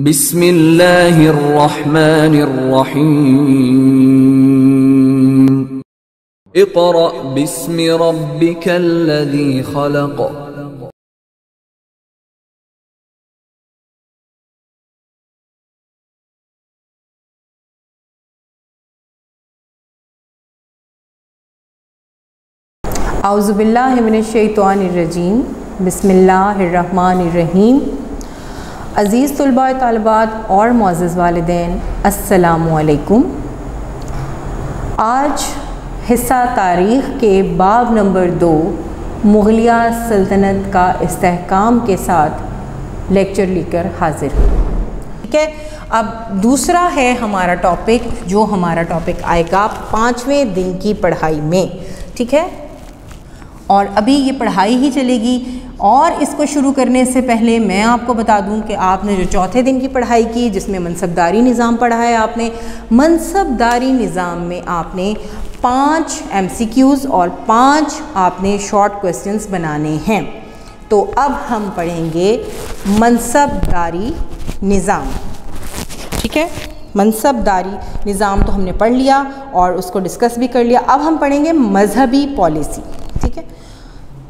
बिस्मिल्लाहिर्रहमानिर्रहीम। इक़रा बिस्मि रब्बिकल्लज़ी खलक़। औज़ुबिल्लाहि मिनश्शैतानिर्रजीम। बिस्मिल्लाहिर्रहमानिर्रहीम। अज़ीज़ तुलबा तालिबात और मुअज़्ज़ज़ वालिदैन, अस्सलामु अलैकुम। आज हिस्सा तारीख़ के बाब नंबर 2 मुग़लिया सल्तनत का इस्तेहकाम के साथ लेक्चर लेकर हाज़िर हूँ। ठीक है, अब दूसरा है हमारा टॉपिक, जो हमारा टॉपिक आएगा 5वें दिन की पढ़ाई में। ठीक है, और अभी ये पढ़ाई ही चलेगी। और इसको शुरू करने से पहले मैं आपको बता दूं कि आपने जो चौथे दिन की पढ़ाई की, जिसमें मनसबदारी निज़ाम पढ़ा है, आपने मनसबदारी निज़ाम में आपने 5 MCQs और 5 आपने शॉर्ट क्वेश्चंस बनाने हैं। तो अब हम पढ़ेंगे मनसबदारी निज़ाम। ठीक है, मनसबदारी निज़ाम तो हमने पढ़ लिया और उसको डिस्कस भी कर लिया। अब हम पढ़ेंगे मजहबी पॉलिसी। ठीक है,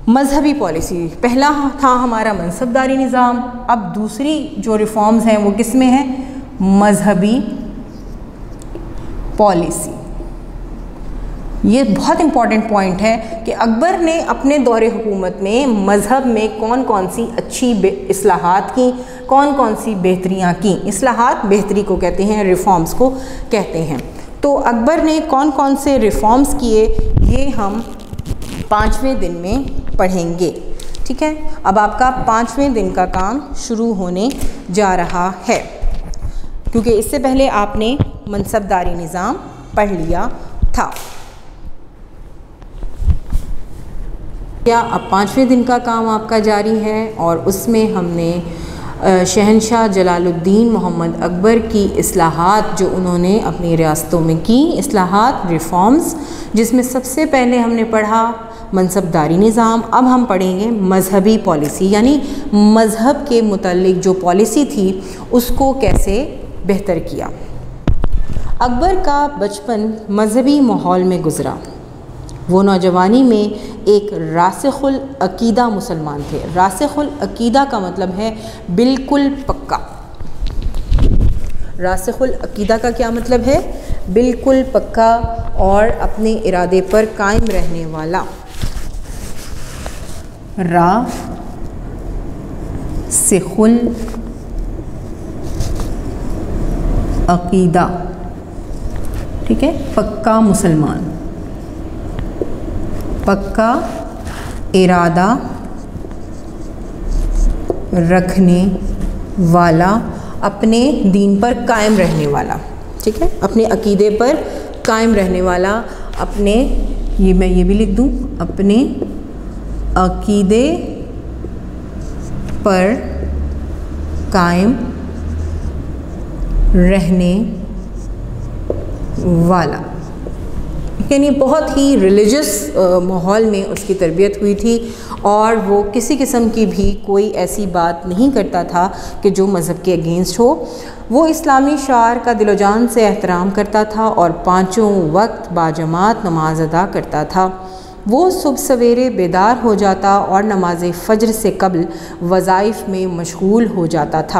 मजहबी पॉलिसी पहला था हमारा मनसबदारी निज़ाम। अब दूसरी जो रिफॉर्म्स हैं वो किस में है? मजहबी पॉलिसी। ये बहुत इंपॉर्टेंट पॉइंट है कि अकबर ने अपने दौरे हुकूमत में मज़हब में कौन कौन सी अच्छी इस्लाहात की, कौन कौन सी बेहतरियाँ की। इस्लाहात बेहतरी को कहते हैं, रिफॉर्म्स को कहते हैं। तो अकबर ने कौन कौन से रिफॉर्म्स किए, ये हम 5वें दिन में पढ़ेंगे। ठीक है, अब आपका 5वें दिन का काम शुरू होने जा रहा है, क्योंकि इससे पहले आपने मनसबदारी निज़ाम पढ़ लिया था। क्या अब 5वें दिन का काम आपका जारी है, और उसमें हमने शहनशाह जलालुद्दीन मोहम्मद अकबर की इस्लाहात जो उन्होंने अपनी रियासतों में की, इस्लाहात रिफॉर्म्स, जिसमें सबसे पहले हमने पढ़ा मनसबदारी निज़ाम। अब हम पढ़ेंगे मजहबी पॉलिसी, यानी मज़हब के मुताल्लिक जो पॉलिसी थी उसको कैसे बेहतर किया। अकबर का बचपन मजहबी माहौल में गुज़रा। वो नौजवानी में एक रासिखुल अकीदा मुसलमान थे। रासिखुल अकीदा का मतलब है बिल्कुल पक्का। रासिखुल अकीदा का क्या मतलब है? बिल्कुल पक्का और अपने इरादे पर कायम रहने वाला। रासिखुल अकीदा, ठीक है, पक्का मुसलमान, पक्का इरादा रखने वाला, अपने दीन पर कायम रहने वाला। ठीक है, अपने अकीदे पर कायम रहने वाला, अपने, ये मैं ये भी लिख दूँ, अपने अकीदे पर कायम रहने वाला। यानी बहुत ही रिलीजियस माहौल में उसकी तरबियत हुई थी, और वो किसी किस्म की भी कोई ऐसी बात नहीं करता था कि जो मज़हब के अगेंस्ट हो। वो इस्लामी शार का दिलो जान से एहतराम करता था और 5 वक्त बाजमात नमाज अदा करता था। वो सुबह सवेरे बेदार हो जाता और नमाज फ़ज्र से कबल वज़ाइफ में मशगूल हो जाता था।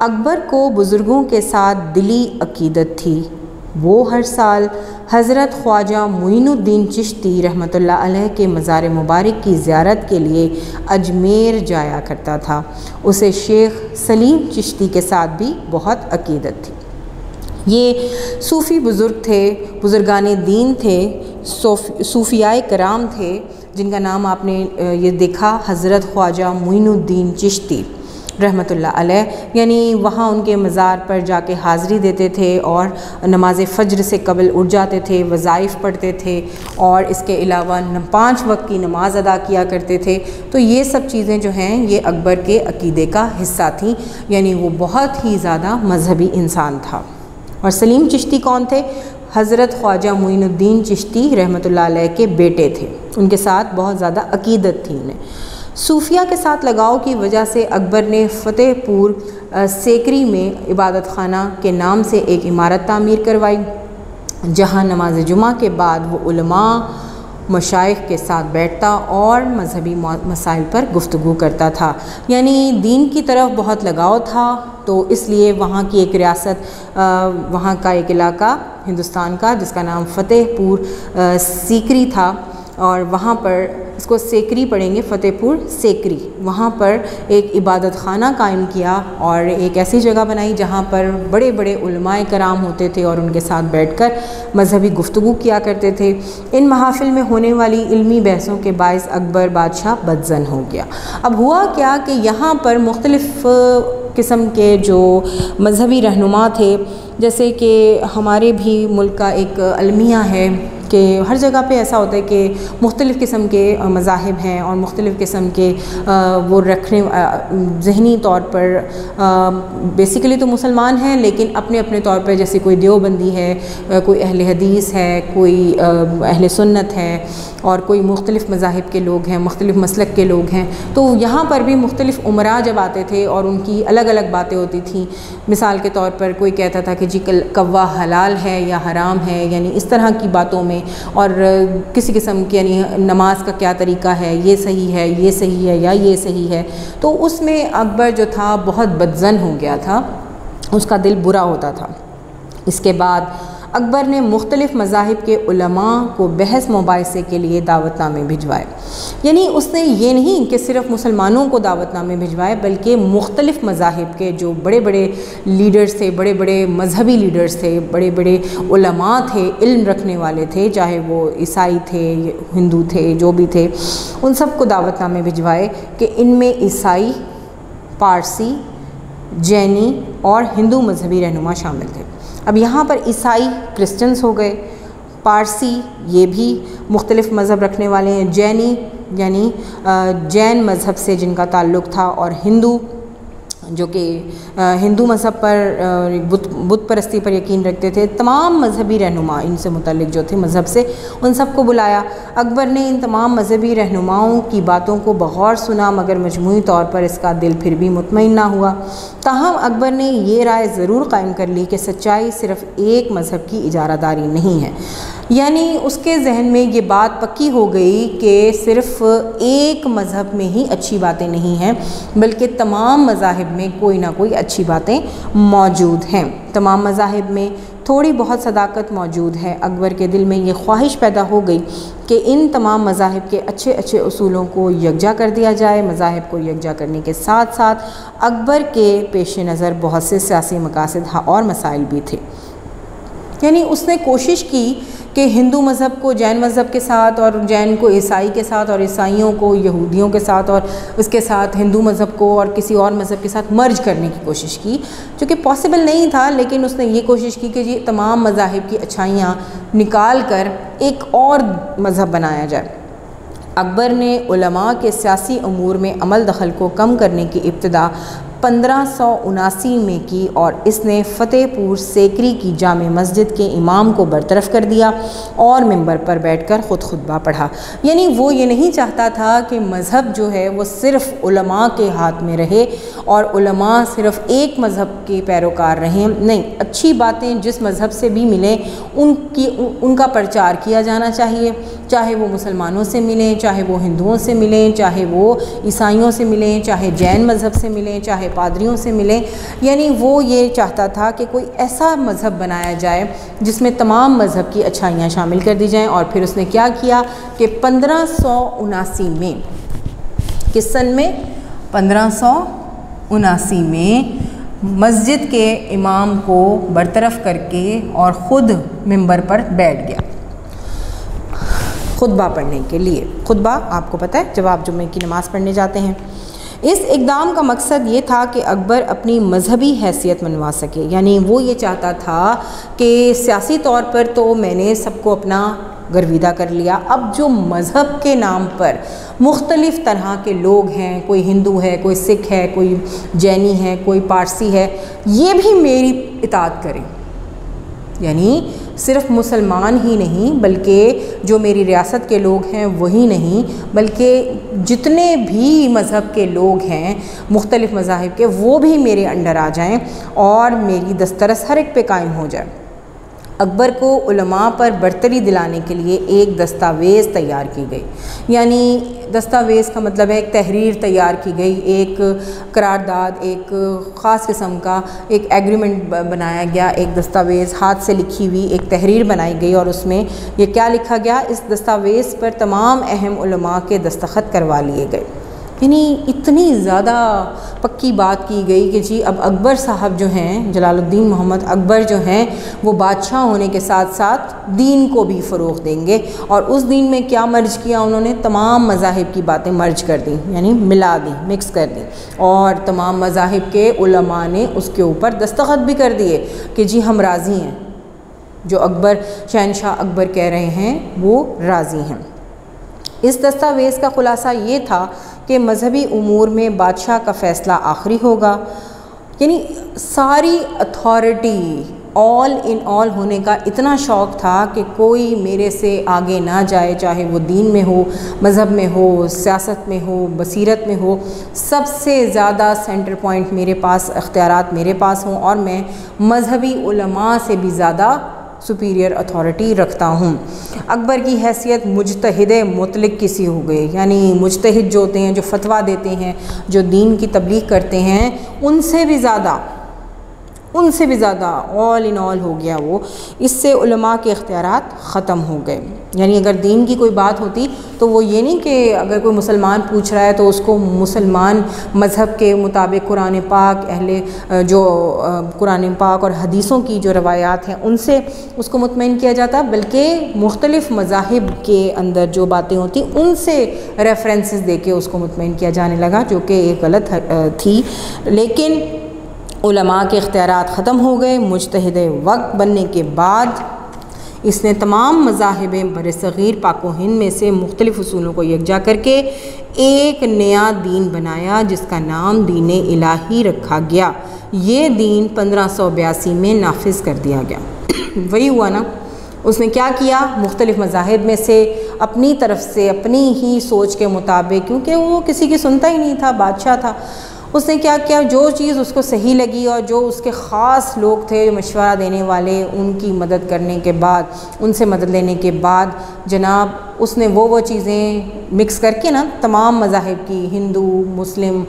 अकबर को बुज़ुर्गों के साथ दिली अक़ीदत थी। वो हर साल हज़रत ख्वाजा मुइनुद्दीन चिश्ती रहमतुल्लाह अलैह के मज़ार मुबारक की ज़ियारत के लिए अजमेर जाया करता था। उसे शेख सलीम चिश्ती के साथ भी बहुत अक़ीदत थी। ये सूफ़ी बुज़ुर्ग थे, बुज़ुर्गान दीन थे, सूफ़ियाए कराम थे, जिनका नाम आपने ये देखा, हज़रत ख्वाजा मुइनुद्दीन चिश्ती रहमतुल्लाह अलैह। यानी वहाँ उनके मज़ार पर जाके हाज़री देते थे और नमाज फ़ज्र से कबल उठ जाते थे, वज़ाइफ पढ़ते थे, और इसके अलावा 5 वक्त की नमाज अदा किया करते थे। तो ये सब चीज़ें जो हैं ये अकबर के अक़ीदे का हिस्सा थी। यानी वो बहुत ही ज़्यादा मजहबी इंसान था। और सलीम चिश्ती कौन थे? हज़रत ख्वाजा मुइनुद्दीन चिश्ती रहमतुल्लाह अलैह के बेटे थे। उनके साथ बहुत ज़्यादा अक़ीदत थी उन्हें। सूफिया के साथ लगाव की वजह से अकबर ने फ़तेहपुर सेकरी में इबादत खाना के नाम से एक इमारत तामीर करवाई, जहाँ नमाज जुमा के बाद वो उलमा मशाइख के साथ बैठता और मजहबी मसाइल पर गुफ्तगू करता था। यानी दीन की तरफ बहुत लगाव था, तो इसलिए वहाँ की एक रियासत, वहाँ का एक इलाका हिंदुस्तान का जिसका नाम फ़तेहपुर सीकरी था, और वहाँ पर इसको सेकरी पढ़ेंगे, फ़तेहपुर सेकरी, वहाँ पर एक इबादत खाना कायम किया और एक ऐसी जगह बनाई जहाँ पर बड़े बड़े उलमाए कराम होते थे और उनके साथ बैठकर मजहबी गुफ्तगू किया करते थे। इन महाफिल में होने वाली इल्मी बहसों के बायस अकबर बादशाह बदज़न हो गया। अब हुआ क्या कि यहाँ पर मुख्तलिफ़ किस्म के जो मजहबी रहनुमा थे, जैसे कि हमारे भी मुल्क का एक अलमिया है कि हर जगह पे ऐसा होता है कि मुख्तलिफ़ किस्म के मज़ाहिब हैं और मुख्तलिफ़ किस्म के वो रखने ज़हनी तौर पर बेसिकली तो मुसलमान हैं, लेकिन अपने अपने तौर पर, जैसे कोई देवबंदी है, कोई अहले हदीस है, कोई अहले सुन्नत है, और कोई मुख्तलिफ़ मज़ाहिब के लोग हैं, मुख्तलिफ़ मसलक के लोग हैं। तो यहाँ पर भी मुख्तलिफ़ उमरा जब आते थे और उनकी अलग अलग बातें होती थी। मिसाल के तौर पर कोई कहता था कि जी कव्वा हलाल है या हराम है, यानी इस तरह की बातों में, और किसी किस्म की यानी नमाज का क्या तरीका है, ये सही है, ये सही है या ये सही है। तो उसमें अकबर जो था बहुत बदज़न हो गया था, उसका दिल बुरा होता था। इसके बाद अकबर ने मुख्तलिफ़ मज़ाहिब के उलमा को बहस मुबाहिसे के लिए दावतनामे भिजवाए। यानी उसने ये नहीं कि सिर्फ़ मुसलमानों को दावतनामे भिजवाए, बल्कि मुख्तलिफ़ मज़ाहिब के जो बड़े बड़े लीडर्स थे, बड़े बड़े मजहबी लीडर्स थे, बड़े बड़े उलमा थे, इल्म रखने वाले थे, चाहे वो ईसाई थे, हिंदू थे, जो भी थे, उन सब को दावतनामे भिजवाए कि इनमें ईसाई, पारसी, जैनी और हिंदू मजहबी रहनुमा शामिल थे। अब यहाँ पर ईसाई क्रिश्चियंस हो गए, पारसी ये भी मुख्तलिफ़ मज़हब रखने वाले हैं, जैनी यानी जैन मज़हब से जिनका ताल्लुक़ था, और हिंदू जो कि हिंदू मज़हब पर बुत परस्ती पर यकीन रखते थे। तमाम मजहबी रहनुमा इनसे मुतल्लिक़ जो थे मज़हब से, उन सबको बुलाया। अकबर ने इन तमाम मजहबी रहनुमाओं की बातों को बग़ौर सुना, मगर मजमूई तौर पर इसका दिल फिर भी मुतमईन ना हुआ। ताहम अकबर ने ये राय ज़रूर कायम कर ली कि सच्चाई सिर्फ़ एक मज़हब की इजारादारी नहीं है। यानी उसके जहन में ये बात पक्की हो गई कि सिर्फ़ एक मज़हब में ही अच्छी बातें नहीं हैं, बल्कि तमाम मज़ाहिब में कोई ना कोई अच्छी बातें मौजूद हैं। तमाम मज़ाहिब में थोड़ी बहुत सदाकत मौजूद है। अकबर के दिल में ये ख्वाहिश पैदा हो गई कि इन तमाम मज़ाहिब के अच्छे अच्छे उसूलों को यकजा कर दिया जाए। मज़ाहिब को यकजा करने के साथ साथ अकबर के पेश नज़र बहुत से सियासी मकासद और मसाइल भी थे। यानी उसने कोशिश की कि हिंदू मज़हब को जैन मज़हब के साथ, और जैन को ईसाई के साथ, और ईसाइयों को यहूदियों के साथ, और उसके साथ हिंदू मज़हब को और किसी और मज़हब के साथ मर्ज करने की कोशिश की, जो कि पॉसिबल नहीं था। लेकिन उसने ये कोशिश की कि ये तमाम मज़ाहिब की अच्छाइयाँ निकाल कर एक और मज़हब बनाया जाए। अकबर ने उलमा के सियासी अमूर में अमल दखल को कम करने की इब्तिदा 1579 में की, और इसने फ़तेहपुर सेकरी की जामे मस्जिद के इमाम को बरतरफ कर दिया और मिंबर पर बैठकर ख़ुद खुतबा पढ़ा। यानी वो ये नहीं चाहता था कि मज़हब जो है वो सिर्फ़ उलमा के हाथ में रहे और उलमा सिर्फ़ एक मज़हब के पैरोकार रहें। नहीं, अच्छी बातें जिस मज़हब से भी मिलें उनका प्रचार किया जाना चाहिए, चाहे वो मुसलमानों से मिलें, चाहे वो हिंदुओं से मिलें, चाहे वो ईसाइयों से मिलें, चाहे जैन मज़हब से मिलें, चाहे पादरियों से मिलें। यानी वो ये चाहता था कि कोई ऐसा मज़हब बनाया जाए जिसमें तमाम मज़हब की अच्छाइयाँ शामिल कर दी जाएं। और फिर उसने क्या किया कि 1579 में, किस सन में, 1579 में मस्जिद के इमाम को बरतरफ करके और ख़ुद मिंबर पर बैठ गया खुतबा पढ़ने के लिए। खुतबा आपको पता है जब आप जुम्मे की नमाज़ पढ़ने जाते हैं। इस इक़दाम का मकसद ये था कि अकबर अपनी मजहबी हैसियत मनवा सके। यानी वो ये चाहता था कि सियासी तौर पर तो मैंने सबको अपना गर्विदा कर लिया, अब जो मज़हब के नाम पर मुख्तलिफ़ तरह के लोग हैं, कोई हिंदू है, कोई सिख है, कोई जैनी है, कोई पारसी है, ये भी मेरी इताअत करें। यानी सिर्फ मुसलमान ही नहीं बल्कि जो मेरी रियासत के लोग हैं वही नहीं, बल्कि जितने भी मज़हब के लोग हैं मुख्तलिफ़ मज़ाहिब के, वो भी मेरे अंडर आ जाएं और मेरी दस्तरस हर एक पे कायम हो जाए। अकबर को उलमा पर बरतरी दिलाने के लिए एक दस्तावेज़ तैयार की गई, यानी दस्तावेज़ का मतलब है एक तहरीर तैयार की गई, एक करारदाद, एक ख़ास किस्म का एक एग्रीमेंट बनाया गया, एक दस्तावेज़ हाथ से लिखी हुई एक तहरीर बनाई गई और उसमें ये क्या लिखा गया, इस दस्तावेज़ पर तमाम अहम उलमा के दस्तखत करवा लिए गए। यानी इतनी ज़्यादा पक्की बात की गई कि जी अब अकबर साहब जो हैं, जलालुद्दीन मोहम्मद अकबर जो हैं, वो बादशाह होने के साथ साथ दीन को भी फ़रोग़ देंगे। और उस दीन में क्या मर्ज किया उन्होंने, तमाम मज़ाहिब की बातें मर्ज कर दी, यानी मिला दी, मिक्स कर दी, और तमाम मज़ाहिब के उलमा ने उसके ऊपर दस्तखत भी कर दिए कि जी हम राज़ी हैं, जो अकबर शहनशाह अकबर कह रहे हैं वो राज़ी हैं। इस दस्तावेज़ का ख़ुलासा ये था कि मजहबी उमूर में बादशाह का फ़ैसला आखिरी होगा, यानी सारी अथॉरिटी ऑल इन ऑल होने का इतना शौक़ था कि कोई मेरे से आगे ना जाए, चाहे वो दीन में हो, मज़हब में हो, सियासत में हो, बसीरत में हो, सबसे ज़्यादा सेंटर पॉइंट मेरे पास, इख्तियारात मेरे पास हों और मैं मजहबी उलमा से भी ज़्यादा सुपीरियर अथॉरिटी रखता हूँ। अकबर की हैसियत मुजतहिद मुतलिक किसी हो गई, यानी मुजतहिद जो होते हैं, जो फतवा देते हैं, जो दीन की तबलीग करते हैं, उनसे भी ज़्यादा ऑल इन ऑल हो गया वो। इससे उलमा के इख्तियारात ख़त्म हो गए। यानी अगर दीन की कोई बात होती तो वो ये नहीं कि अगर कोई मुसलमान पूछ रहा है तो उसको मुसलमान मज़हब के मुताबिक कुरान पाक, कुरान पाक और हदीसों की जो रवायात हैं उनसे उसको मुतमईन किया जाता, बल्कि मुख्तलिफ़ मज़ाहिब के अंदर जो बातें होती उनसे रेफरेंसेस देके उसको मुतमईन किया जाने लगा, जो कि एक गलत थी। लेकिन उलमा के इख्तियारात ख़त्म हो गए। मुजतहिद वक्त बनने के बाद इसने तमाम मज़ाहिब बरसग़ीर पाक व हिंद में से मुख्तलिफ़ उसूलों को यकजा करके एक नया दीन बनाया जिसका नाम दीन इलाही रखा गया। ये दीन 1582 में नाफिज कर दिया गया। वही हुआ ना, उसने क्या किया, मुख्तलिफ़ मज़ाहिब में से अपनी तरफ से अपनी ही सोच के मुताबिक, क्योंकि वो किसी की सुनता ही नहीं था, बादशाह था, उसने क्या किया, जो चीज़ उसको सही लगी और जो उसके ख़ास लोग थे मशवरा देने वाले, उनकी मदद करने के बाद, उनसे मदद लेने के बाद जनाब उसने वो चीज़ें मिक्स करके ना तमाम मज़ाहिब की, हिंदू, मुस्लिम,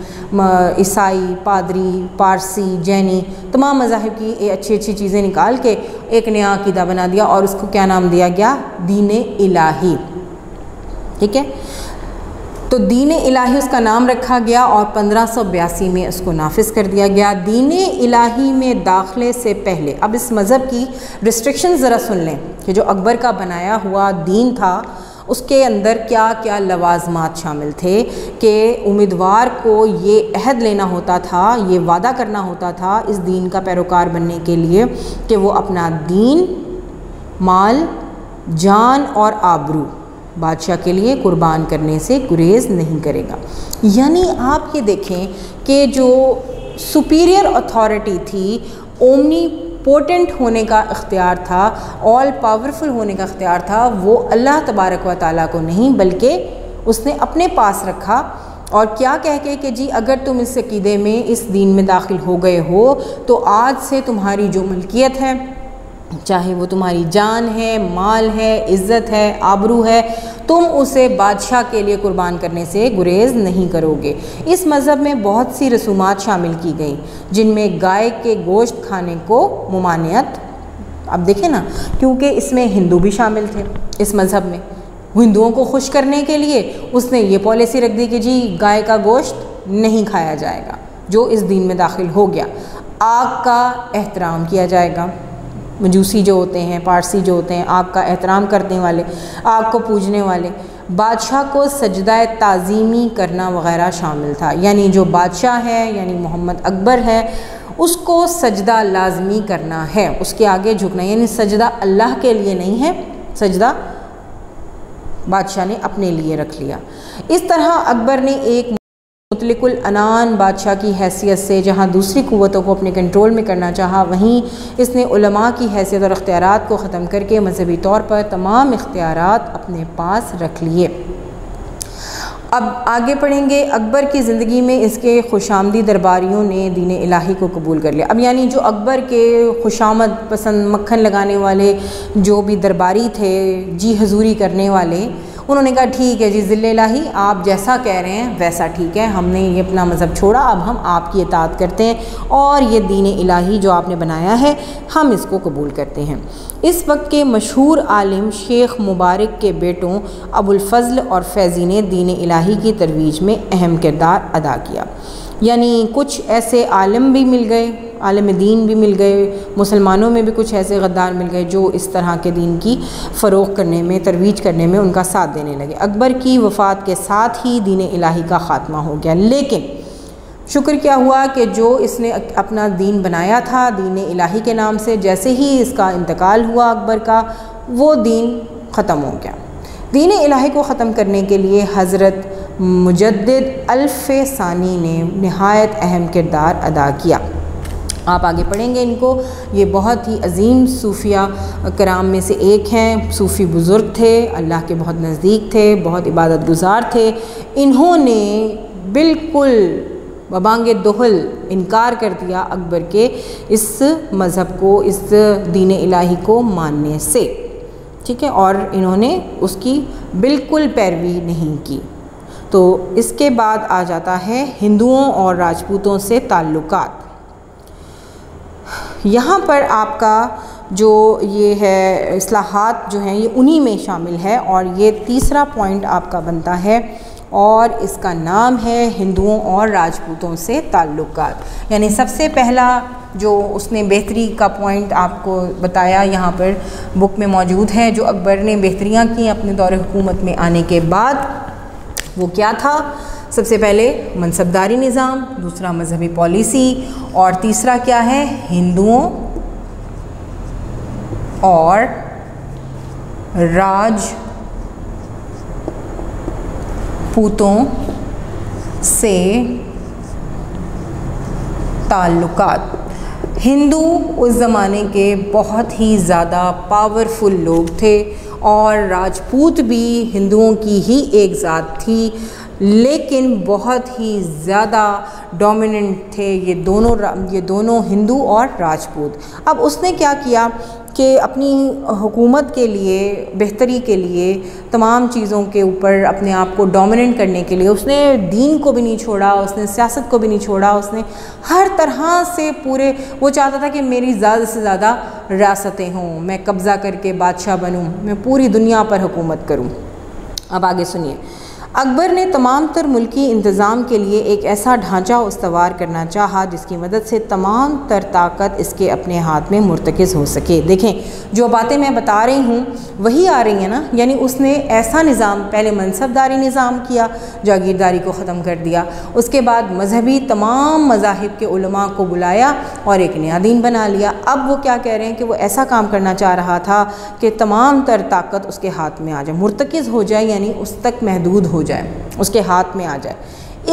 ईसाई, पादरी, पारसी, जैनी, तमाम मज़ाहिब की अच्छी अच्छी चीज़ें निकाल के एक नया अक़ीदा बना दिया और उसको क्या नाम दिया गया, दीन इलाही। ठीक है, तो दीन इलाही उसका नाम रखा गया और 1582 में उसको नाफिज कर दिया गया। दीन इलाही में दाखिले से पहले, अब इस मज़हब की रिस्ट्रिक्शन ज़रा सुन लें कि जो अकबर का बनाया हुआ दीन था उसके अंदर क्या क्या लवाज़मात शामिल थे कि उम्मीदवार को ये अहद लेना होता था, ये वादा करना होता था इस दीन का पैरोकार बनने के लिए कि वो अपना दीन, माल, जान और आबरू बादशाह के लिए कुर्बान करने से गुरेज़ नहीं करेगा। यानी आप ये देखें कि जो सुपीरियर अथॉरिटी थी, ओमनी पोटेंट होने का इख्तियार था, ऑल पावरफुल होने का इख्तियार था, वो अल्लाह तबारक व तआला को नहीं बल्कि उसने अपने पास रखा। और क्या कह के कि जी अगर तुम इस अक़ीदे में, इस दीन में दाखिल हो गए हो तो आज से तुम्हारी जो मलकियत है, चाहे वो तुम्हारी जान है, माल है, इज़्ज़त है, आबरू है, तुम उसे बादशाह के लिए कुर्बान करने से गुरेज़ नहीं करोगे। इस मज़हब में बहुत सी रसूमात शामिल की गई जिनमें गाय के गोश्त खाने को मुमानियत। अब देखें ना, क्योंकि इसमें हिंदू भी शामिल थे इस मज़हब में, हिंदुओं को खुश करने के लिए उसने ये पॉलिसी रख दी कि जी गाय का गोश्त नहीं खाया जाएगा जो इस दीन में दाखिल हो गया। आग का एहतराम किया जाएगा। मजूसी जो होते हैं, पारसी जो होते हैं, आग का एहतराम करने वाले, आग को पूजने वाले, बादशाह को सजदा ताज़ीमी करना वग़ैरह शामिल था। यानी जो बादशाह है, यानी मोहम्मद अकबर है, उसको सजदा लाजमी करना है, उसके आगे झुकना, यानी सजदा अल्लाह के लिए नहीं है, सजदा बादशाह ने अपने लिए रख लिया। इस तरह अकबर ने एक मुतलिकुल अनान बादशाह की हैसियत से जहाँ दूसरी क़ुव्वतों को अपने कंट्रोल में करना चाहा, वहीं इसने उलमा की हैसियत और इख्तियारात को ख़त्म करके मजहबी तौर पर तमाम इख्तियारात अपने पास रख लिए। अब आगे पढ़ेंगे। अकबर की ज़िंदगी में इसके खुशामदी दरबारियों ने दीन इलाही को कबूल कर लिया। अब यानी जो अकबर के खुशामद पसंद, मक्खन लगाने वाले जो भी दरबारी थे, जी हजूरी करने वाले, उन्होंने कहा ठीक है जी ज़िल्ले इलाही, आप जैसा कह रहे हैं वैसा ठीक है, हमने ये अपना मज़हब छोड़ा, अब हम आपकी इताअत करते हैं और ये दीन इलाही जो आपने बनाया है हम इसको कबूल करते हैं। इस वक्त के मशहूर आलिम शेख मुबारक के बेटों अबुल फ़ज़ल और फैज़ी ने दीन इलाही की तरवीज में अहम किरदार अदा किया। यानी कुछ ऐसे आलिम भी मिल गए, आलिम दीन भी मिल गए, मुसलमानों में भी कुछ ऐसे गद्दार मिल गए जो इस तरह के दीन की फ़रोग़ करने में, तरवीज करने में उनका साथ देने लगे। अकबर की वफ़ात के साथ ही दीन इलाही का ख़ात्मा हो गया। लेकिन शुक्र क्या हुआ कि जो इसने अपना दीन बनाया था दीन इलाही के नाम से, जैसे ही इसका इंतकाल हुआ अकबर का, वो दीन ख़त्म हो गया। दीन इलाही को ख़त्म करने के लिए हज़रत मुजद्दिद अल्फ़े सानी ने नहायत अहम किरदार अदा किया। आप आगे पढ़ेंगे इनको। ये बहुत ही अजीम सूफिया कराम में से एक हैं। सूफ़ी बुज़ुर्ग थे, अल्लाह के बहुत नज़दीक थे, बहुत इबादत गुज़ार थे। इन्होंने बिल्कुल बबांगे दोहल इनकार कर दिया अकबर के इस मज़हब को, इस दीन इलाही को मानने से, ठीक है, और इन्होंने उसकी बिल्कुल पैरवी नहीं की। तो इसके बाद आ जाता है हिंदुओं और राजपूतों से ताल्लुकात। यहाँ पर आपका जो ये है इस्लाहात जो हैं ये उन्हीं में शामिल है और ये तीसरा पॉइंट आपका बनता है और इसका नाम है हिंदुओं और राजपूतों से ताल्लुकात। यानी सबसे पहला जो उसने बेहतरी का पॉइंट आपको बताया यहाँ पर बुक में मौजूद है, जो अकबर ने बेहतरियाँ की अपने दौर हुकूमत में आने के बाद, वो क्या था? सबसे पहले मनसबदारी निज़ाम, दूसरा मजहबी पॉलिसी और तीसरा क्या है? हिंदुओं और राजपूतों से ताल्लुकात। हिंदू उस ज़माने के बहुत ही ज़्यादा पावरफुल लोग थे और राजपूत भी हिंदुओं की ही एक ज़ात थी, लेकिन बहुत ही ज़्यादा डोमिनेंट थे ये दोनों हिंदू और राजपूत। अब उसने क्या किया कि अपनी हुकूमत के लिए, बेहतरी के लिए, तमाम चीज़ों के ऊपर अपने आप को डोमिनेंट करने के लिए उसने दीन को भी नहीं छोड़ा, उसने सियासत को भी नहीं छोड़ा, उसने हर तरह से पूरे, वो चाहता था कि मेरी ज़्यादा से ज़्यादा रियासतें हों, मैं कब्ज़ा करके बादशाह बनूं, मैं पूरी दुनिया पर हुकूमत करूं। अब आगे सुनिए। अकबर ने तमाम तर मुल्की इंतज़ाम के लिए एक ऐसा ढांचा उस्तवार करना चाहा जिसकी मदद से तमाम तर ताकत इसके अपने हाथ में मुर्तकिज़ हो सके। देखें, जो बातें मैं बता रही हूँ वही आ रही हैं ना। यानी उसने ऐसा निज़ाम, पहले मनसबदारी निज़ाम किया, जागीरदारी को ख़त्म कर दिया, उसके बाद मजहबी तमाम मज़ाहिब के उलमा को बुलाया और एक नया दीन बना लिया। अब वो क्या कह रहे हैं कि वो ऐसा काम करना चाह रहा था कि तमाम तर ताकत उसके हाथ में आ जाए, मुर्तकिज़ हो जाए, यानी उस तक महदूद हो जाए, उसके हाथ में आ जाए।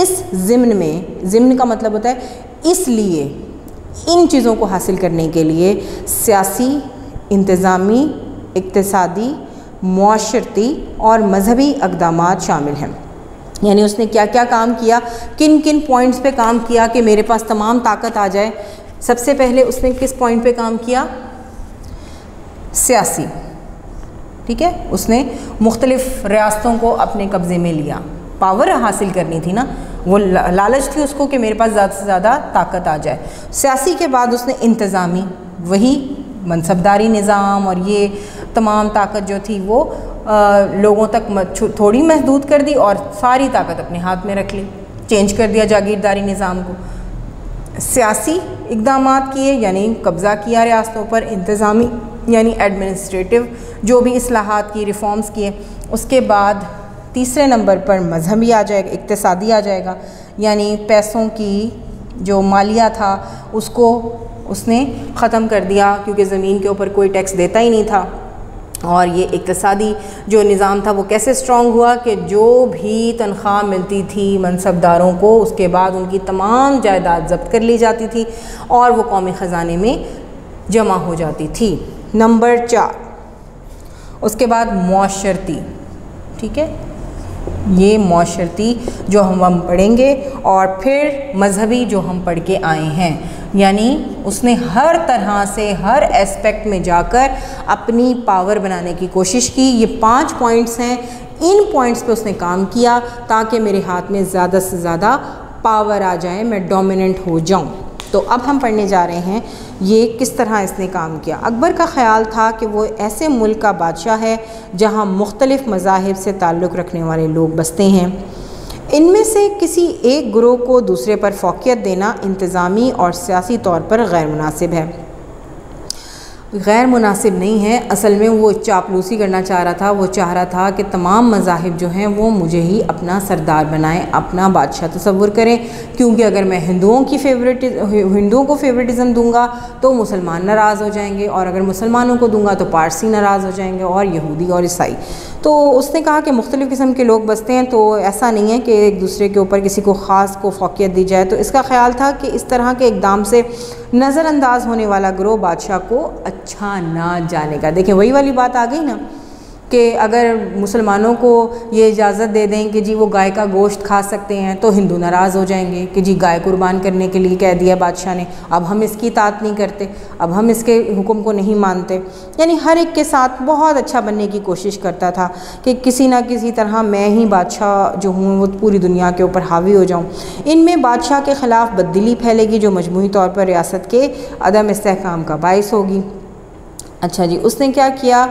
इस ज़िम्न में, ज़िम्न का मतलब होता है, इसलिए इन चीज़ों को हासिल करने के लिए सियासी, इंतज़ामी, इक्तिसादी, मुआशरती और मजहबी इक़दामात शामिल हैं। यानी उसने क्या क्या काम किया, किन किन पॉइंट्स पे काम किया कि मेरे पास तमाम ताकत आ जाए। सबसे पहले उसने किस पॉइंट पे काम किया? सियासी, ठीक है, उसने मुख्तलिफ़ रियासतों को अपने कब्ज़े में लिया, पावर हासिल करनी थी ना, वो लालच थी उसको कि मेरे पास ज़्यादा से ज़्यादा ताकत आ जाए। सियासी के बाद उसने इंतज़ामी, वही मनसबदारी निज़ाम और ये तमाम ताकत जो थी वो लोगों तक थोड़ी महदूद कर दी और सारी ताकत अपने हाथ में रख ली, चेंज कर दिया जागीरदारी निज़ाम को। सियासी इक़दामात किए यानी कब्ज़ा किया रियासतों पर, इंतज़ामी यानी एडमिनिस्ट्रेटिव जो भी इस्लाहात की, रिफॉर्म्स किए। उसके बाद तीसरे नंबर पर मजहबी आ जाएगा, इक्तिसादी आ जाएगा, यानी पैसों की जो मालिया था उसको उसने ख़त्म कर दिया क्योंकि ज़मीन के ऊपर कोई टैक्स देता ही नहीं था। और ये इक़्तिसादी जो निज़ाम था वो कैसे स्ट्रॉन्ग हुआ कि जो भी तनख्वाह मिलती थी मनसबदारों को, उसके बाद उनकी तमाम जायदाद ज़ब्त कर ली जाती थी और वो कौमी ख़जाने में जमा हो जाती थी। नंबर 4, उसके बाद मुआशरती, ठीक है, ये मुआशरती जो हम पढ़ेंगे, और फिर मजहबी जो हम पढ़ के आए हैं, यानी उसने हर तरह से हर एस्पेक्ट में जाकर अपनी पावर बनाने की कोशिश की। ये 5 पॉइंट्स हैं, इन पॉइंट्स पे उसने काम किया ताकि मेरे हाथ में ज़्यादा से ज़्यादा पावर आ जाए, मैं डोमिनेंट हो जाऊं। तो अब हम पढ़ने जा रहे हैं ये किस तरह इसने काम किया। अकबर का ख़्याल था कि वो ऐसे मुल्क का बादशाह है जहाँ मुख्तलिफ़ मज़ाहिब से ताल्लुक़ रखने वाले लोग बसते हैं। इनमें से किसी एक ग्रोह को दूसरे पर फ़ौक़ियत देना इंतज़ामी और सियासी तौर पर गैर मुनासिब है। गैर मुनासिब नहीं है, असल में वो चापलूसी करना चाह रहा था। वो चाह रहा था कि तमाम मज़ाहिब जो हैं वो मुझे ही अपना सरदार बनाएं, अपना बादशाह तसव्वुर करें, क्योंकि अगर मैं हिंदुओं को फेवरेटिज़म दूंगा तो मुसलमान नाराज़ हो जाएंगे, और अगर मुसलमानों को दूंगा तो पारसी नाराज़ हो जाएंगे, और यहूदी और ईसाई। तो उसने कहा कि मुख्तलिफ़ किस्म के लोग बसते हैं, तो ऐसा नहीं है कि एक दूसरे के ऊपर किसी को ख़ास को फ़ौक़ियत दी जाए। तो इसका ख़्याल था कि इस तरह के इक़दाम से नज़रअंदाज होने वाला गिरोह बादशाह को अच्छा ना जानेगा। देखें, वही वाली बात आ गई ना कि अगर मुसलमानों को ये इजाज़त दे दें कि जी वो गाय का गोश्त खा सकते हैं, तो हिंदू नाराज़ हो जाएंगे कि जी गाय कुर्बान करने के लिए कह दिया बादशाह ने, अब हम इसकी इताअत नहीं करते, अब हम इसके हुक्म को नहीं मानते। यानी हर एक के साथ बहुत अच्छा बनने की कोशिश करता था कि किसी ना किसी तरह मैं ही बादशाह जो हूँ वो पूरी दुनिया के ऊपर हावी हो जाऊँ। इनमें बादशाह के ख़िलाफ़ बददिली फैलेगी जो मजमूई तौर पर रियासत के अदम इस्तेहकाम का बाइस होगी। अच्छा जी, उसने क्या किया?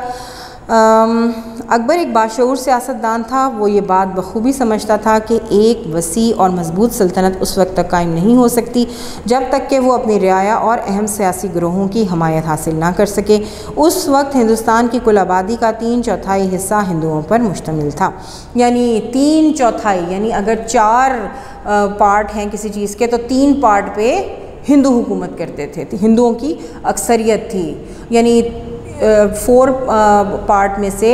अकबर एक बाशऊर सियासतदान था। वो ये बात बखूबी समझता था कि एक वसी और मजबूत सल्तनत उस वक्त तक कायम नहीं हो सकती जब तक कि वो अपनी रियाया और अहम सियासी ग्रोहों की हमायत हासिल ना कर सके। उस वक्त हिंदुस्तान की कुल आबादी का 3/4 हिस्सा हिंदुओं पर मुश्तमिल था। यानी 3/4, यानी अगर 4 पार्ट हैं किसी चीज़ के, तो 3 पार्ट पे हिंदू हुकूमत करते थे, हिंदुओं की अक्सरियत थी। यानी 4 पार्ट में से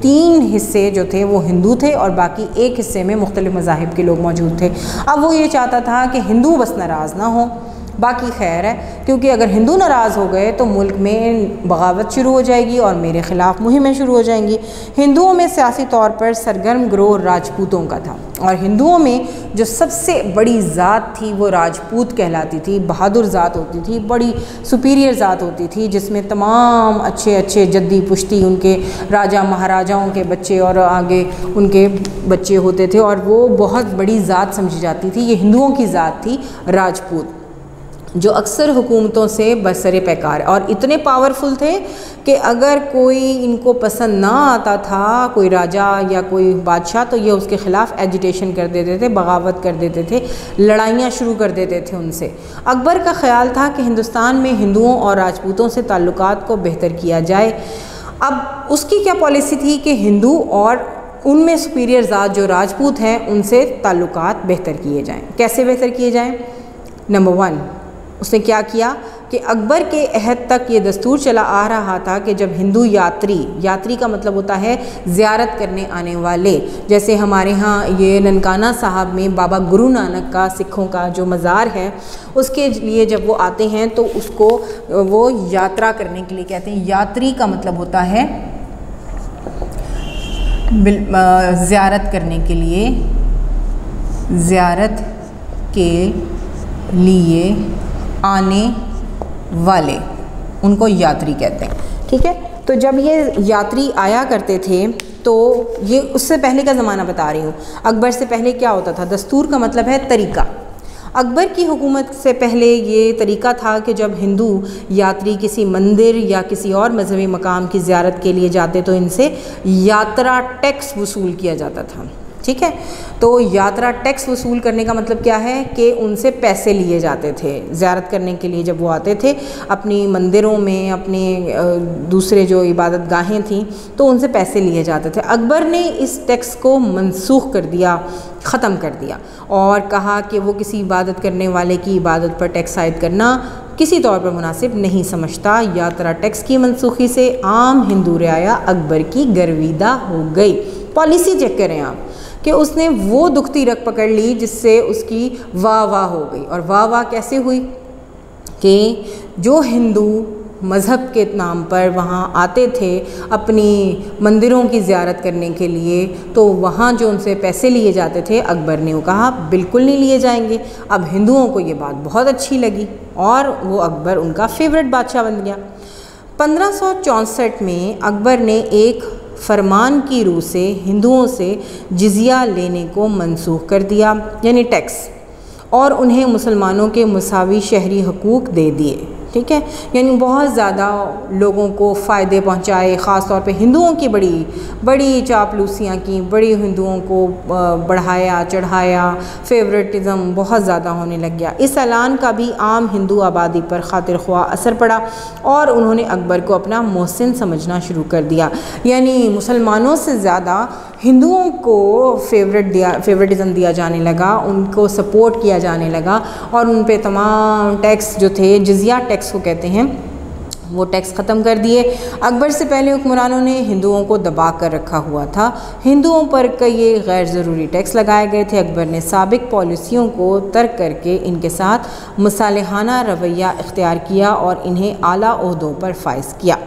3 हिस्से जो थे वो हिंदू थे और बाकी एक हिस्से में मुख्तलिफ़ मज़ाहिब के लोग मौजूद थे। अब वो ये चाहता था कि हिंदू बस नाराज़ ना हो, बाकी खैर है, क्योंकि अगर हिंदू नाराज़ हो गए तो मुल्क में बगावत शुरू हो जाएगी और मेरे ख़िलाफ़ मुहिमें शुरू हो जाएंगी। हिंदुओं में सियासी तौर पर सरगर्म गिरोह राजपूतों का था, और हिंदुओं में जो सबसे बड़ी ज़ात थी वो राजपूत कहलाती थी। बहादुर ज़ात होती थी, बड़ी सुपीरियर ज़ात होती थी, जिसमें तमाम अच्छे अच्छे जद्दी पुश्ती उनके राजा महाराजाओं के बच्चे और आगे उनके बच्चे होते थे, और वो बहुत बड़ी ज़ात समझी जाती थी। ये हिंदुओं की ज़ात थी राजपूत, जो अक्सर हुकूमतों से बरसरे पैकार और इतने पावरफुल थे कि अगर कोई इनको पसंद ना आता था, कोई राजा या कोई बादशाह, तो ये उसके ख़िलाफ़ एजिटेशन कर देते थे, बगावत कर देते थे, लड़ाइयाँ शुरू कर देते थे उनसे। अकबर का ख़्याल था कि हिंदुस्तान में हिंदुओं और राजपूतों से ताल्लुकात को बेहतर किया जाए। अब उसकी क्या पॉलिसी थी कि हिंदू और उनमें सुपीरियर ज़ात जो राजपूत हैं उनसे ताल्लुकात बेहतर किए जाएँ। कैसे बेहतर किए जाएँ? नंबर 1, उसने क्या किया कि अकबर के अहद तक ये दस्तूर चला आ रहा था कि जब हिंदू यात्री का मतलब होता है ज़ियारत करने आने वाले, जैसे हमारे यहाँ ये ननकाना साहब में बाबा गुरु नानक का सिखों का जो मज़ार है, उसके लिए जब वो आते हैं तो उसको वो यात्रा करने के लिए कहते हैं। यात्री का मतलब होता है ज़ियारत करने के लिए, ज़ियारत के लिए आने वाले, उनको यात्री कहते हैं। ठीक है, तो जब ये यात्री आया करते थे, तो ये उससे पहले का ज़माना बता रही हूँ। अकबर से पहले क्या होता था? दस्तूर का मतलब है तरीका। अकबर की हुकूमत से पहले ये तरीका था कि जब हिंदू यात्री किसी मंदिर या किसी और मजहबी मकाम की ज़ियारत के लिए जाते तो इनसे यात्रा टैक्स वसूल किया जाता था। ठीक है, तो यात्रा टैक्स वसूल करने का मतलब क्या है कि उनसे पैसे लिए जाते थे ज़ियारत करने के लिए। जब वो आते थे अपनी मंदिरों में, अपने दूसरे जो इबादत गाहें थीं, तो उनसे पैसे लिए जाते थे। अकबर ने इस टैक्स को मनसूख कर दिया, ख़त्म कर दिया, और कहा कि वो किसी इबादत करने वाले की इबादत पर टैक्स आयद करना किसी तौर पर मुनासिब नहीं समझता। यात्रा टैक्स की मनसूखी से आम हिंदू रियाया अकबर की गर्विदा हो गई। पॉलिसी चेक करें आप कि उसने वो दुखती रग पकड़ ली जिससे उसकी वाह वाह हो गई। और वाह वाह कैसे हुई कि जो हिंदू मज़हब के नाम पर वहाँ आते थे अपनी मंदिरों की ज़ियारत करने के लिए, तो वहाँ जो उनसे पैसे लिए जाते थे, अकबर ने वो कहा बिल्कुल नहीं लिए जाएंगे। अब हिंदुओं को ये बात बहुत अच्छी लगी और वो अकबर उनका फेवरेट बादशाह बन गया। 1564 में अकबर ने एक फरमान की रूह से हिंदुओं से जिजिया लेने को मनसूख कर दिया, यानी टैक्स, और उन्हें मुसलमानों के मुसावी शहरी हकूक़ दे दिए। ठीक है, यानी बहुत ज़्यादा लोगों को फ़ायदे पहुँचाए, ख़ास तौर पे हिंदुओं की बड़ी बड़ी चापलूसियाँ की, बड़ी हिंदुओं को बढ़ाया चढ़ाया, फेवरेटिज़म बहुत ज़्यादा होने लग गया। इस ऐलान का भी आम हिंदू आबादी पर खातिर ख्वाह असर पड़ा और उन्होंने अकबर को अपना मोहसिन समझना शुरू कर दिया। यानी मुसलमानों से ज़्यादा हिंदुओं को फेवरेटिज़म दिया जाने लगा, उनको सपोर्ट किया जाने लगा और उन पे तमाम टैक्स जो थे, जिजिया टैक्स को कहते हैं, वो टैक्स ख़त्म कर दिए। अकबर से पहले हुक्मरानों ने हिंदुओं को दबा कर रखा हुआ था। हिंदुओं पर कई गैर ज़रूरी टैक्स लगाए गए थे। अकबर ने साबिक पॉलिसियों को तर्क करके इनके साथ मुसालिहाना रवैया इख्तियार किया और इन्हें आला ओहदों पर फाइज किया।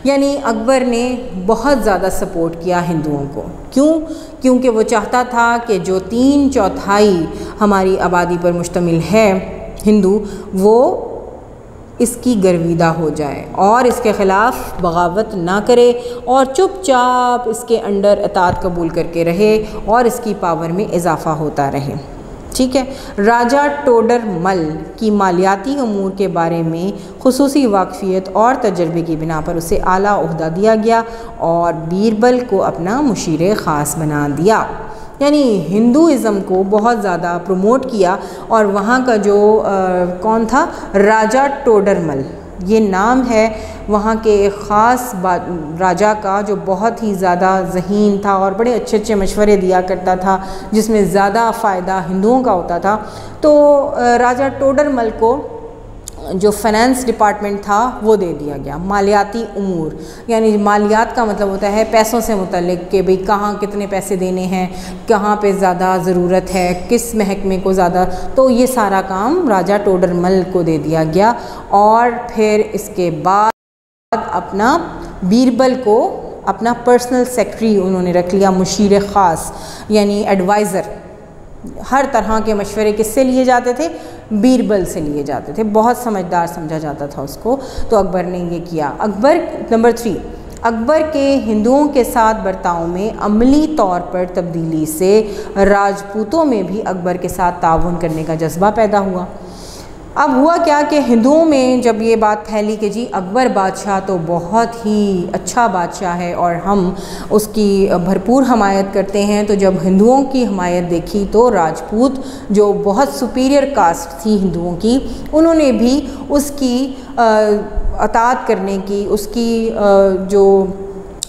यानी अकबर ने बहुत ज़्यादा सपोर्ट किया हिंदुओं को। क्यों? क्योंकि वो चाहता था कि जो 3/4 हमारी आबादी पर मुश्तमिल है हिंदू, वो इसकी गर्विदा हो जाए और इसके ख़िलाफ़ बगावत ना करे और चुपचाप इसके अंडर इताअत कबूल करके रहे और इसकी पावर में इजाफ़ा होता रहे। ठीक है, राजा टोडर मल की मालियाती अमूर के बारे में खुसूसी वाकफ़ियत और तजर्बे की बिना पर उसे आला ओहदा दिया गया और बीरबल को अपना मुशीर ख़ास बना दिया। यानी हिंदुइज़म को बहुत ज़्यादा प्रमोट किया और वहाँ का जो कौन था, राजा टोडरमल, ये नाम है वहाँ के एक ख़ास राजा का जो बहुत ही ज़्यादा ज़हीन था और बड़े अच्छे अच्छे मशवरे दिया करता था जिसमें ज़्यादा फ़ायदा हिंदुओं का होता था। तो राजा टोडरमल को जो फाइनेंस डिपार्टमेंट था वो दे दिया गया। मालियाती उमूर, यानी मालियात का मतलब होता है पैसों से मुतल्लिक कि भाई कहाँ कितने पैसे देने हैं, कहाँ पे ज़्यादा ज़रूरत है, किस महकमे को ज़्यादा, तो ये सारा काम राजा टोडरमल को दे दिया गया। और फिर इसके बाद अपना बीरबल को अपना पर्सनल सेक्रेटरी उन्होंने रख लिया, मुशीर ख़ास यानी एडवाइज़र। हर तरह के मशवरे किससे लिए जाते थे? बीरबल से लिए जाते थे। बहुत समझदार समझा जाता था उसको, तो अकबर ने ये किया। अकबर नंबर 3, अकबर के हिंदुओं के साथ बर्ताव में अमली तौर पर तब्दीली से राजपूतों में भी अकबर के साथ ताउन करने का जज्बा पैदा हुआ। अब हुआ क्या कि हिंदुओं में जब ये बात फैली कि जी अकबर बादशाह तो बहुत ही अच्छा बादशाह है और हम उसकी भरपूर हमायत करते हैं, तो जब हिंदुओं की हमायत देखी तो राजपूत जो बहुत सुपीरियर कास्ट थी हिंदुओं की, उन्होंने भी उसकी अताअत करने की, उसकी जो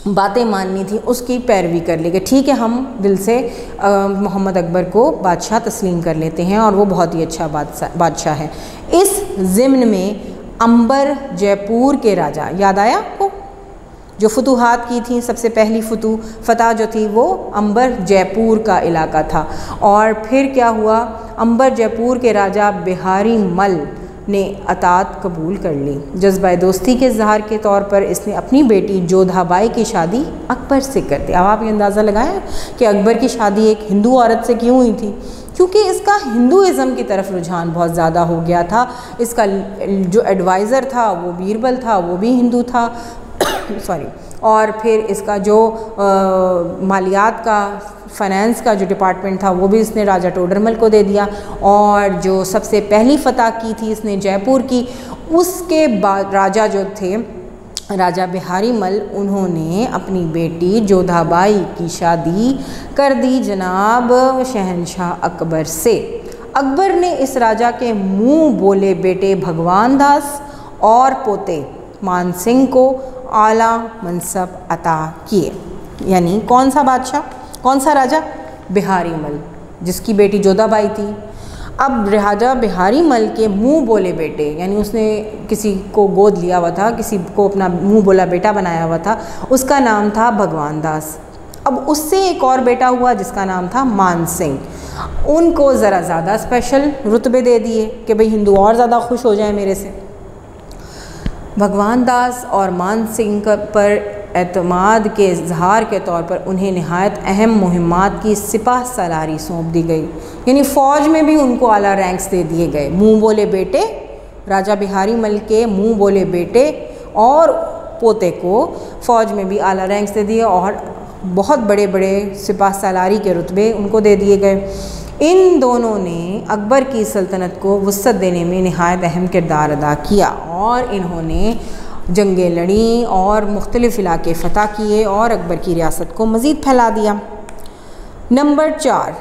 बातें माननी थी उसकी पैरवी कर ली कि ठीक है हम दिल से मोहम्मद अकबर को बादशाह तस्लीम कर लेते हैं और वो बहुत ही अच्छा बादशाह है। इस ज़िम्न में अंबर जयपुर के राजा, याद आया आपको, जो फतूहात की थी, सबसे पहली फतह जो थी वो अंबर जयपुर का इलाका था। और फिर क्या हुआ, अंबर जयपुर के राजा बिहारी मल ने अताअत कबूल कर ली। जज्बा दोस्ती के इज़हार के तौर पर इसने अपनी बेटी जोधाबाई की शादी अकबर से कर दी। अब आप ये अंदाज़ा लगाएं कि अकबर की शादी एक हिंदू औरत से क्यों हुई थी, क्योंकि इसका हिंदुइज़म की तरफ रुझान बहुत ज़्यादा हो गया था। इसका जो एडवाइज़र था वो बीरबल था, वो भी हिंदू था सॉरी। और फिर इसका जो मालियात का, फाइनेंस का जो डिपार्टमेंट था वो भी इसने राजा टोडरमल को दे दिया। और जो सबसे पहली फतह की थी इसने जयपुर की, उसके बाद राजा जो थे राजा बिहारी मल, उन्होंने अपनी बेटी जोधाबाई की शादी कर दी जनाब शहनशाह अकबर से। अकबर ने इस राजा के मुँह बोले बेटे भगवान दास और पोते मान सिंह को आला मनसब अता किए। यानी कौन सा बादशाह, कौन सा राजा? बिहारी मल, जिसकी बेटी जोधाबाई थी। अब राजा बिहारी मल के मुँह बोले बेटे, यानी उसने किसी को गोद लिया हुआ था, किसी को अपना मुँह बोला बेटा बनाया हुआ था, उसका नाम था भगवान दास। अब उससे एक और बेटा हुआ जिसका नाम था मान सिंह। उनको ज़रा ज़्यादा स्पेशल रुतबे दे दिए कि भाई हिंदू और ज़्यादा खुश हो जाए मेरे से। भगवान दास और मान सिंह पर एतमाद के इजहार के तौर पर उन्हें नहायत अहम मुहिम्मात की सिपाह सलारी सौंप दी गई, यानी फ़ौज में भी उनको आला रैंक्स दे दिए गए। मुँह बोले बेटे, राजा बिहारी मल के मुँह बोले बेटे और पोते को फ़ौज में भी आला रैंक्स दे दिए और बहुत बड़े बड़े सिपाह सालारी के रुतबे उनको दे दिए गए। इन दोनों ने अकबर की सल्तनत को वुसअत देने में नहायत अहम किरदार अदा किया और इन्होंने जंगें लड़ी और मुख्तलिफ़ इलाके फ़तह किए और अकबर की रियासत को मज़ीद फैला दिया। नंबर 4,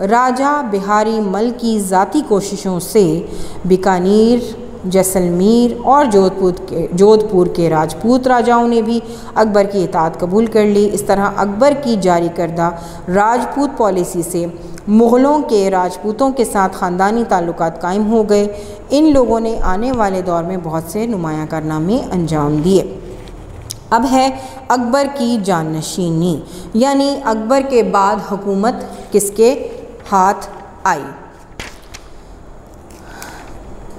राजा बिहारी मल की ज़ाती कोशिशों से बीकानेर, जैसलमेर और जोधपुर के राजपूत राजाओं ने भी अकबर की इताअत कबूल कर ली। इस तरह अकबर की जारी करदा राजपूत पॉलिसी से मुग़लों के राजपूतों के साथ ख़ानदानी ताल्लुकात कायम हो गए। इन लोगों ने आने वाले दौर में बहुत से नुमायाँ कारनामे अंजाम दिए। अब है अकबर की जाननशीनी, यानी अकबर के बाद हुकूमत किसके हाथ आई।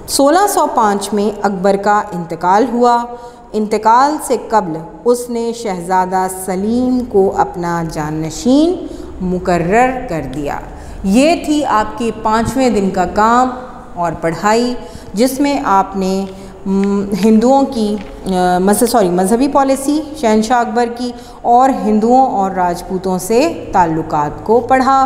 1605 में अकबर का इंतकाल हुआ। इंतकाल से कब्ल उसने शहज़ादा सलीम को अपना जाननशीन मुकर्रर कर दिया। ये थी आपकी 5वें दिन का काम और पढ़ाई, जिसमें आपने हिंदुओं की मजहबी पॉलिसी शहंशाह अकबर की और हिंदुओं और राजपूतों से ताल्लुकात को पढ़ा।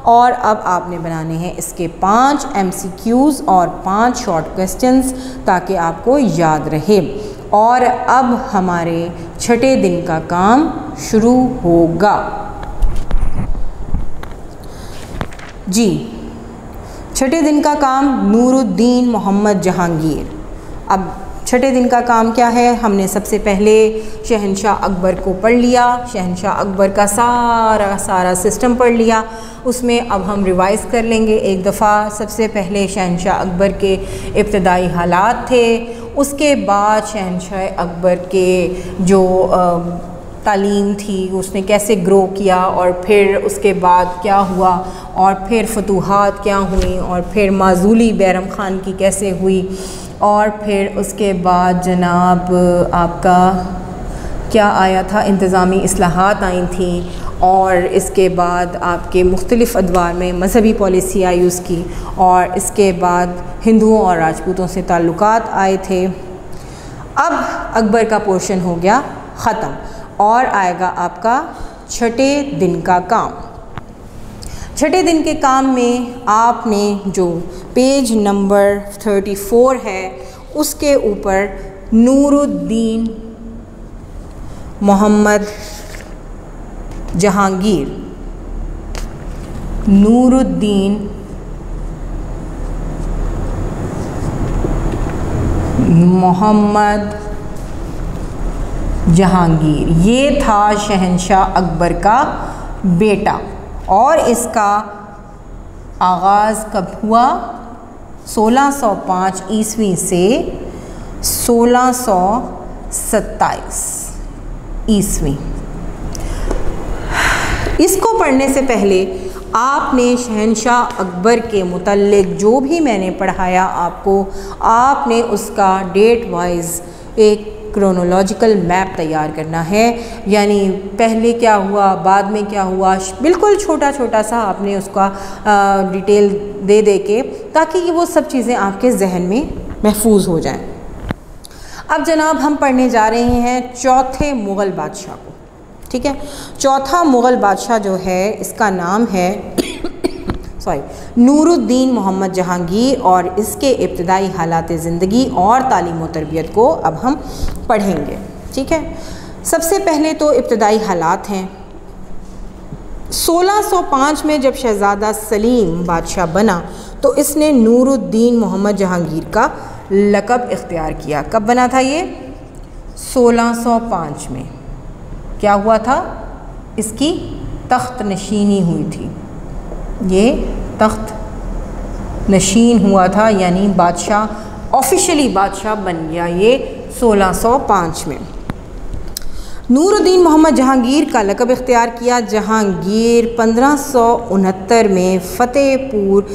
और अब आपने बनाने हैं इसके 5 MCQs और 5 शॉर्ट क्वेश्चंस ताकि आपको याद रहे। और अब हमारे छठे दिन का काम शुरू होगा। जी, छठे दिन का काम नूरुद्दीन मोहम्मद जहांगीर। अब छठे दिन का काम क्या है? हमने सबसे पहले शहंशाह अकबर को पढ़ लिया, शहंशाह अकबर का सारा सिस्टम पढ़ लिया। उसमें अब हम रिवाइज़ कर लेंगे एक दफ़ा। सबसे पहले शहंशाह अकबर के इब्तदाई हालात थे, उसके बाद शहंशाह अकबर के जो तालीम थी उसने कैसे ग्रो किया और फिर उसके बाद क्या हुआ और फिर फतूहात क्या हुई और फिर माजूली बैरम ख़ान की कैसे हुई और फिर उसके बाद जनाब आपका क्या आया था, इंतज़ामी इस्लाहात आई थी और इसके बाद आपके मुख्तलिफ़ अदवार में मजहबी पॉलिसी आई उसकी और इसके बाद हिंदुओं और राजपूतों से ताल्लुकात आए थे। अब अकबर का पोर्शन हो गया ख़त्म और आएगा आपका छठे दिन का काम। छठे दिन के काम में आपने जो पेज नंबर 34 है उसके ऊपर नूरुद्दीन मोहम्मद जहांगीर, नूरुद्दीन मोहम्मद जहांगीर, ये था शहंशाह अकबर का बेटा और इसका आगाज़ कब हुआ? 1605 ईस्वी से 1627 ईस्वी। इसको पढ़ने से पहले आपने शहंशाह अकबर के मुतल्लिक जो भी मैंने पढ़ाया आपको, आपने उसका डेट वाइज एक क्रोनोलॉजिकल मैप तैयार करना है, यानी पहले क्या हुआ, बाद में क्या हुआ, बिल्कुल छोटा छोटा सा आपने उसका डिटेल दे के ताकि ये वो सब चीज़ें आपके जहन में महफूज हो जाएं। अब जनाब हम पढ़ने जा रहे हैं चौथे मुग़ल बादशाह को, ठीक है। चौथा मुग़ल बादशाह जो है इसका नाम है नूरुद्दीन मोहम्मद जहांगीर और इसके इब्तदाई हालात ज़िंदगी और तालीम व तरबियत को अब हम पढ़ेंगे, ठीक है। सबसे पहले तो इब्तदाई हालात हैं। 1605 में जब शहज़ादा सलीम बादशाह बना तो इसने नूरुद्दीन मोहम्मद जहांगीर का लक़ब इख्तियार किया। कब बना था ये? 1605 में। क्या हुआ था? इसकी तख्त नशीनी हुई थी। ये तख्त नशीन हुआ था, यानी बादशाह ऑफिशियली बादशाह बन गया ये 1605 में। नूरुद्दीन मोहम्मद जहांगीर का लक़ब इख्तियार किया। जहांगीर 1569 में फ़तेहपुर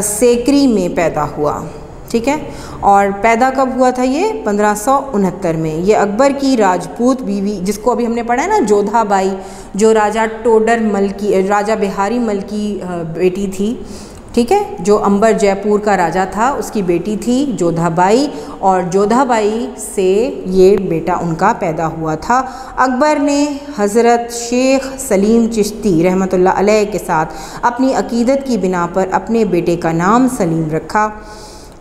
सेकरी में पैदा हुआ, ठीक है। और पैदा कब हुआ था ये? 1569 में। ये अकबर की राजपूत बीवी, जिसको अभी हमने पढ़ा है ना, जोधा बाई, जो राजा टोडर मल की, राजा बिहारी मल की बेटी थी, ठीक है। जो अंबर जयपुर का राजा था उसकी बेटी थी जोधा बाई, और जोधा बाई से ये बेटा उनका पैदा हुआ था। अकबर ने हज़रत शेख सलीम चिश्ती रहमतुल्लाह अलैह के साथ अपनी अकीदत की बिना पर अपने बेटे का नाम सलीम रखा।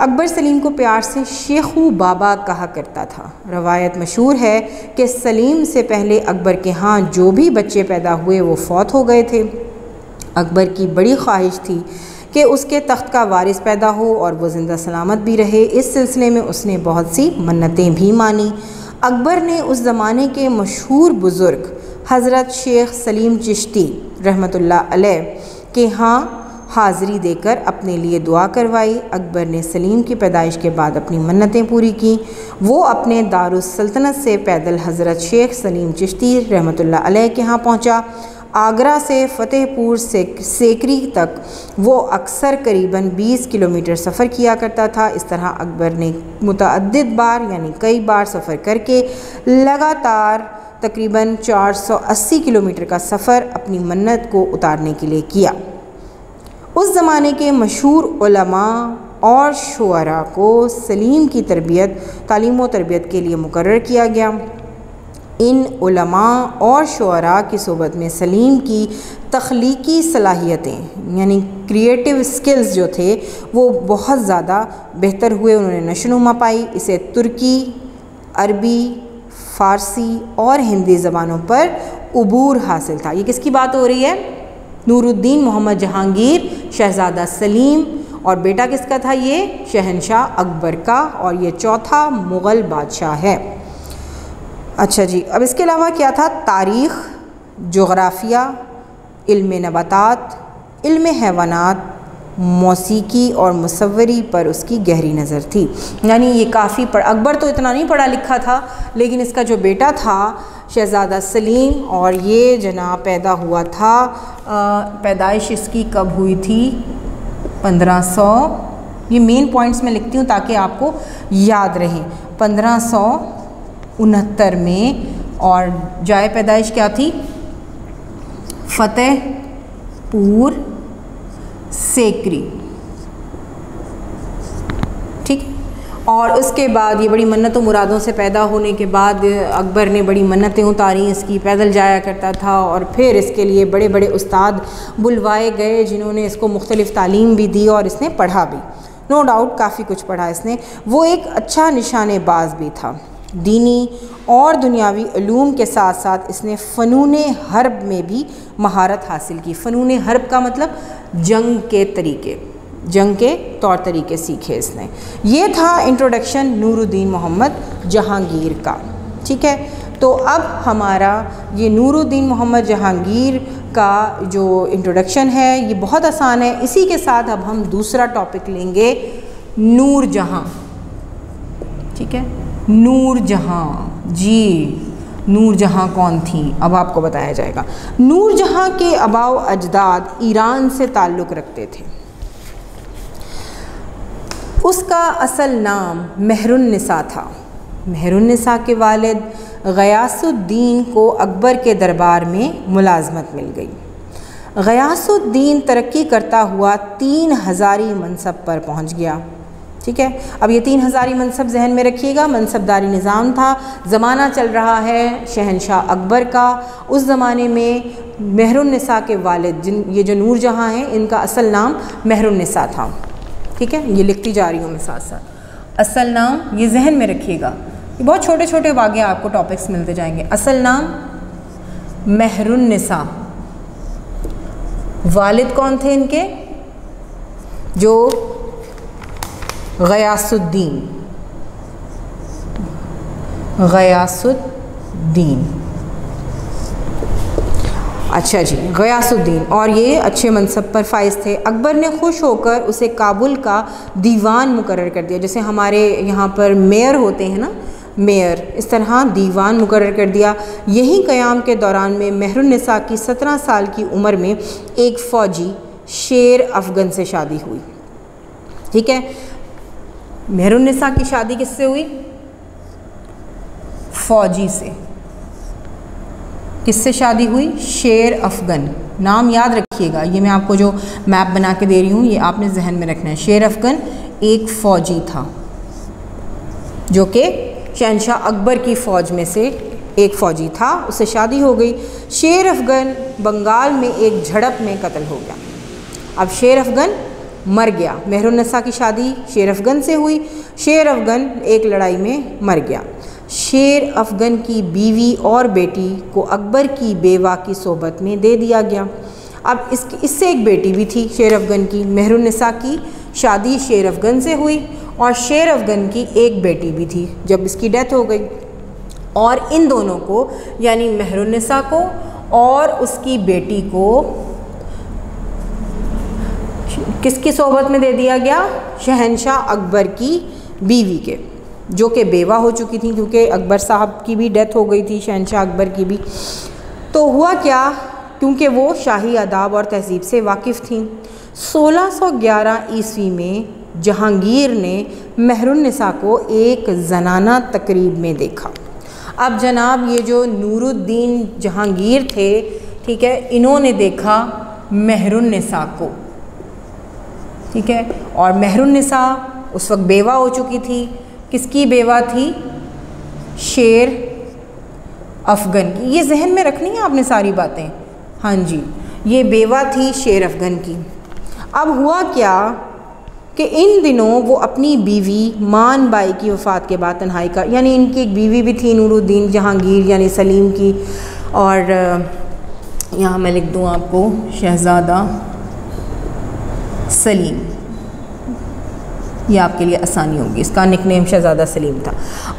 अकबर सलीम को प्यार से शेखू बाबा कहा करता था। रवायत मशहूर है कि सलीम से पहले अकबर के यहाँ जो भी बच्चे पैदा हुए वो फौत हो गए थे। अकबर की बड़ी ख्वाहिश थी कि उसके तख्त का वारिस पैदा हो और वो ज़िंदा सलामत भी रहे। इस सिलसिले में उसने बहुत सी मन्नतें भी मानी। अकबर ने उस ज़माने के मशहूर बुज़ुर्ग हज़रत शेख सलीम चिश्ती रहमतुल्लाह अलैह के यहाँ हाज़िरी देकर अपने लिए दुआ करवाई। अकबर ने सलीम की पैदाइश के बाद अपनी मन्नतें पूरी की। वो अपने दारुस सल्तनत से पैदल हज़रत शेख सलीम चिश्ती रहमतुल्लाह अलैह के यहाँ पहुँचा। आगरा से फ़तेहपुर सेकरी तक वो अक्सर करीबन 20 किलोमीटर सफ़र किया करता था। इस तरह अकबर ने मुतअद्दिद बार यानी कई बार सफ़र करके लगातार तकरीबन 480 किलोमीटर का सफ़र अपनी मन्नत को उतारने के लिए किया। उस ज़माने के मशहूर उलमा और शुअरा को सलीम की तालीम व तरबियत के लिए मुकर्रर किया गया। इन उलमा और शुअरा की सोबत में सलीम की तख्लीकी सलाहियतें यानी क्रिएटिव स्किल्स जो थे वो बहुत ज़्यादा बेहतर हुए, उन्होंने नशोनुमा पाई। इसे तुर्की, अरबी, फ़ारसी और हिंदी ज़बानों पर उबूर हासिल था। ये किसकी बात हो रही है? नूरुद्दीन मोहम्मद जहांगीर, शहज़ादा सलीम, और बेटा किसका था? ये शहनशाह अकबर का, और ये चौथा मुग़ल बादशाह है। अच्छा जी, अब इसके अलावा क्या था? तारीख़, जोग्राफ़िया, इल्म नबातात, इल्म हैवानात, मौसीकी और मुसव्वरी पर उसकी गहरी नज़र थी। यानी ये काफ़ी अकबर तो इतना नहीं पढ़ा लिखा था, लेकिन इसका जो बेटा था शहज़ादा सलीम, और ये जनाब पैदा हुआ था, पैदाइश इसकी कब हुई थी? 1500, ये मेन पॉइंट्स मैं लिखती हूँ ताकि आपको याद रहे, 1569 में। और जाए पैदाइश क्या थी? फ़तेहपुर सेकरी, ठीक। और उसके बाद ये बड़ी मन्नतों मुरादों से पैदा होने के बाद अकबर ने बड़ी मन्नतें उतारी। इसकी पैदल जाया करता था, और फिर इसके लिए बड़े बड़े उस्ताद बुलवाए गए जिन्होंने इसको मुख्तलिफ़ तालीम भी दी और इसने पढ़ा भी। नो डाउट काफ़ी कुछ पढ़ा इसने। वो एक अच्छा निशानेबाज भी था। दीनी और दुनियावी उलूम के साथ साथ इसने फ़नूने हर्ब में भी महारत हासिल की। फ़नूने हर्ब का मतलब जंग के तरीके, जंग के तौर तरीके सीखे इसने। ये था इंट्रोडक्शन नूरुद्दीन मोहम्मद जहांगीर का, ठीक है। तो अब हमारा ये नूरुद्दीन मोहम्मद जहांगीर का जो इंट्रोडक्शन है ये बहुत आसान है। इसी के साथ अब हम दूसरा टॉपिक लेंगे, नूरजहाँ, ठीक है। नूरजहाँ, जी नूरजहाँ कौन थी अब आपको बताया जाएगा। नूरजहाँ के आबाओ अजदाद ईरान से ताल्लुक़ रखते थे। उसका असल नाम मेहरुन्निसा था। मेहरुन्निसा के वालिद गयासुद्दीन को अकबर के दरबार में मुलाजमत मिल गई। गयासुद्दीन तरक्की करता हुआ 3 हज़ारी मनसब पर पहुंच गया, ठीक है। अब ये 3 हज़ारी मनसब जहन में रखिएगा, मनसबदारी निज़ाम था। ज़माना चल रहा है शहनशाह अकबर का। उस ज़माने में मेहरुन्निसा के वालिद ये जो नूरजहाँ हैं इनका असल नाम मेहरुन्निसा था, ठीक है। ये लिखती जा रही हूँ मैं साथ साथ, असल नाम ये जहन में रखिएगा। ये बहुत छोटे छोटे वाक़े आपको टॉपिक्स मिलते जाएंगे। असल नाम मेहरुन्निसा, वालिद कौन थे इनके? जो गयासुद्दीन। अच्छा जी, गयासुद्दीन, और ये अच्छे मनसब पर फाइज थे। अकबर ने खुश होकर उसे काबुल का दीवान मुकर्रर कर दिया। जैसे हमारे यहाँ पर मेयर होते हैं ना, मेयर, इस तरह दीवान मुकर्रर कर दिया। यही क़याम के दौरान में मेहरुन्निसा की 17 साल की उम्र में एक फ़ौजी शेर अफ़गन से शादी हुई। ठीक है, मेहरुन्निसा की शादी किससे हुई? फ़ौजी से। किससे शादी हुई? शेर अफ़गन। नाम याद रखिएगा, ये मैं आपको जो मैप बना के दे रही हूँ ये आपने जहन में रखना है। शेर अफ़गन एक फ़ौजी था जो कि शहंशाह अकबर की फ़ौज में से एक फ़ौजी था, उससे शादी हो गई। शेर अफ़गन बंगाल में एक झड़प में कत्ल हो गया। अब शेर अफ़गन मर गया। मेहरुन्निसा की शादी शेर अफ़गन से हुई। शेर अफ़गन एक लड़ाई में मर गया। शेर अफ़गन की बीवी और बेटी को अकबर की बेवा की सोबत में दे दिया गया। अब इससे एक बेटी भी थी शेर अफ़गन की। मेहरुन्निसा की शादी शेर अफ़गन से हुई और शेर अफ़गन की एक बेटी भी थी जब इसकी डेथ हो गई। और इन दोनों को, यानी मेहरुन्निसा को और उसकी बेटी को, किसकी सोबत में दे दिया गया? शहंशाह अकबर की बीवी के, जो कि बेवा हो चुकी थी क्योंकि अकबर साहब की भी डेथ हो गई थी, शहंशाह अकबर की भी। तो हुआ क्या, क्योंकि वो शाही आदाब और तहज़ीब से वाकिफ़ थीं, 1611 ईस्वी में जहांगीर ने मेहरुन्निसा को एक ज़नाना तकरीब में देखा। अब जनाब ये जो नूरुद्दीन जहांगीर थे, ठीक है, इन्होंने देखा मेहरुन्निसा को, ठीक है, और मेहरुन्निसा उस वक्त बेवा हो चुकी थी। किसकी बेवा थी? शेर अफ़गन की। ये जहन में रखनी है आपने सारी बातें। हाँ जी, ये बेवा थी शेर अफ़गन की। अब हुआ क्या कि इन दिनों वो अपनी बीवी मान बाई की वफ़ात के बाद तन्हाई का, यानी इनकी एक बीवी भी थी नूरुद्दीन जहांगीर यानी सलीम की, और यहाँ मैं लिख दूँ आपको शहज़ादा सलीम, ये आपके लिए आसानी होगी, इसका निकनेम शहज़ादा सलीम था।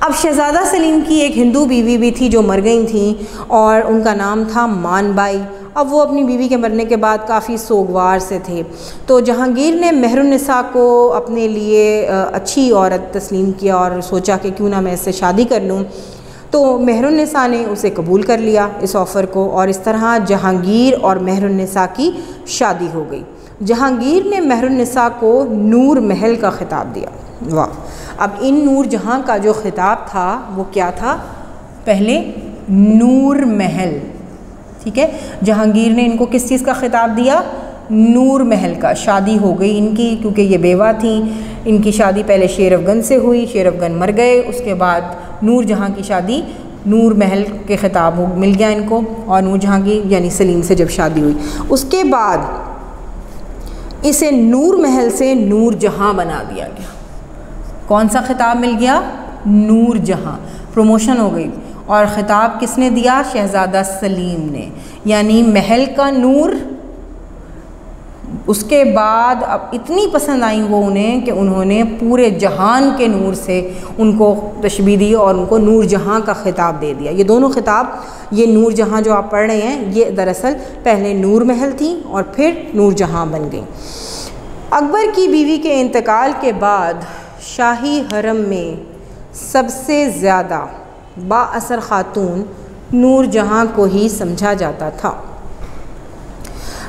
अब शहज़ादा सलीम की एक हिंदू बीवी भी थी जो मर गई थी और उनका नाम था मान बाई। अब वो अपनी बीवी के मरने के बाद काफ़ी सोगवार से थे, तो जहांगीर ने मेहरुन्निसा को अपने लिए अच्छी औरत तस्लीम किया और सोचा कि क्यों ना मैं इससे शादी कर लूँ। तो मेहरुन्निसा ने उसे कबूल कर लिया इस ऑफ़र को, और इस तरह जहांगीर और मेहरुन्निसा की शादी हो गई। जहांगीर ने मेहरुन्निसा को नूर महल का ख़िताब दिया। वाह! अब इन नूर जहाँ का जो ख़िताब था वो क्या था? पहले नूर महल, ठीक है, जहांगीर ने इनको किस चीज़ का ख़िताब दिया? नूर महल का। शादी हो गई इनकी, क्योंकि ये बेवा थी। इनकी शादी पहले शेर अफ़गन से हुई, शेर अफ़गन मर गए, उसके बाद नूर जहाँ की शादी नूर महल के ख़िताब मिल गया इनको, और नूर जहाँ की यानी सलीम से जब शादी हुई उसके बाद इसे नूर महल से नूर जहाँ बना दिया गया। कौन सा ख़िताब मिल गया? नूर जहाँ। प्रमोशन हो गई। और ख़िताब किसने दिया? शहज़ादा सलीम ने, यानी महल का नूर। उसके बाद अब इतनी पसंद आई वो उन्हें कि उन्होंने पूरे जहान के नूर से उनको तशबीह दी और उनको नूर जहाँ का ख़िताब दे दिया। ये दोनों ख़िताब, ये नूर जहाँ जो आप पढ़ रहे हैं, ये दरअसल पहले नूर महल थी और फिर नूर जहाँ बन गई। अकबर की बीवी के इंतकाल के बाद शाही हरम में सबसे ज़्यादा बाअसर ख़ातून नूर जहाँ को ही समझा जाता था।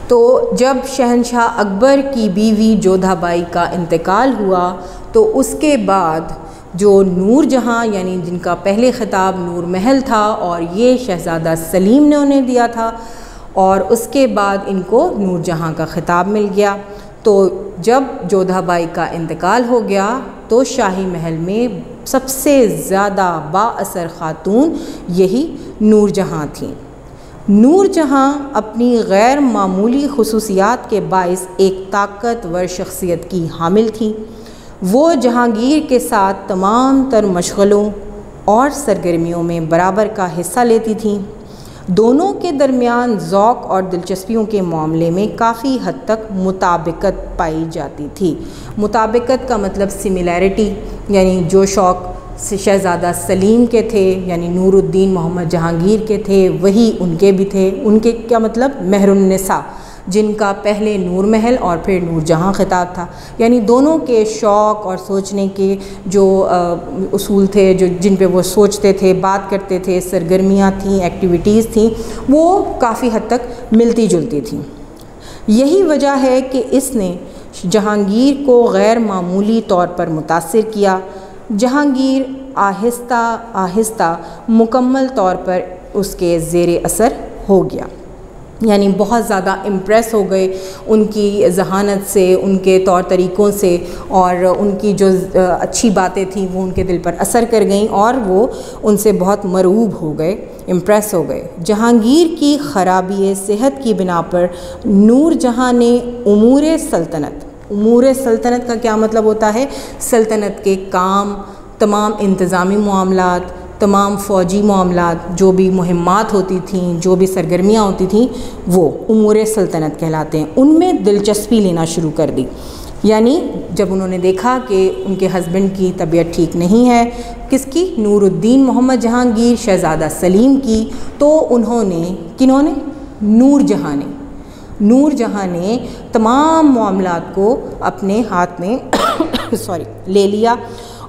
तो जब शहंशाह अकबर की बीवी जोधाबाई का इंतकाल हुआ तो उसके बाद जो नूर जहाँ यानी जिनका पहले ख़िताब नूर महल था और ये शहज़ादा सलीम ने उन्हें दिया था, और उसके बाद इनको नूर जहाँ का ख़िताब मिल गया। तो जब जोधाबाई का इंतकाल हो गया तो शाही महल में सबसे ज़्यादा बाअसर ख़ातून यही नूर जहाँ थीं। नूर जहाँ अपनी गैर मामूली खुसूसियात के बाइस एक ताकतवर शख्सियत की हामिल थी। वो जहांगीर के साथ तमाम तर मशगलों और सरगर्मियों में बराबर का हिस्सा लेती थीं। दोनों के दरमियान ज़ौक़ और दिलचस्पियों के मामले में काफ़ी हद तक मुताबिकत पाई जाती थी। मुताबिकत का मतलब सिमिलैरिटी, यानी जो शौक़ शहज़ादा सलीम के थे, यानी नूरुद्दीन मोहम्मद जहांगीर के थे, वही उनके भी थे। उनके क्या मतलब, महरुन्निसा, जिनका पहले नूर महल और फिर नूरजहां खिताब था। यानी दोनों के शौक़ और सोचने के जो उसूल थे, जो जिन पे वो सोचते थे, बात करते थे, सरगर्मियाँ थीं, एक्टिविटीज़ थीं, वो काफ़ी हद तक मिलती जुलती थीं। यही वजह है कि इसने जहांगीर को गैर मामूली तौर पर मुतासिर किया। जहांगीर आहिस्ता आहिस्ता मुकम्मल तौर पर उसके ज़ेरे असर हो गया, यानी बहुत ज़्यादा इम्प्रेस हो गए उनकी ज़हानत से, उनके तौर तरीक़ों से, और उनकी जो अच्छी बातें थीं वो उनके दिल पर असर कर गईं और वो उनसे बहुत मरऊब हो गए, इम्प्रेस हो गए। जहांगीर की ख़राबी सेहत की बिना पर नूरजहां ने उमूर सल्तनत का क्या मतलब होता है, सल्तनत के काम, तमाम इंतज़ामी मामलात, तमाम फ़ौजी मामलात, जो भी मुहिम्मात होती थीं, जो भी सरगर्मियाँ होती थीं, वो उमूर सल्तनत कहलाते हैं, उनमें दिलचस्पी लेना शुरू कर दी। यानी जब उन्होंने देखा कि उनके हस्बैंड की तबीयत ठीक नहीं है, किसकी, नूरुद्दीन मोहम्मद जहांगीर शहज़ादा सलीम की, तो उन्होंने, किन्होंने, नूरजहां ने तमाम मामलात को अपने हाथ में ले लिया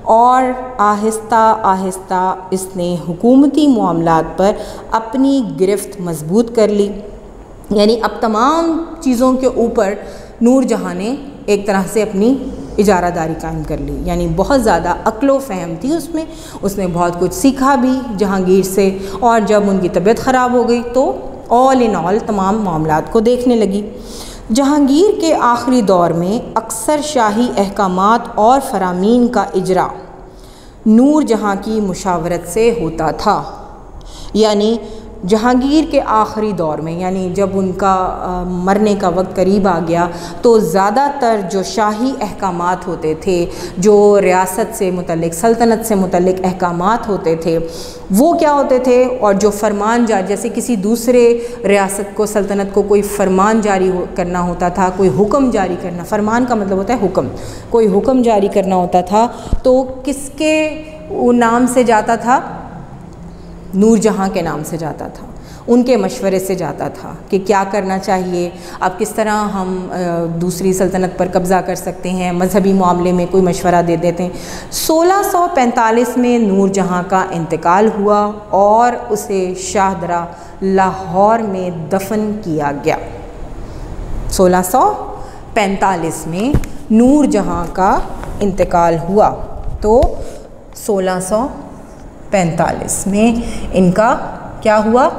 और आहिस्ता आहिस्ता इसने हुकूमती मामलात पर अपनी गिरफ्त मजबूत कर ली। यानी अब तमाम चीज़ों के ऊपर नूरजहां ने एक तरह से अपनी इजारादारी कायम कर ली, यानी बहुत ज़्यादा अक्लो फ़हम थी उसमें, उसने बहुत कुछ सीखा भी जहांगीर से, और जब उनकी तबीयत ख़राब हो गई तो ऑल इन ऑल तमाम मामलात को देखने लगी। जहांगीर के आखिरी दौर में अक्सर शाही अहकामात और फरामीन का इजरा नूरजहां की मुशावरत से होता था। यानी जहांगीर के आखिरी दौर में, यानी जब उनका मरने का वक्त करीब आ गया, तो ज़्यादातर जो शाही अहकामात होते थे, जो रियासत से मुतल्लिक, सल्तनत से मुतल्लिक अहकामात होते थे, वो क्या होते थे, और जो फरमान जारी, जैसे किसी दूसरे रियासत को, सल्तनत को कोई फरमान जारी करना होता था, कोई हुक्म जारी करना, फरमान का मतलब होता है हुक्म, कोई हुक्म जारी करना होता था, तो किसके नाम से जाता था, नूरजहां के नाम से जाता था, उनके मशवरे से जाता था कि क्या करना चाहिए, अब किस तरह हम दूसरी सल्तनत पर कब्ज़ा कर सकते हैं, मजहबी मामले में कोई मशवरा दे देते हैं। 1645 में नूरजहां का इंतकाल हुआ और उसे शाहदरा लाहौर में दफन किया गया। 1645 में नूरजहां का इंतकाल हुआ, तो 1645 में इनका क्या हुआ,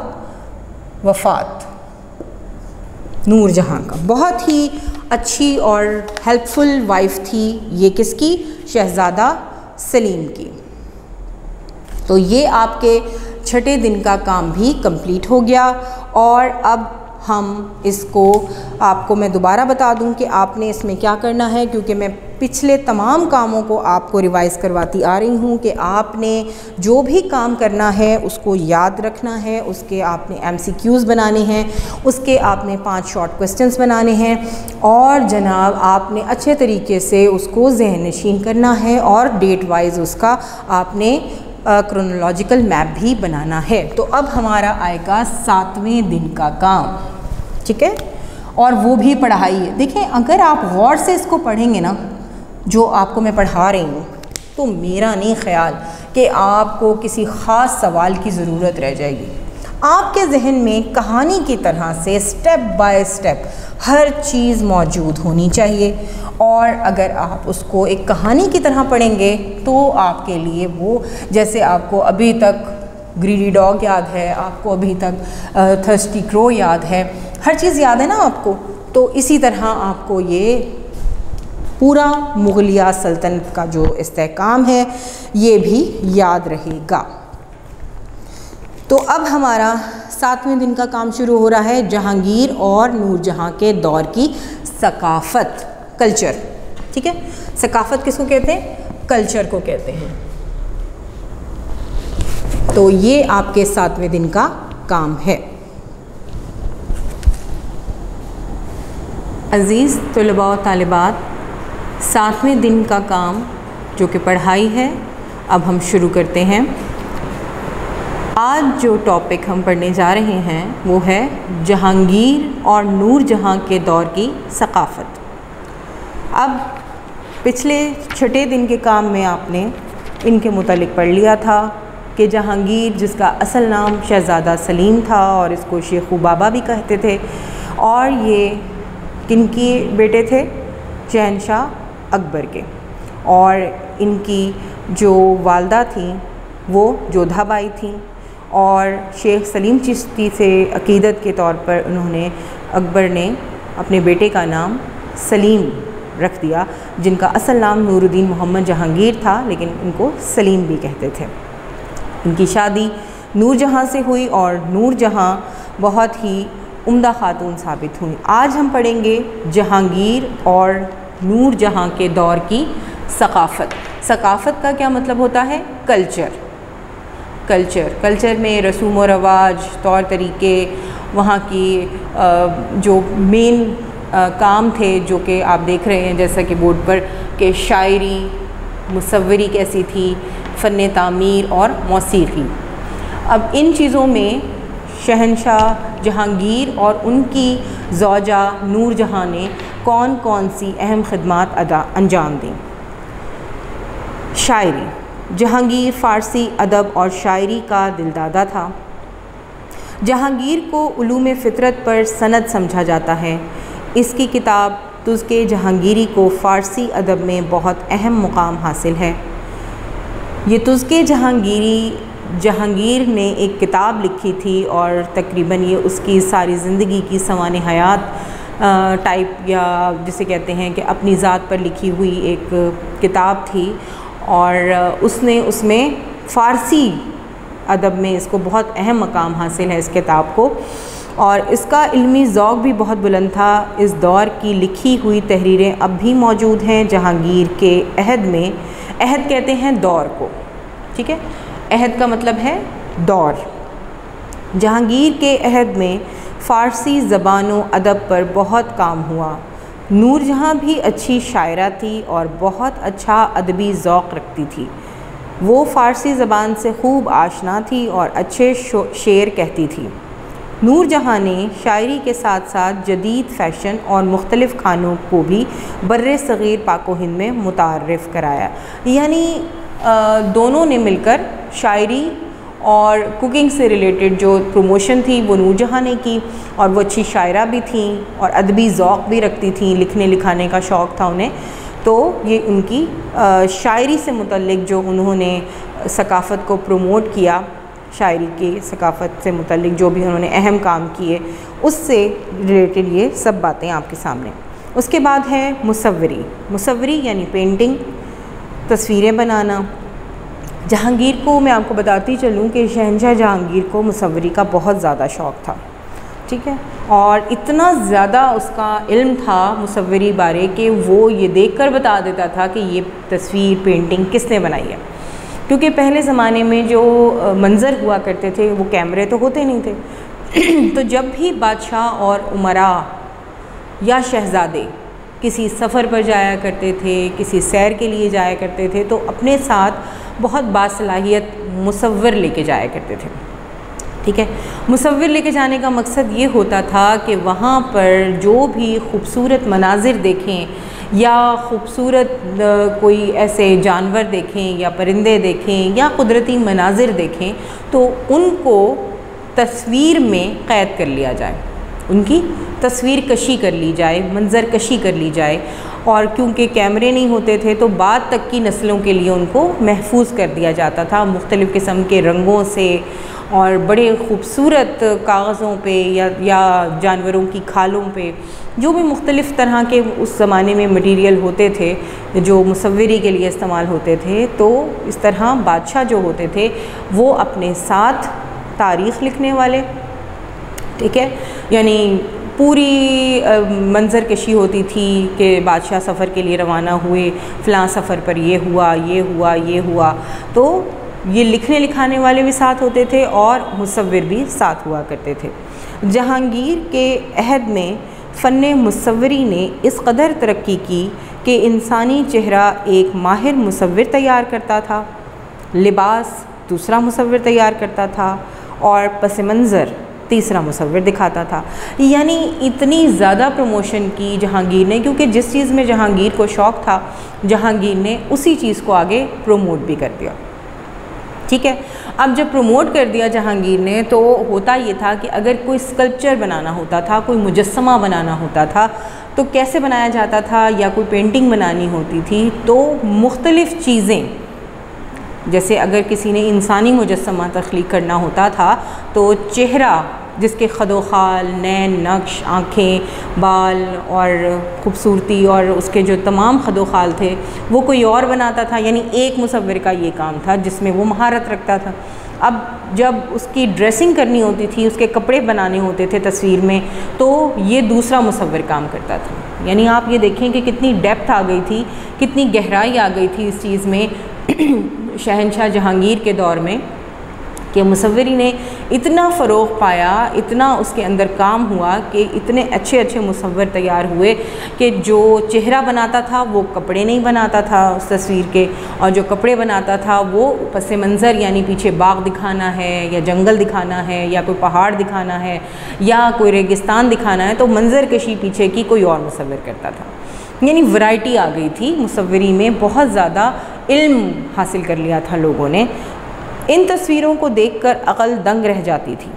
वफ़ात, नूरजहां का। बहुत ही अच्छी और हेल्पफुल वाइफ थी ये, किसकी, शहज़ादा सलीम की। तो ये आपके छठे दिन का काम भी कंप्लीट हो गया, और अब हम इसको, आपको मैं दोबारा बता दूं कि आपने इसमें क्या करना है, क्योंकि मैं पिछले तमाम कामों को आपको रिवाइज़ करवाती आ रही हूँ कि आपने जो भी काम करना है उसको याद रखना है, उसके आपने MCQs बनाने हैं, उसके आपने 5 शॉर्ट क्वेश्चंस बनाने हैं, और जनाब आपने अच्छे तरीके से उसको ज़हन नशीन करना है, और डेट वाइज उसका आपने क्रोनोलॉजिकल मैप भी बनाना है। तो अब हमारा आएगा 7वें दिन का काम, ठीक है, और वो भी पढ़ाई है। देखें, अगर आप गौर से इसको पढ़ेंगे ना, जो आपको मैं पढ़ा रही हूँ, तो मेरा नहीं ख्याल कि आपको किसी ख़ास सवाल की ज़रूरत रह जाएगी। आपके जहन में कहानी की तरह से स्टेप बाय स्टेप हर चीज़ मौजूद होनी चाहिए, और अगर आप उसको एक कहानी की तरह पढ़ेंगे तो आपके लिए वो, जैसे आपको अभी तक ग्रीडी डॉग याद है, आपको अभी तक थर्स्टी क्रो याद है, हर चीज़ याद है ना आपको, तो इसी तरह आपको ये पूरा मुग़लिया सल्तनत का जो इस्तेहकाम है ये भी याद रहेगा। तो अब हमारा 7वें दिन का काम शुरू हो रहा है, जहांगीर और नूरजहां के दौर की सकाफ़त, कल्चर, ठीक है। सकाफ़त किसको कहते हैं, कल्चर को कहते हैं। तो ये आपके 7वें दिन का काम है। अज़ीज़ तलबा व तालिबात, 7वें दिन का काम जो कि पढ़ाई है, अब हम शुरू करते हैं। आज जो टॉपिक हम पढ़ने जा रहे हैं वो है जहांगीर और नूरजहां के दौर की सकाफ़त। अब पिछले छठे दिन के काम में आपने इनके मुतालिक पढ़ लिया था कि जहांगीर, जिसका असल नाम शहज़ादा सलीम था और इसको शेख बाबा भी कहते थे, और ये किनके बेटे थे? शहंशाह अकबर के। और इनकी जो वालदा थी वो जोधाबाई थी, और शेख सलीम चिश्ती से अकीदत के तौर पर उन्होंने अकबर ने अपने बेटे का नाम सलीम रख दिया, जिनका असल नाम नूरुद्दीन मोहम्मद जहांगीर था, लेकिन इनको सलीम भी कहते थे। इनकी शादी नूरजहां से हुई और नूरजहां बहुत ही उम्दा खातून साबित हुई। आज हम पढ़ेंगे जहांगीर और नूरजहां के दौर की सकाफ़त। सकाफ़त का क्या मतलब होता है? कल्चर में रसूम व रवाज, तौर तरीके, वहाँ की जो मेन काम थे जो कि आप देख रहे हैं जैसा कि बोर्ड पर, कि शायरी, मुसव्वरी कैसी थी, फ़न तामीर और मौसीक़ी। अब इन चीज़ों में शहंशाह जहांगीर और उनकी ज़ौजा नूरजहां ने कौन कौन सी अहम खिदमात अंजाम दी। शायरी। जहांगीर फ़ारसी अदब और शायरी का दिलदादा था। जहांगीर को उलूम फ़ितरत पर सनद समझा जाता है। इसकी किताब तुज़्के जहांगीरी को फ़ारसी अदब में बहुत अहम मुकाम हासिल है। ये तुज़्के जहांगीरी जहांगीर ने एक किताब लिखी थी और तकरीबन ये उसकी सारी ज़िंदगी की सवाने हयात टाइप, या जिसे कहते हैं कि अपनी ज़ात पर लिखी हुई एक किताब थी, और उसने उसमें फ़ारसी अदब में इसको बहुत अहम मकाम हासिल है इस किताब को, और इसका इल्मी ज़ौक़ भी बहुत बुलंद था। इस दौर की लिखी हुई तहरीरें अब भी मौजूद हैं। जहांगीर के अहद में, अहद कहते हैं दौर को, ठीक है, अहद का मतलब है दौर। जहांगीर के अहद में फ़ारसी ज़बान व अदब पर बहुत काम हुआ। नूरजहां भी अच्छी शायरा थी और बहुत अच्छा अदबी ज़ौक़ रखती थी। वो फ़ारसी ज़बान से खूब आशना थी और अच्छे शेर कहती थी। नूरजहां ने शायरी के साथ साथ जदीद फ़ैशन और मुख्तलिफ़ खानों को भी बर्रे सग़ीर पाको हिंद में मुतारफ़ कराया। यानी दोनों ने मिलकर शायरी और कुकिंग से रिलेटेड जो प्रमोशन थी वो नूरजहां ने की, और वो अच्छी शायरा भी थी और अदबी ज़ौक़ भी रखती थी, लिखने लिखाने का शौक़ था उन्हें। तो ये उनकी शायरी से मुतल्लिक़ जो उन्होंने सकाफ़त को प्रमोट किया, शायरी की सकाफ़त से मुतल्लिक़ जो भी उन्होंने अहम काम किए, उससे रिलेटेड ये सब बातें आपके सामने। उसके बाद है मुसव्वरी यानी पेंटिंग, तस्वीरें बनाना। जहांगीर को मैं आपको बताती चलूँ कि शहंशाह जहांगीर को मुसव्वरी का बहुत ज़्यादा शौक़ था, ठीक है, और इतना ज़्यादा उसका इल्म था मुसव्वरी बारे कि वो ये देखकर बता देता था कि ये तस्वीर, पेंटिंग किसने बनाई है। क्योंकि पहले ज़माने में जो मंज़र हुआ करते थे वो कैमरे तो होते नहीं थे तो जब भी बादशाह और उमरा या शहज़ादे किसी सफ़र पर जाया करते थे, किसी सैर के लिए जाया करते थे, तो अपने साथ बहुत बासलाहियत मुसव्विर लेके जाया करते थे, ठीक है। मुसव्विर लेके जाने का मकसद ये होता था कि वहाँ पर जो भी खूबसूरत मनाजिर देखें या ख़ूबसूरत कोई ऐसे जानवर देखें या परिंदे देखें या कुदरती मनाजिर देखें तो उनको तस्वीर में क़ैद कर लिया जाए, उनकी तस्वीर कशी कर ली जाए, मंज़र कशी कर ली जाए। और क्योंकि कैमरे नहीं होते थे तो बाद तक की नस्लों के लिए उनको महफूज कर दिया जाता था मुख्तलिफ़ किस्म के रंगों से, और बड़े ख़ूबसूरत कागज़ों पे या जानवरों की खालों पे, जो भी मुख्तलिफ़ तरह के उस ज़माने में मटीरियल होते थे जो मुसव्वरी के लिए इस्तेमाल होते थे। तो इस तरह बादशाह जो होते थे वो अपने साथ तारीख़ लिखने वाले, ठीक है, यानी पूरी मंज़र कशी होती थी कि बादशाह सफ़र के लिए रवाना हुए, फ़लाँ सफ़र पर ये हुआ, ये हुआ, ये हुआ। तो ये लिखने लिखाने वाले भी साथ होते थे और मुसव्विर भी साथ हुआ करते थे। जहांगीर के अहद में फ़न मुसव्वरी ने इस कदर तरक्की की कि इंसानी चेहरा एक माहिर मुसव्विर तैयार करता था। लिबास दूसरा मुसव्विर तैयार करता था और पस मंज़र तीसरा मुसव्विर दिखाता था। यानी इतनी ज़्यादा प्रमोशन की जहांगीर ने, क्योंकि जिस चीज़ में जहांगीर को शौक़ था जहांगीर ने उसी चीज़ को आगे प्रमोट भी कर दिया। ठीक है, अब जब प्रमोट कर दिया जहांगीर ने तो होता ये था कि अगर कोई स्कल्पचर बनाना होता था, कोई मुजस्समा बनाना होता था तो कैसे बनाया जाता था, या कोई पेंटिंग बनानी होती थी तो मुख्तलिफ़ चीज़ें, जैसे अगर किसी ने इंसानी मुजस्समा तख्लीक करना होता था तो चेहरा जिसके खदोखाल, नैन, नक्श, आँखें, बाल और ख़ूबसूरती और उसके जो तमाम खदोखाल थे वो कोई और बनाता था। यानी एक मुसव्विर का ये काम था जिसमें वो महारत रखता था। अब जब उसकी ड्रेसिंग करनी होती थी, उसके कपड़े बनाने होते थे तस्वीर में, तो ये दूसरा मुसव्विर काम करता था। यानी आप ये देखें कि कितनी डेप्थ आ गई थी, कितनी गहराई आ गई थी इस चीज़ में शहंशाह जहांगीर के दौर में, कि मुसव्विरी ने इतना फ़रोग़ पाया, इतना उसके अंदर काम हुआ कि इतने अच्छे अच्छे मुसव्विर तैयार हुए कि जो चेहरा बनाता था वो कपड़े नहीं बनाता था उस तस्वीर के, और जो कपड़े बनाता था वो पस मंज़र यानी पीछे बाग दिखाना है या जंगल दिखाना है या कोई पहाड़ दिखाना है या कोई रेगिस्तान दिखाना है, तो मंज़र कशी पीछे की कोई और मुसव्विर करता था। यानी वैरायटी आ गई थी मुसव्विरी में, बहुत ज़्यादा इल्म हासिल कर लिया था लोगों ने। इन तस्वीरों को देखकर अक़ल दंग रह जाती थी।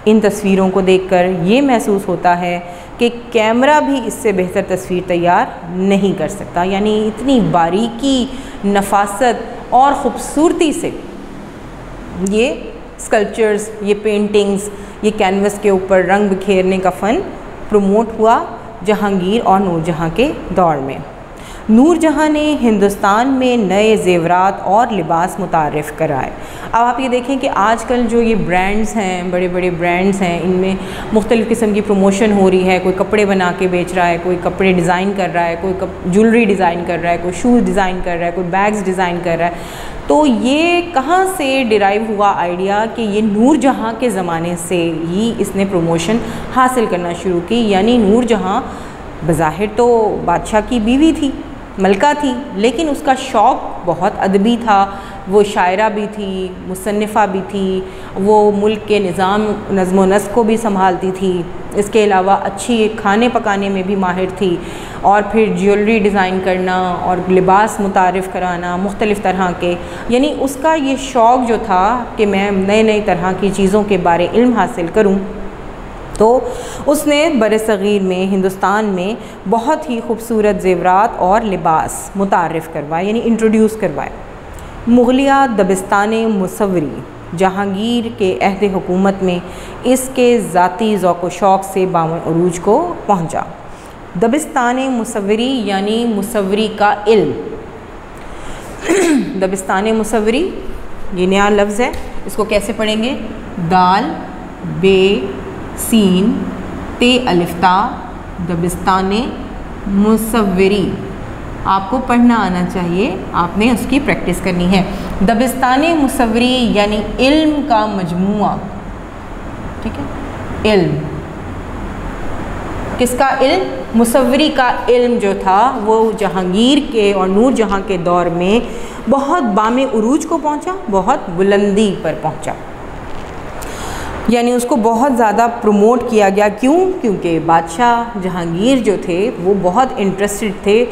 इन तस्वीरों को देखकर ये महसूस होता है कि कैमरा भी इससे बेहतर तस्वीर तैयार नहीं कर सकता। यानी इतनी बारीकी, नफासत और ख़ूबसूरती से ये स्कल्पचर्स, ये पेंटिंग्स, ये कैनवस के ऊपर रंग बिखेरने का फ़न प्रमोट हुआ जहांगीर और नूरजहाँ के दौर में। नूरजहाँ ने हिंदुस्तान में नए ज़ेवरात और लिबास मुतारिफ़ कराए। अब आप ये देखें कि आजकल जो ये ब्रांड्स हैं, बड़े बड़े ब्रांड्स हैं, इनमें मुख्तलिफ़ किस्म की प्रमोशन हो रही है। कोई कपड़े बना के बेच रहा है, कोई कपड़े डिज़ाइन कर रहा है, कोई ज्वेलरी डिज़ाइन कर रहा है, कोई शूज़ डिज़ाइन कर रहा है, कोई बैग्स डिज़ाइन कर रहा है। तो ये कहाँ से डिराइव हुआ आइडिया कि ये नूरजहाँ के ज़माने से ही इसने प्रमोशन हासिल करना शुरू की। यानी नूरजहाँ बज़ाहिर तो बादशाह की बीवी थी, मलका थी, लेकिन उसका शौक़ बहुत अदबी था। वो शायरा भी थी, मुसन्निफ़ा भी थी, वो मुल्क के निज़ाम नज़्म व नस्क़ को भी संभालती थी। इसके अलावा अच्छी खाने पकाने में भी माहिर थी, और फिर ज्वेलरी डिज़ाइन करना और लिबास मुतारिफ़ कराना मुख्तलिफ़ तरह के। यानी उसका ये शौक़ जो था कि मैं नए नए तरह की चीज़ों के बारे इल्म हासिल करूँ, तो उसने बरसग़ीर में, हिंदुस्तान में बहुत ही खूबसूरत ज़ेवरात और लिबास मुतारिफ़ करवाए, यानी इंट्रोड्यूस करवाए। मुग़लिया दबिस्तान मुसव्विरी जहांगीर के अहद हुकूमत में इसके ज़ाती ज़ौक़ व शौक़ से बावन उरूज को पहुँचा। दबिस्तान मुसव्विरी यानी मुसव्विरी का इल्म। दबिस्तान मुसव्विरी ये नया लफ्ज़ है, इसको कैसे पढ़ेंगे? दाल बे सीन ते अलिफ्ता दबिस्तान मुसव्विरी। आपको पढ़ना आना चाहिए, आपने उसकी प्रैक्टिस करनी है। दबिस्तान मुसव्विरी यानी इल्म का मजमुआ। ठीक है, इल्म किसका इल्म? मुसव्विरी का इल्म जो था वो जहांगीर के और नूरजहाँ के दौर में बहुत बामे उरूज को पहुँचा, बहुत बुलंदी पर पहुँचा। यानी उसको बहुत ज़्यादा प्रमोट किया गया। क्यों? क्योंकि बादशाह जहांगीर जो थे वो बहुत इंटरेस्टेड थे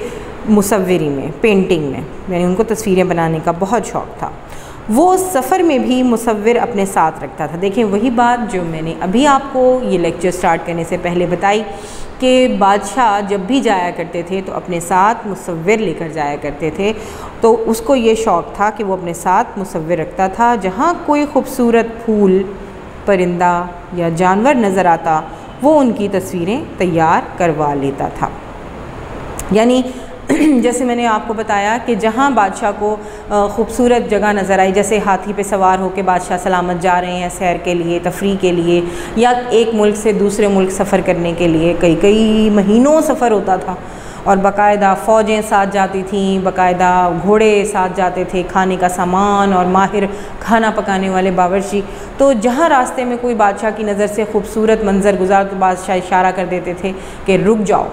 मुसव्विरी में, पेंटिंग में, यानी उनको तस्वीरें बनाने का बहुत शौक़ था। वो सफ़र में भी मुसव्विर अपने साथ रखता था। देखें वही बात जो मैंने अभी आपको ये लेक्चर स्टार्ट करने से पहले बताई कि बादशाह जब भी जाया करते थे तो अपने साथ मुसव्विर लेकर जाया करते थे। तो उसको ये शौक़ था कि वो अपने साथ मुसव्विर रखता था। जहाँ कोई ख़ूबसूरत फूल, परिंदा या जानवर नज़र आता वो उनकी तस्वीरें तैयार करवा लेता था। यानी जैसे मैंने आपको बताया कि जहाँ बादशाह को ख़ूबसूरत जगह नज़र आई, जैसे हाथी पे सवार होकर बादशाह सलामत जा रहे हैं सैर के लिए, तफरी के लिए, या एक मुल्क से दूसरे मुल्क सफ़र करने के लिए कई कई महीनों सफ़र होता था, और बाकायदा फ़ौजें साथ जाती थीं, बाकायदा घोड़े साथ जाते थे, खाने का सामान और माहिर खाना पकाने वाले बावर्ची। तो जहाँ रास्ते में कोई बादशाह की नज़र से खूबसूरत मंज़र गुज़ार तो बादशाह इशारा कर देते थे कि रुक जाओ,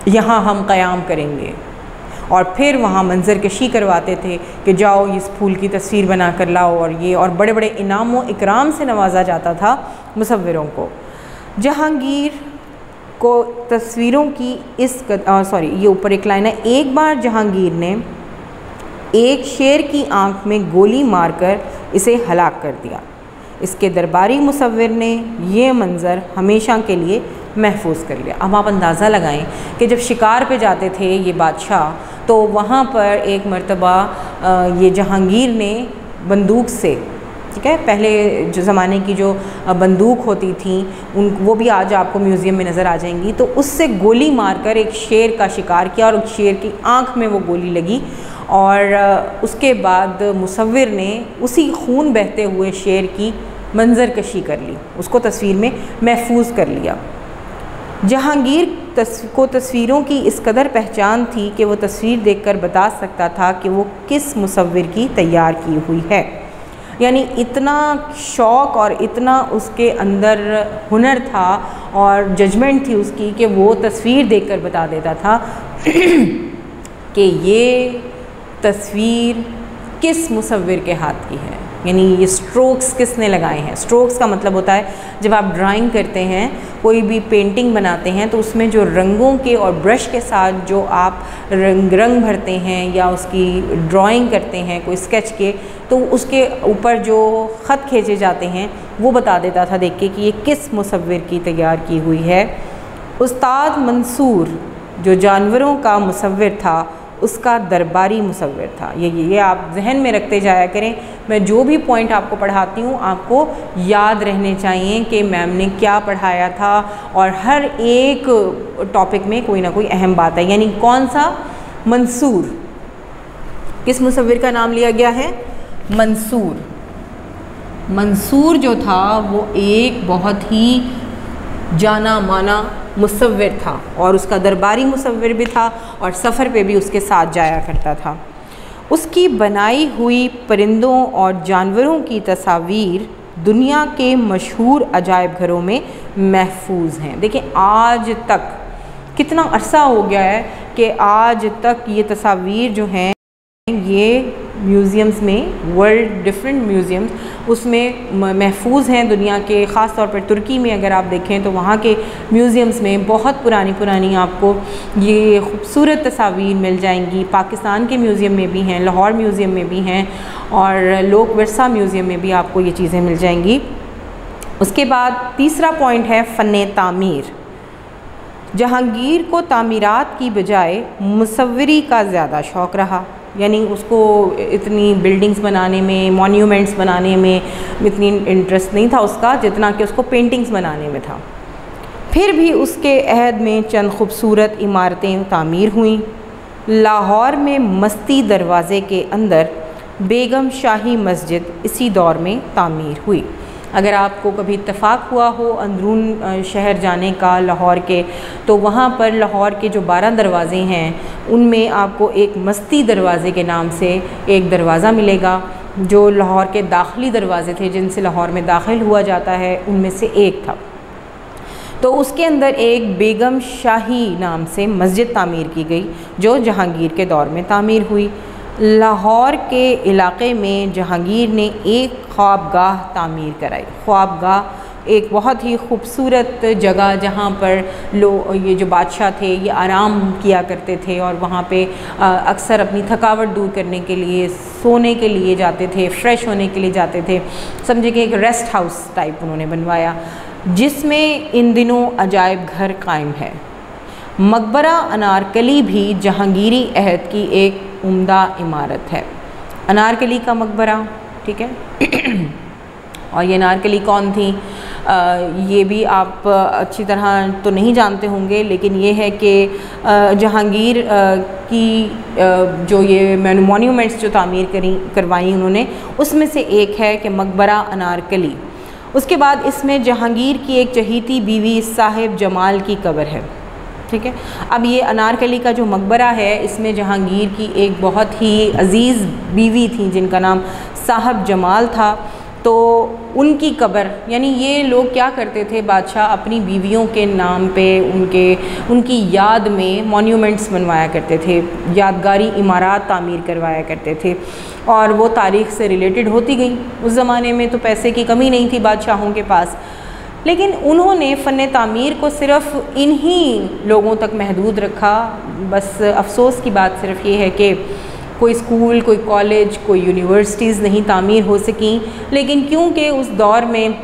यहाँ हम क़याम करेंगे। और फिर वहाँ मंजर कशी करवाते थे कि जाओ इस फूल की तस्वीर बना कर लाओ, और बड़े बड़े इनाम व इकराम से नवाजा जाता था मुसव्विरों को। जहांगीर को तस्वीरों की ये ऊपर एक लाइन है, एक बार जहांगीर ने एक शेर की आंख में गोली मारकर इसे हलाक कर दिया। इसके दरबारी मुसव्विर ने ये मंज़र हमेशा के लिए महफूज कर लिया। अब आप अंदाज़ा लगाएं कि जब शिकार पे जाते थे ये बादशाह, तो वहाँ पर एक मर्तबा ये जहांगीर ने बंदूक से, ठीक है, पहले जो ज़माने की जो बंदूक होती थी वो भी आज आपको म्यूज़ियम में नज़र आ जाएंगी, तो उससे गोली मारकर एक शेर का शिकार किया और उस शेर की आँख में वो गोली लगी, और उसके बाद मुसव्विर ने उसी खून बहते हुए शेर की मंजर कशी कर ली, उसको तस्वीर में महफूज कर लिया। जहांगीर को तस्वीरों की इस कदर पहचान थी कि वो तस्वीर देखकर बता सकता था कि वो किस मुसव्विर की तैयार की हुई है। यानी इतना शौक़ और इतना उसके अंदर हुनर था और जजमेंट थी उसकी कि वो तस्वीर देखकर बता देता था कि ये तस्वीर किस मुसव्विर के हाथ की है, यानी ये स्ट्रोक्स किसने लगाए हैं। स्ट्रोक्स का मतलब होता है जब आप ड्राइंग करते हैं, कोई भी पेंटिंग बनाते हैं, तो उसमें जो रंगों के और ब्रश के साथ जो आप रंग भरते हैं या उसकी ड्राइंग करते हैं कोई स्केच के, तो उसके ऊपर जो ख़त खींचे जाते हैं वो बता देता था देख के कि ये किस मुसव्विर की तैयार की हुई है। उस्ताद मंसूर जो जानवरों का मुसव्विर था, उसका दरबारी मुसव्विर था। ये आप जहन में रखते जाया करें। मैं जो भी पॉइंट आपको पढ़ाती हूँ आपको याद रहने चाहिए कि मैम ने क्या पढ़ाया था, और हर एक टॉपिक में कोई ना कोई अहम बात है। यानी कौन सा? मंसूर, किस मुसव्विर का नाम लिया गया है? मंसूर। मंसूर जो था वो एक बहुत ही जाना माना मुसव्विर था, और उसका दरबारी मुसव्विर भी था, और सफ़र पे भी उसके साथ जाया करता था। उसकी बनाई हुई परिंदों और जानवरों की तस्वीर दुनिया के मशहूर अजायब घरों में महफूज हैं। देखिए आज तक कितना अरसा हो गया है कि आज तक ये तस्वीर जो हैं ये म्यूज़ियम्स में, वर्ल्ड डिफरेंट म्यूज़ियम्स उसमें महफूज हैं दुनिया के। ख़ास तौर पर तुर्की में अगर आप देखें तो वहाँ के म्यूज़ियम्स में बहुत पुरानी आपको ये खूबसूरत तस्वीर मिल जाएंगी। पाकिस्तान के म्यूज़ियम में भी हैं, लाहौर म्यूज़ियम में भी हैं, और लोक विरसा म्यूज़ियम में भी आपको ये चीज़ें मिल जाएंगी। उसके बाद तीसरा पॉइंट है फ़न तामीर। जहांगीर को तामीरात की बजाय मुसव्विरी का ज़्यादा शौक़ रहा, यानी उसको इतनी बिल्डिंग्स बनाने में, मॉन्यूमेंट्स बनाने में इतनी इंटरेस्ट नहीं था उसका जितना कि उसको पेंटिंग्स बनाने में था। फिर भी उसके अहद में चंद खूबसूरत इमारतें तामीर हुईं। लाहौर में मस्ती दरवाज़े के अंदर बेगम शाही मस्जिद इसी दौर में तामीर हुई। अगर आपको कभी इत्तेफाक हुआ हो अंदरून शहर जाने का लाहौर के, तो वहाँ पर लाहौर के जो 12 दरवाज़े हैं उनमें आपको एक मस्ती दरवाज़े के नाम से एक दरवाज़ा मिलेगा, जो लाहौर के दाखिली दरवाज़े थे जिनसे लाहौर में दाखिल हुआ जाता है, उनमें से एक था। तो उसके अंदर एक बेगम शाही नाम से मस्जिद तामीर की गई जो जहांगीर के दौर में तामीर हुई। लाहौर के इलाक़े में जहांगीर ने एक ख्वाबगाह तामीर कराई। ख्वाबगाह एक बहुत ही खूबसूरत जगह जहाँ पर ये जो बादशाह थे ये आराम किया करते थे, और वहाँ पे अक्सर अपनी थकावट दूर करने के लिए, सोने के लिए जाते थे, फ़्रेश होने के लिए जाते थे। समझे कि एक रेस्ट हाउस टाइप उन्होंने बनवाया, जिसमें इन दिनों अजायब घर कायम है। मकबरा अनारकली भी जहांगीरी अहद की एक उम्दा इमारत है। अनारकली का मकबरा, ठीक है। और ये अनारकली कौन थी ये भी आप अच्छी तरह तो नहीं जानते होंगे, लेकिन ये है कि जहांगीर की जो ये मॉन्यूमेंट्स जो तामीर करवाई उन्होंने, उसमें से एक है कि मकबरा अनारकली। उसके बाद इसमें जहांगीर की एक चहीती बीवी साहिब जमाल की कब्र है, ठीक है। अब ये अनारकली का जो मकबरा है इसमें जहांगीर की एक बहुत ही अज़ीज़ बीवी थी जिनका नाम साहब जमाल था। तो उनकी कब्र, यानी ये लोग क्या करते थे, बादशाह अपनी बीवियों के नाम पे उनकी याद में मॉन्यूमेंट्स बनवाया करते थे, यादगारी इमारत तामीर करवाया करते थे, और वो तारीख़ से रिलेटेड होती गई। उस ज़माने में तो पैसे की कमी नहीं थी बादशाहों के पास, लेकिन उन्होंने फ़न तामीर को सिर्फ़ इन्हीं लोगों तक महदूद रखा। बस अफ़सोस की बात सिर्फ़ ये है कि कोई स्कूल, कोई कॉलेज, कोई यूनिवर्सिटीज़ नहीं तामीर हो सकें। लेकिन क्योंकि उस दौर में,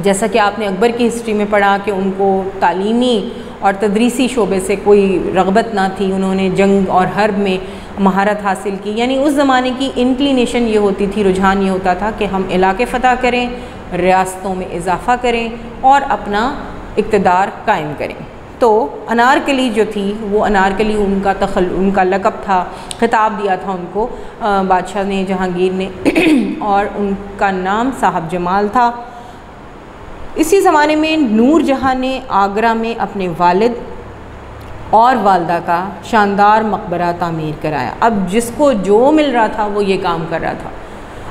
जैसा कि आपने अकबर की हिस्ट्री में पढ़ा, कि उनको तालीमी और तदरीसी शोबे से कोई रग़बत ना थी, उन्होंने जंग और हर्ब में महारत हासिल की। यानी उस ज़माने की इंक्लिनेशन ये होती थी, रुझान ये होता था कि हम इलाके फ़तह करें, रियासतों में इजाफ़ा करें और अपना इक़्तिदार कायम करें। तो अनारकली जो थी, वो अनारकली उनका लक़ब था, ख़िताब दिया था उनको बादशाह ने, जहांगीर ने, और उनका नाम साहब जमाल था। इसी ज़माने में नूरजहाँ ने आगरा में अपने वालिद और वालदा का शानदार मकबरा तामीर कराया। अब जिसको जो मिल रहा था वो ये काम कर रहा था।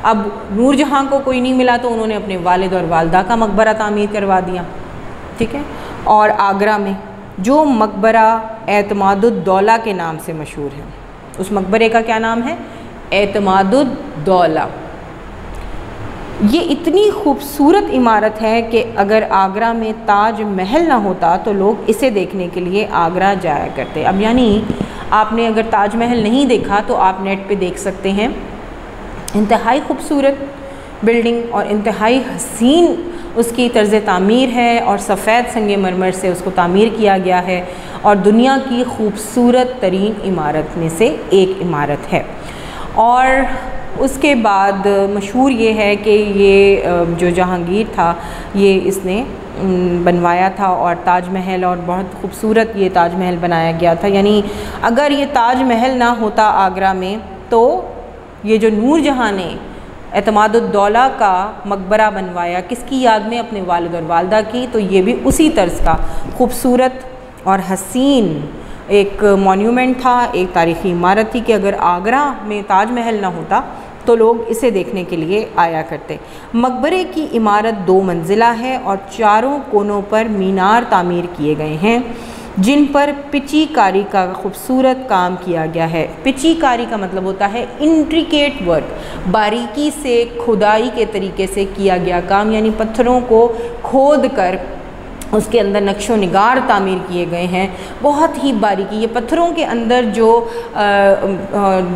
अब नूरजहाँ को कोई नहीं मिला तो उन्होंने अपने वालिद और वालदा का मकबरा तामीर करवा दिया, ठीक है। और आगरा में जो मकबरा एतमादुद्दौला के नाम से मशहूर है, उस मकबरे का क्या नाम है? एतमादुद्दौला। ये इतनी खूबसूरत इमारत है कि अगर आगरा में ताज महल ना होता तो लोग इसे देखने के लिए आगरा जाया करते। अब यानी आपने अगर ताज महल नहीं देखा तो आप नेट पे देख सकते हैं। इंतहाई खूबसूरत बिल्डिंग और इंतहाई हसीन उसकी तर्ज़ तामीर है, और सफ़ेद संगे मरमर से उसको तामीर किया गया है, और दुनिया की खूबसूरत तरीन इमारत में से एक इमारत है। और उसके बाद मशहूर ये है कि ये जो जहांगीर था, ये इसने बनवाया था, और ताज महल, और बहुत खूबसूरत ये ताज महल बनाया गया था। यानी अगर ये ताज महल ना होता आगरा में, तो ये जो नूरजहाँ ने एतमादुद्दौला का मकबरा बनवाया, किसकी याद में? अपने वालिद और वालदा की, तो ये भी उसी तर्ज का खूबसूरत और हसीन एक मॉन्यूमेंट था, एक तारीख़ी इमारत थी कि अगर आगरा में ताज महल ना होता तो लोग इसे देखने के लिए आया करते। मकबरे की इमारत 2 मंजिला है और चारों कोनों पर मीनार तामीर किए गए हैं, जिन पर पिचीकारी का खूबसूरत काम किया गया है। पिचीकारी का मतलब होता है इंट्रिकेट वर्क, बारीकी से खुदाई के तरीके से किया गया काम, यानी पत्थरों को खोद कर उसके अंदर नक्शो निगार तामीर किए गए हैं, बहुत ही बारीकी। ये पत्थरों के अंदर जो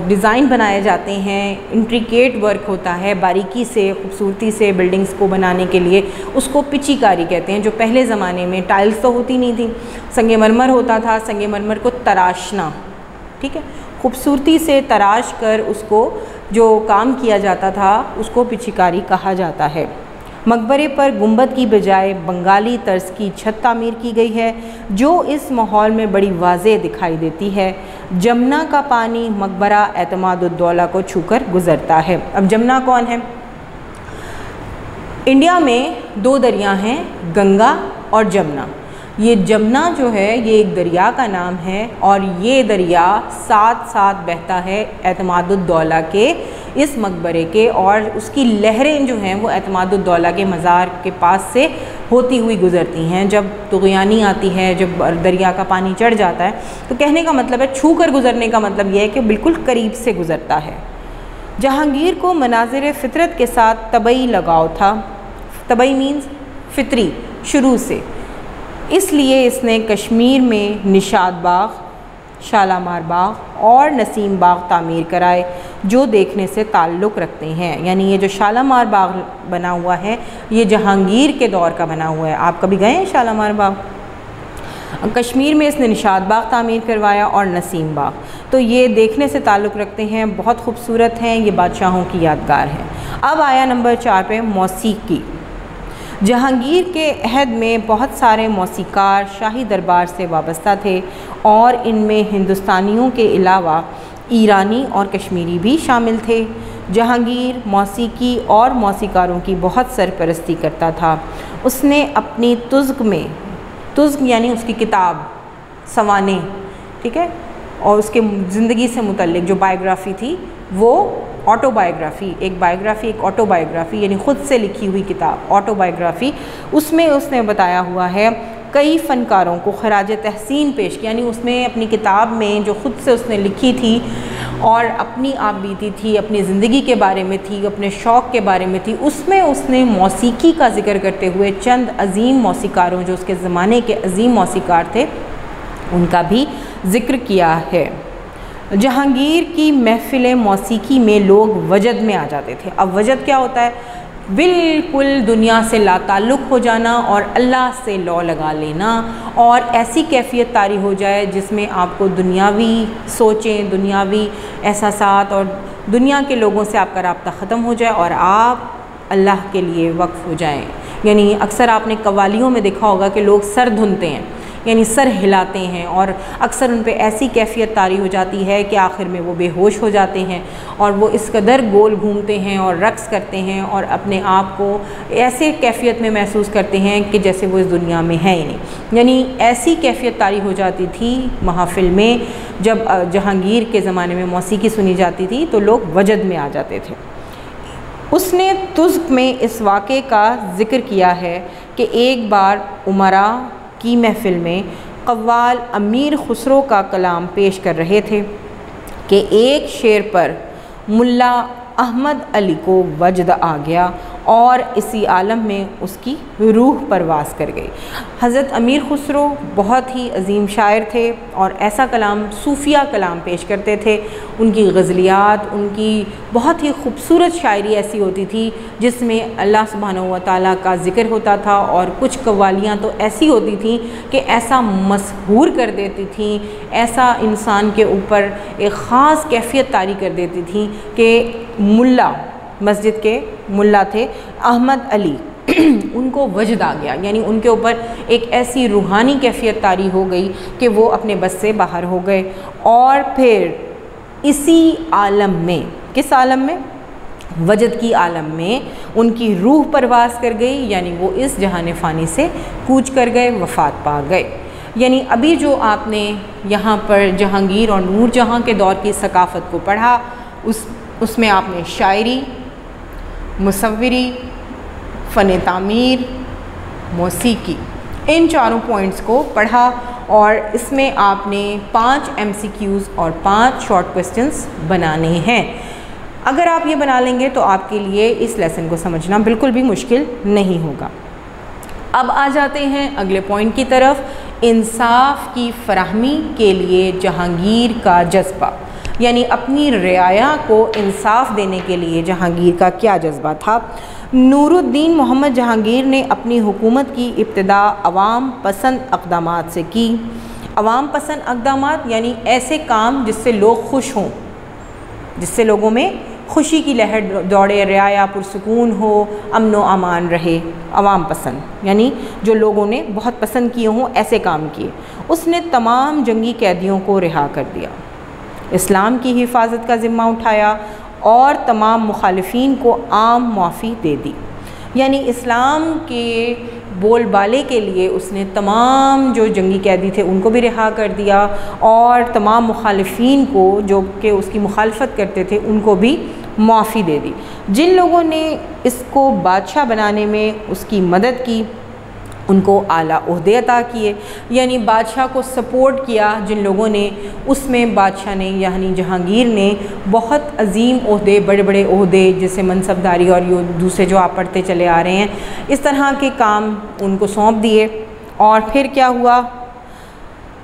डिज़ाइन बनाए जाते हैं, इंट्रिकेट वर्क होता है, बारीकी से, खूबसूरती से बिल्डिंग्स को बनाने के लिए, उसको पिचीकारी कहते हैं। जो पहले ज़माने में टाइल्स तो होती नहीं थी, संगे मरमर होता था, संगे मरमर को तराशना, ठीक है, खूबसूरती से तराश कर उसको जो काम किया जाता था उसको पिचीकारी कहा जाता है। मकबरे पर गुंबद की बजाय बंगाली तर्ज की छत तामीर की गई है, जो इस माहौल में बड़ी वाज़े दिखाई देती है। जमुना का पानी मकबरा एतमादुद्दौला को छूकर गुज़रता है। अब जमुना कौन है? इंडिया में 2 दरिया हैं, गंगा और जमुना। ये जमुना जो है ये एक दरिया का नाम है, और ये दरिया साथ साथ बहता है एतमादुद्दौला के इस मकबरे के, और उसकी लहरें जो हैं वो एतमादुद्दौला के मज़ार के पास से होती हुई गुज़रती हैं। जब तुग़यानी आती है, जब दरिया का पानी चढ़ जाता है, तो कहने का मतलब है, छू कर गुज़रने का मतलब यह है कि बिल्कुल करीब से गुज़रता है। जहांगीर को मनाज़िर फ़ितरत के साथ तबई लगाव था। तबई मीन्स फितरी, शुरू से, इसलिए इसने कश्मीर में निशात बाग, शालामार बाग और नसीम बाग तामीर कराए, जो देखने से ताल्लुक़ रखते हैं। यानी ये जो शालामार बाग बना हुआ है ये जहांगीर के दौर का बना हुआ है। आप कभी गए हैं शालामार बाग? कश्मीर में इसने निशात बाग तामीर करवाया और नसीम बाग, तो ये देखने से ताल्लुक़ रखते हैं, बहुत खूबसूरत हैं, ये बादशाहों की यादगार है। अब आया नंबर 4 पे मौसीकी। जहांगीर के अहद में बहुत सारे मौसीकार शाही दरबार से वाबस्ता थे, और इनमें हिंदुस्तानियों के अलावा ईरानी और कश्मीरी भी शामिल थे। जहांगीर मौसीकी और मौसीकारों की बहुत सरपरस्ती करता था। उसने अपनी तुज़्क में, तुज़्क यानी उसकी किताब, सवाने, ठीक है, और उसके ज़िंदगी से मुतल्लिक जो बायोग्राफ़ी थी वो ऑटोबायोग्राफ़ी, एक बायोग्राफ़ी एक ऑटोबायोग्राफ़ी यानी ख़ुद से लिखी हुई किताब ऑटोबायोग्राफ़ी, उसमें उसने बताया हुआ है कई फ़नकारों को खराज तहसीन पेश किया। यानी उसमें अपनी किताब में जो ख़ुद से उसने लिखी थी और अपनी आप बीती थी, अपनी ज़िंदगी के बारे में थी, अपने शौक़ के बारे में थी, उसमें उसने मौसीकी का ज़िक्र करते हुए चंद अज़ीम मौसीकारों, जो उसके ज़माने के अज़ीम मौसीकार थे, उनका भी ज़िक्र किया है। जहांगीर की महफ़िल मौसीकी में लोग वजद में आ जाते थे। अब वजद क्या होता है? बिल्कुल दुनिया से लाताल्लुक़ हो जाना और अल्लाह से लौ लगा लेना, और ऐसी कैफ़ियत तारी हो जाए जिसमें आपको दुनियावी सोचें, दुनियावी एहसासात और दुनिया के लोगों से आपका राब्ता ख़त्म हो जाए और आप अल्लाह के लिए वक्फ़ हो जाएं। यानी अक्सर आपने कव्वालियों में देखा होगा कि लोग सर धुनते हैं, यानी सर हिलाते हैं, और अक्सर उन पे ऐसी कैफ़ियत तारी हो जाती है कि आखिर में वो बेहोश हो जाते हैं और वो इस कदर गोल घूमते हैं और रक़्स करते हैं और अपने आप को ऐसे कैफ़ियत में महसूस करते हैं कि जैसे वो इस दुनिया में है ही नहीं। यानी ऐसी कैफ़ियत तारी हो जाती थी महफ़िल में। जब जहांगीर के ज़माने में मौसीकी सुनी जाती थी तो लोग वजद में आ जाते थे। उसने तुज़्क में इस वाक़े का ज़िक्र किया है कि एक बार उमरा की महफ़िल में कव्वाल अमीर खुसरो का कलाम पेश कर रहे थे कि एक शेर पर मुल्ला अहमद अली को वजद आ गया और इसी आलम में उसकी रूह परवास कर गई। हज़रत अमीर खुसरो बहुत ही अजीम शायर थे और ऐसा कलाम सूफिया कलाम पेश करते थे। उनकी गज़लियात, उनकी बहुत ही खूबसूरत शायरी ऐसी होती थी जिसमें अल्लाह सुब्हानहू व तआला का ज़िक्र होता था, और कुछ कव्वालियाँ तो ऐसी होती थी कि ऐसा मसहूर कर देती थी, ऐसा इंसान के ऊपर एक ख़ास कैफ़ियत तारी कर देती थी कि मुल्ला, मस्जिद के मुल्ला थे अहमद अली, उनको वजद आ गया। यानी उनके ऊपर एक ऐसी रूहानी कैफ़ियत तारी हो गई कि वो अपने बस से बाहर हो गए, और फिर इसी आलम में, किस आलम में? वजद की आलम में उनकी रूह परवास कर गई, यानी वो इस जहान फ़ानी से कूच कर गए, वफ़ात पा गए। यानी अभी जो आपने यहाँ पर जहांगीर और नूरजहाँ के दौर की सकाफ़त को पढ़ा, उसमें आपने शायरी, मुसव्विरी, फ़न तामीर, मौसीकी, इन चारों पॉइंट्स को पढ़ा, और इसमें आपने 5 MCQs और 5 शॉर्ट क्वेश्चंस बनाने हैं। अगर आप ये बना लेंगे तो आपके लिए इस लेसन को समझना बिल्कुल भी मुश्किल नहीं होगा। अब आ जाते हैं अगले पॉइंट की तरफ। इंसाफ की फराहमी के लिए जहांगीर का जज्बा, यानी अपनी रियाया को इंसाफ देने के लिए जहांगीर का क्या जज्बा था। नूरुद्दीन मोहम्मद जहांगीर ने अपनी हुकूमत की इब्तिदा अवाम पसंद अक़दामात से की। अवाम पसंद अक़दामात यानी ऐसे काम जिससे लोग खुश हों, जिससे लोगों में खुशी की लहर दौड़े, रियाया पुरसुकून हो, अमन व अमान रहे। अवाम पसंद यानी जो लोगों ने बहुत पसंद किए हों, ऐसे काम किए। उसने तमाम जंगी कैदियों को रिहा कर दिया, इस्लाम की हिफाजत का ज़िम्मा उठाया और तमाम मुखालिफिन को आम मुआफ़ी दे दी। यानी इस्लाम के बोलबाले के लिए उसने तमाम जो जंगी कैदी थे उनको भी रिहा कर दिया, और तमाम मुखालिफिन को जो कि उसकी मुखालफत करते थे उनको भी मुआफ़ी दे दी। जिन लोगों ने इसको बादशाह बनाने में उसकी मदद की उनको आला ओहदे अता किए, यानी बादशाह को सपोर्ट किया जिन लोगों ने, उसमें बादशाह ने यानी जहांगीर ने बहुत अजीम ओहदे, बड़े बड़े ओहदे जैसे मनसबदारी और ये दूसरे जो आप पढ़ते चले आ रहे हैं, इस तरह के काम उनको सौंप दिए। और फिर क्या हुआ?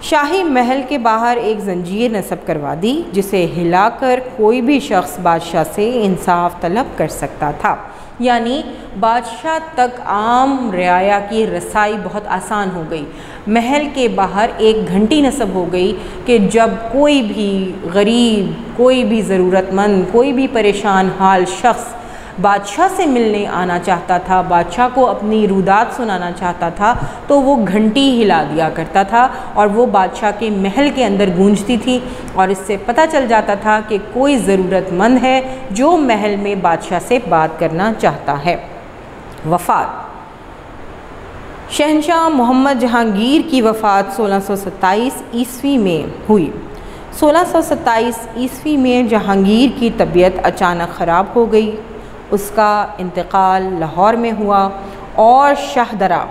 शाही महल के बाहर एक जंजीर नस्ब करवा दी जिसे हिलाकर कोई भी शख्स बादशाह से इंसाफ तलब कर सकता था। यानी बादशाह तक आम रियाया की रसाई बहुत आसान हो गई। महल के बाहर एक घंटी नस्ब हो गई कि जब कोई भी गरीब, कोई भी ज़रूरतमंद, कोई भी परेशान हाल शख्स बादशाह से मिलने आना चाहता था, बादशाह को अपनी रुदात सुनाना चाहता था, तो वो घंटी हिला दिया करता था और वो बादशाह के महल के अंदर गूंजती थी, और इससे पता चल जाता था कि कोई ज़रूरतमंद है जो महल में बादशाह से बात करना चाहता है। वफ़ात। शहंशाह मोहम्मद जहांगीर की वफ़ात 1627 ईस्वी में हुई। 1627 ईस्वी में जहांगीर की तबीयत अचानक ख़राब हो गई। उसका इंतकाल लाहौर में हुआ और शाहदरा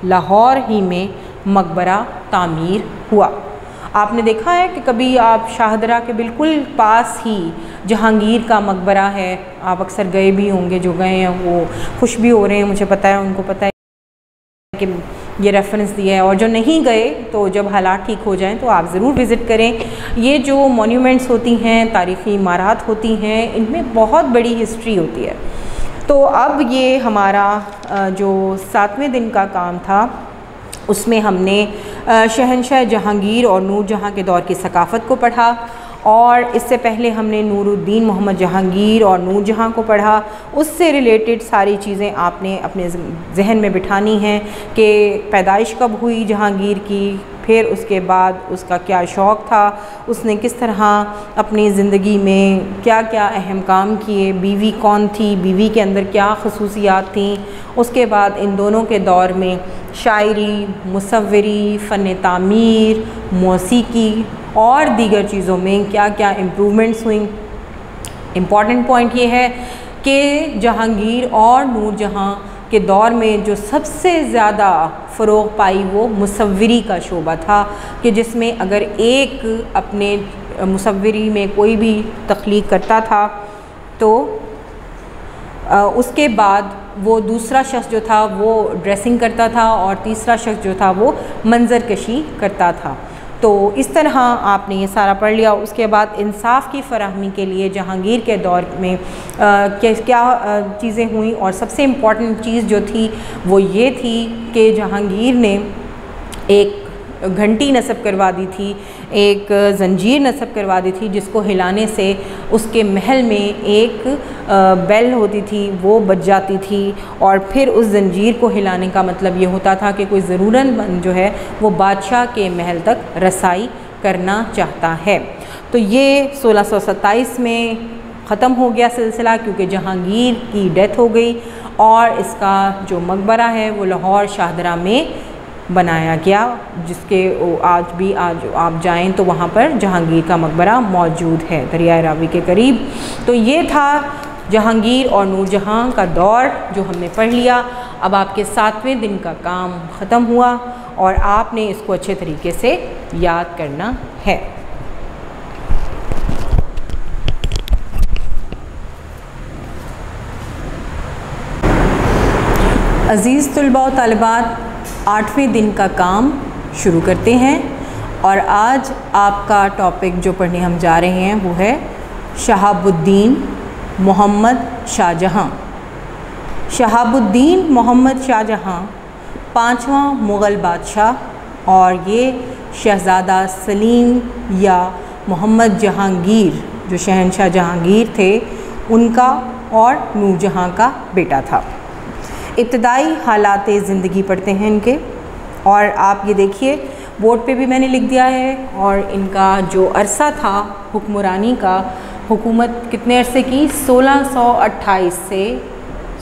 लाहौर ही में मकबरा तामीर हुआ। आपने देखा है कि कभी आप शाहदरा के बिल्कुल पास ही जहांगीर का मकबरा है, आप अक्सर गए भी होंगे, जो गए हैं वो खुश भी हो रहे हैं, मुझे पता है, उनको पता है कि ये रेफरेंस दिया है, और जो नहीं गए तो जब हालात ठीक हो जाएं तो आप ज़रूर विज़िट करें। ये जो मॉन्यूमेंट्स होती हैं, तारीख़ी इमारत होती हैं, इनमें बहुत बड़ी हिस्ट्री होती है। तो अब ये हमारा जो 7वें दिन का काम था उसमें हमने शहंशाह जहांगीर और नूरजहाँ के दौर की सकाफ़त को पढ़ा, और इससे पहले हमने नूरुद्दीन मोहम्मद जहांगीर और नूरजहाँ को पढ़ा। उससे रिलेटेड सारी चीज़ें आपने अपने जहन में बिठानी हैं कि पैदाइश कब हुई जहांगीर की, फिर उसके बाद उसका क्या शौक़ था, उसने किस तरह अपनी ज़िंदगी में क्या क्या अहम काम किए, बीवी कौन थी, बीवी के अंदर क्या खसूसियात थीं, उसके बाद इन दोनों के दौर में शायरी, मुसव्वरी, फ़न तामीर, मौसीकी और दीगर चीज़ों में क्या क्या इम्प्रूवमेंट्स हुई। इम्पॉर्टेंट पॉइंट ये है कि जहांगीर और नूरजहाँ के दौर में जो सबसे ज़्यादा फ़रोग़ पाई वो मुसव्वरी का शोबा था, कि जिसमें अगर एक अपने मुसव्वरी में कोई भी तख्लीक़ करता था तो उसके बाद वो दूसरा शख्स जो था वो ड्रेसिंग करता था और तीसरा शख्स जो था वो मंज़र कशी करता था। तो इस तरह आपने ये सारा पढ़ लिया। उसके बाद इंसाफ की फराहमी के लिए जहांगीर के दौर में क्या चीज़ें हुई, और सबसे इम्पॉर्टेंट चीज़ जो थी वो ये थी कि जहांगीर ने एक घंटी नस्ब करवा दी थी, एक ज़ंजीर नस्ब करवा दी थी, जिसको हिलाने से उसके महल में एक बेल होती थी वो बज जाती थी, और फिर उस ज़ंजीर को हिलाने का मतलब ये होता था कि कोई ज़रूरतमंद जो है वो बादशाह के महल तक रसाई करना चाहता है। तो ये 1627 में ख़त्म हो गया सिलसिला, क्योंकि जहांगीर की डेथ हो गई और इसका जो मकबरा है वो लाहौर शाहदरा में बनाया गया, जिसके आज भी आप जाएं तो वहाँ पर जहांगीर का मकबरा मौजूद है दरियाए रावी के करीब। तो ये था जहांगीर और नूरजहाँ का दौर जो हमने पढ़ लिया। अब आपके 7वें दिन का काम ख़त्म हुआ और आपने इसको अच्छे तरीके से याद करना है। अज़ीज़ तुलबा व तालिबात, 8वें दिन का काम शुरू करते हैं, और आज आपका टॉपिक जो पढ़ने हम जा रहे हैं वो है शहाबुद्दीन मोहम्मद शाहजहाँ। शहाबुद्दीन मोहम्मद शाहजहाँ 5वां मुग़ल बादशाह, और ये शहज़ादा सलीम या मोहम्मद जहांगीर जो शहंशाह जहांगीर थे उनका और नूरजहाँ का बेटा था। इब्तदाई हालात ज़िंदगी पढ़ते हैं इनके, और आप ये देखिए बोर्ड पे भी मैंने लिख दिया है, और इनका जो अरसा था हुक्मरानी का, हुकूमत कितने अरसे की, 1628 से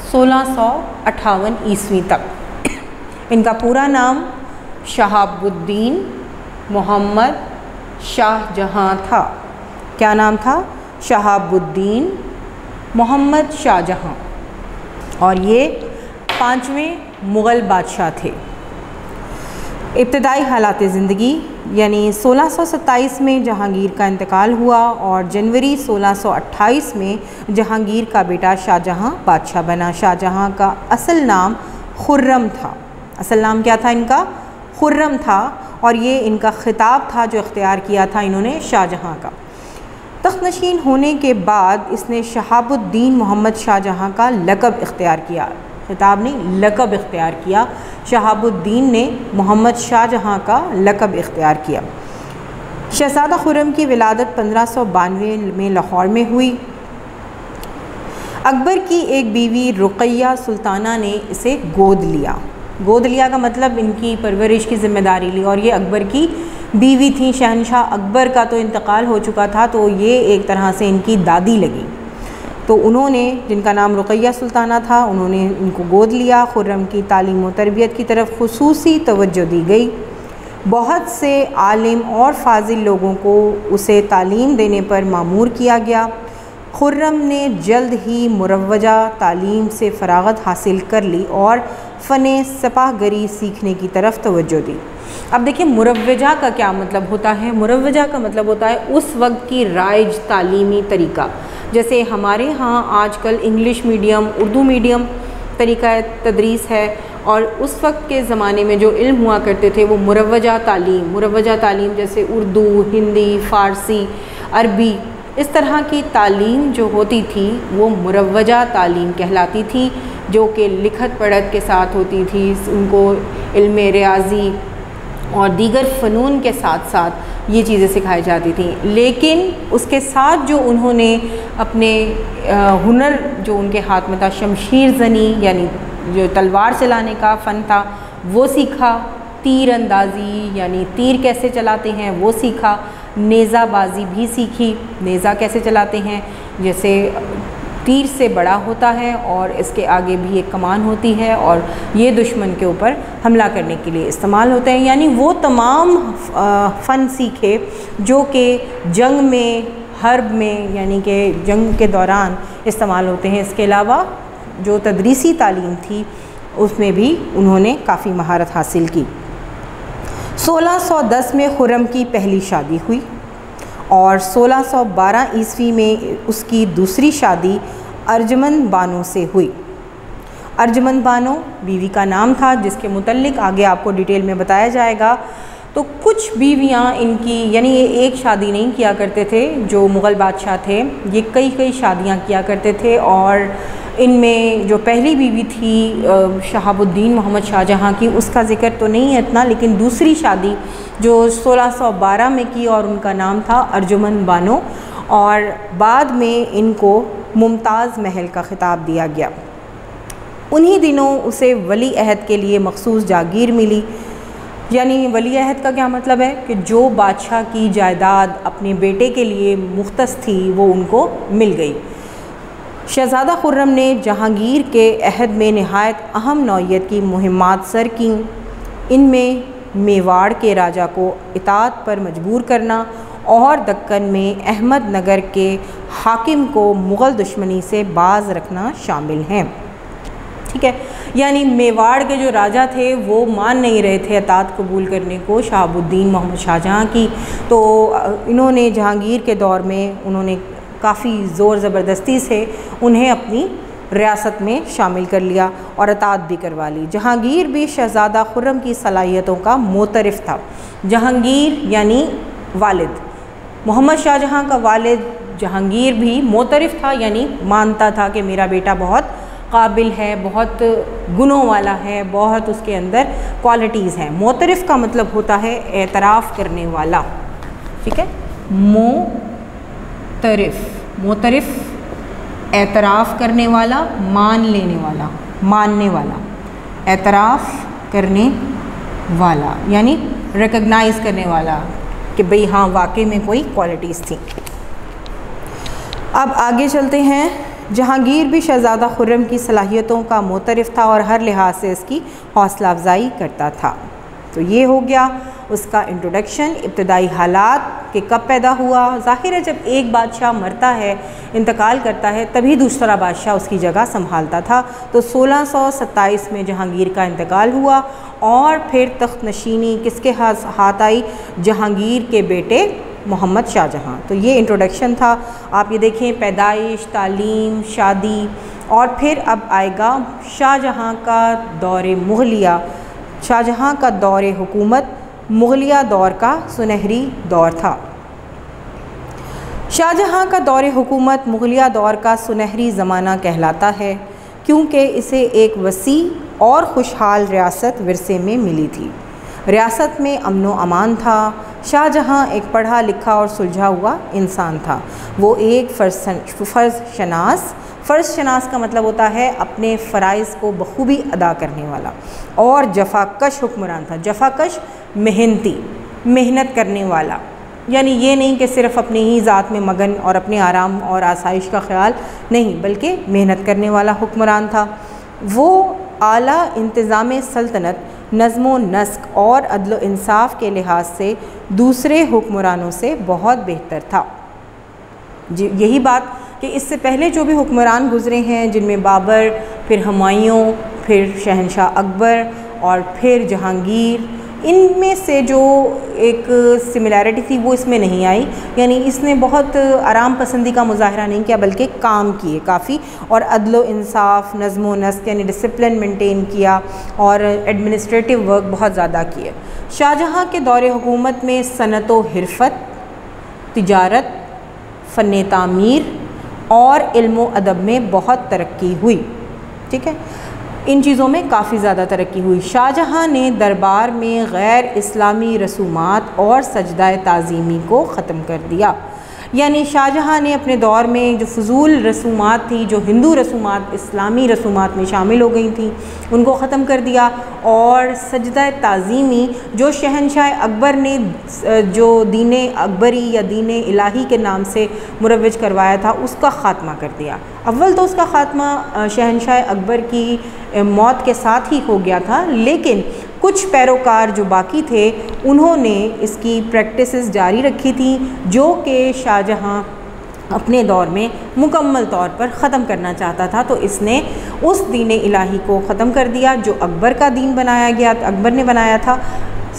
1658 ईस्वी तक। इनका पूरा नाम शहाबुद्दीन मोहम्मद शाहजहाँ था। क्या नाम था? शहाबुद्दीन मोहम्मद शाहजहाँ, और ये 5वें मुग़ल बादशाह थे। इब्तदाई हालात ज़िंदगी, यानी 1627 में जहांगीर का इंतकाल हुआ और जनवरी 1628 में जहांगीर का बेटा शाहजहाँ बादशाह बना। शाहजहाँ का असल नाम खुर्रम था। असल नाम क्या था इनका? खुर्रम था, और ये इनका खिताब था जो इख्तियार किया था इन्होंने शाहजहाँ का। तख्तनशीन होने के बाद इसने शहाबुद्दीन मोहम्मद शाहजहाँ का लक़ब इख्तियार किया। खिताब नहीं, लक़ब इख्तियार किया। शहाबुद्दीन ने मोहम्मद शाहजहाँ का लक़ब इख्तियार किया। शहज़ादा खुर्रम की विलादत 1592 में लाहौर में हुई। अकबर की एक बीवी रुक़ैया सुल्ताना ने इसे गोद लिया। गोद लिया का मतलब इनकी परवरिश की ज़िम्मेदारी ली, और ये अकबर की बीवी थी। शहनशाह अकबर का तो इंतकाल हो चुका था, तो ये एक तरह से इनकी दादी लगी। तो उन्होंने, जिनका नाम रुक़ैया सुल्ताना था, उन्होंने इनको गोद लिया। खुर्रम की तालीम व तरबियत की तरफ खुसूसी तवज्जो दी गई। बहुत से आलिम और फाजिल लोगों को उसे तालीम देने पर मामूर किया गया। खुर्रम ने जल्द ही मुरव्वजा तालीम से फ़राग़त हासिल कर ली और फ़न सिपाहगरी सीखने की तरफ तवज्जो दी। अब देखिए मुरव्वजा का क्या मतलब होता है। मुरव्वजा का मतलब होता है उस वक्त की राइज तालीमी तरीका। जैसे हमारे यहाँ आजकल इंग्लिश मीडियम, उर्दू मीडियम तरीका तदरीस है, और उस वक्त के ज़माने में जो इल्म हुआ करते थे वो मुरव्वजा तालीम जैसे उर्दू, हिंदी, फ़ारसी, अरबी, इस तरह की तालीम जो होती थी वो मुरव्वजा तालीम कहलाती थी, जो कि लिखत पढ़त के साथ होती थी। उनको इल्म रियाज़ी और दीगर फ़नून के साथ साथ ये चीज़ें सिखाई जाती थी। लेकिन उसके साथ जो उन्होंने अपने हुनर जो उनके हाथ में था, शमशीर ज़नी यानी जो तलवार चलाने का फ़न था वो सीखा, तीर अंदाज़ी यानी तीर कैसे चलाते हैं वो सीखा, नेज़ाबाजी भी सीखी, नेज़ा कैसे चलाते हैं, जैसे तीर से बड़ा होता है और इसके आगे भी एक कमान होती है और ये दुश्मन के ऊपर हमला करने के लिए इस्तेमाल होते हैं। यानी वो तमाम फ़न सीखे जो कि जंग में, हर्ब में यानी कि जंग के दौरान इस्तेमाल होते हैं। इसके अलावा जो तदरीसी तालीम थी उसमें भी उन्होंने काफ़ी महारत हासिल की। 1610 में खुर्रम की पहली शादी हुई और 1612 ईस्वी में उसकी दूसरी शादी अर्जमंद बानो से हुई। अर्जमंद बानो बीवी का नाम था, जिसके मुतल्लिक आगे आपको डिटेल में बताया जाएगा। तो कुछ बीवियां इनकी, यानी ये एक शादी नहीं किया करते थे। जो मुग़ल बादशाह थे ये कई शादियां किया करते थे, और इनमें जो पहली बीवी थी शहाबुद्दीन मोहम्मद शाहजहाँ की, उसका ज़िक्र तो नहीं है इतना, लेकिन दूसरी शादी जो 1612 में की और उनका नाम था अर्जुमंद बानो, और बाद में इनको मुमताज़ महल का ख़िताब दिया गया। उन्हीं दिनों उसे वली अहद के लिए मखसूस जागीर मिली। यानी वली अहद का क्या मतलब है कि जो बादशाह की जायदाद अपने बेटे के लिए मुख्तस थी वो उनको मिल गई। शहज़ादा खुर्रम ने जहांगीर के अहद में नहायत अहम नौइयत की मुहिम्मात सर की। इनमें मेवाड़ के राजा को इताअत पर मजबूर करना और दक्कन में अहमद नगर के हाकिम को मुग़ल दुश्मनी से बाज रखना शामिल हैं। ठीक है, यानी मेवाड़ के जो राजा थे वो मान नहीं रहे थे इताअत कबूल करने को शहाबुद्दीन मोहम्मद शाहजहाँ की। तो इन्होंने जहांगीर के दौर में उन्होंने काफ़ी ज़ोर ज़बरदस्ती से उन्हें अपनी रियासत में शामिल कर लिया और इताअत भी करवा ली। जहांगीर भी शहज़ादा खुर्रम की सलाहियतों का मोतरिफ़ था। जहांगीर यानी वालिद, मोहम्मद शाहजहाँ का वालिद जहांगीर भी मोतरिफ़ था, यानी मानता था कि मेरा बेटा बहुत काबिल है, बहुत गुणों वाला है, बहुत उसके अंदर क्वालिटीज़ हैं। मोतरिफ़ का मतलब होता है एतराफ़ करने वाला। ठीक है, मोतरिफ़ एतराफ़ करने वाला, मान लेने वाला, मानने वाला, एतराफ़ करने वाला यानी रिकग्नाइज़ करने वाला कि भाई हाँ वाकई में कोई क्वालिटीज़ थी। अब आगे चलते हैं। जहांगीर भी शहज़ादा खुर्रम की सलाहियतों का मोतरिफ़ था और हर लिहाज से इसकी हौसला अफजाई करता था। तो ये हो गया उसका इंट्रोडक्शन। इब्तदाई हालात कि कब पैदा हुआ। ज़ाहिर है जब एक बादशाह मरता है, इंतकाल करता है, तभी दूसरा बादशाह उसकी जगह संभालता था। तो 1627 में जहांगीर का इंतकाल हुआ और फिर तख्त नशीनी किसके हाथ आई? जहांगीर के बेटे मोहम्मद शाहजहाँ। तो ये इंट्रोडक्शन था। आप ये देखें, पैदाइश, तालीम, शादी, और फिर अब आएगा शाहजहाँ का दौरे मुग़लिया। शाहजहाँ का दौरे हुकूमत मुग़लिया दौर का सुनहरी दौर था। शाहजहाँ का दौरे हुकूमत मुग़लिया दौर का सुनहरी ज़माना कहलाता है क्योंकि इसे एक वसी और खुशहाल रियासत विरसे में मिली थी। रियासत में अमन व अमान था। शाहजहाँ एक पढ़ा लिखा और सुलझा हुआ इंसान था। वो एक फ़र्ज़ शनास का मतलब होता है अपने फ़राइज़ को बखूबी अदा करने वाला, और जफ़ाकश हुक्मरान था। जफ़ाकश मेहनती, मेहनत करने वाला, यानी ये नहीं कि सिर्फ़ अपनी ही ज़ात में मगन और अपने आराम और आसाइश का ख्याल नहीं, बल्कि मेहनत करने वाला हुक्मरान था। वो आला इंतज़ाम सल्तनत नज़्म नस्क और अदल इंसाफ के लिहाज से दूसरे हुक्मरानों से बहुत बेहतर था। यही बात कि इससे पहले जो भी हुक्मरान गुज़रे हैं, जिनमें बाबर, फिर हुमायूं, फिर शहनशाह अकबर और फिर जहांगीर, इनमें से जो एक सिमिलैरिटी थी वो इसमें नहीं आई। यानी इसने बहुत आराम पसंदी का मुजाहरा नहीं किया बल्कि काम किए काफ़ी, और अदल इंसाफ, नज़्म नस्क यानी डिसिप्लिन मेंटेन किया और एडमिनिस्ट्रेटिव वर्क बहुत ज़्यादा किए। शाहजहाँ के दौरे हुकूमत में सनत व हिरफत, तिजारत, फ़न तामीर और इल्म अदब में बहुत तरक्की हुई। ठीक है, इन चीज़ों में काफ़ी ज़्यादा तरक्की हुई। शाहजहाँ ने दरबार में गैर इस्लामी रसूमात और सजदा ताज़ीमी को ख़त्म कर दिया। यानी शाहजहाँ ने अपने दौर में जो फजूल रसूमात थी, जो हिंदू रसूमात इस्लामी रसूमात में शामिल हो गई थी, उनको ख़त्म कर दिया, और सजदा ताज़ीमी जो शहनशाह अकबर ने जो दीन अकबरी या दीन इलाही के नाम से मुरव्वज करवाया था, उसका ख़ात्मा कर दिया। अव्वल तो उसका ख़ात्मा शहनशाह अकबर की मौत के साथ ही हो गया था, लेकिन कुछ पैरोकार जो बाकी थे उन्होंने इसकी प्रैक्टिसेस जारी रखी थी, जो कि शाहजहाँ अपने दौर में मुकम्मल तौर पर ख़त्म करना चाहता था। तो इसने उस दीन इलाही को ख़त्म कर दिया जो अकबर का दीन बनाया गया, अकबर ने बनाया था।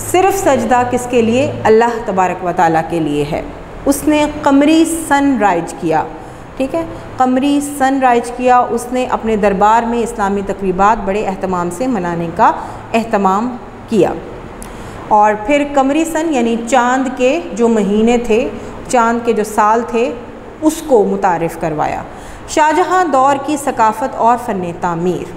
सिर्फ़ सजदा किसके लिए? अल्लाह तबारक व तआला के लिए है। उसने कमरी सन राइज किया, ठीक है, कमरी सन राइज किया। उसने अपने दरबार में इस्लामी तकरीबात बड़े अहतमाम से मनाने का एहतमाम किया। और फिर कमरी सन यानी चाँद के जो महीने थे, चाँद के जो साल थे, उसको मुतारिफ़ करवाया। शाहजहाँ दौर की सकाफ़त और फ़न तामीर।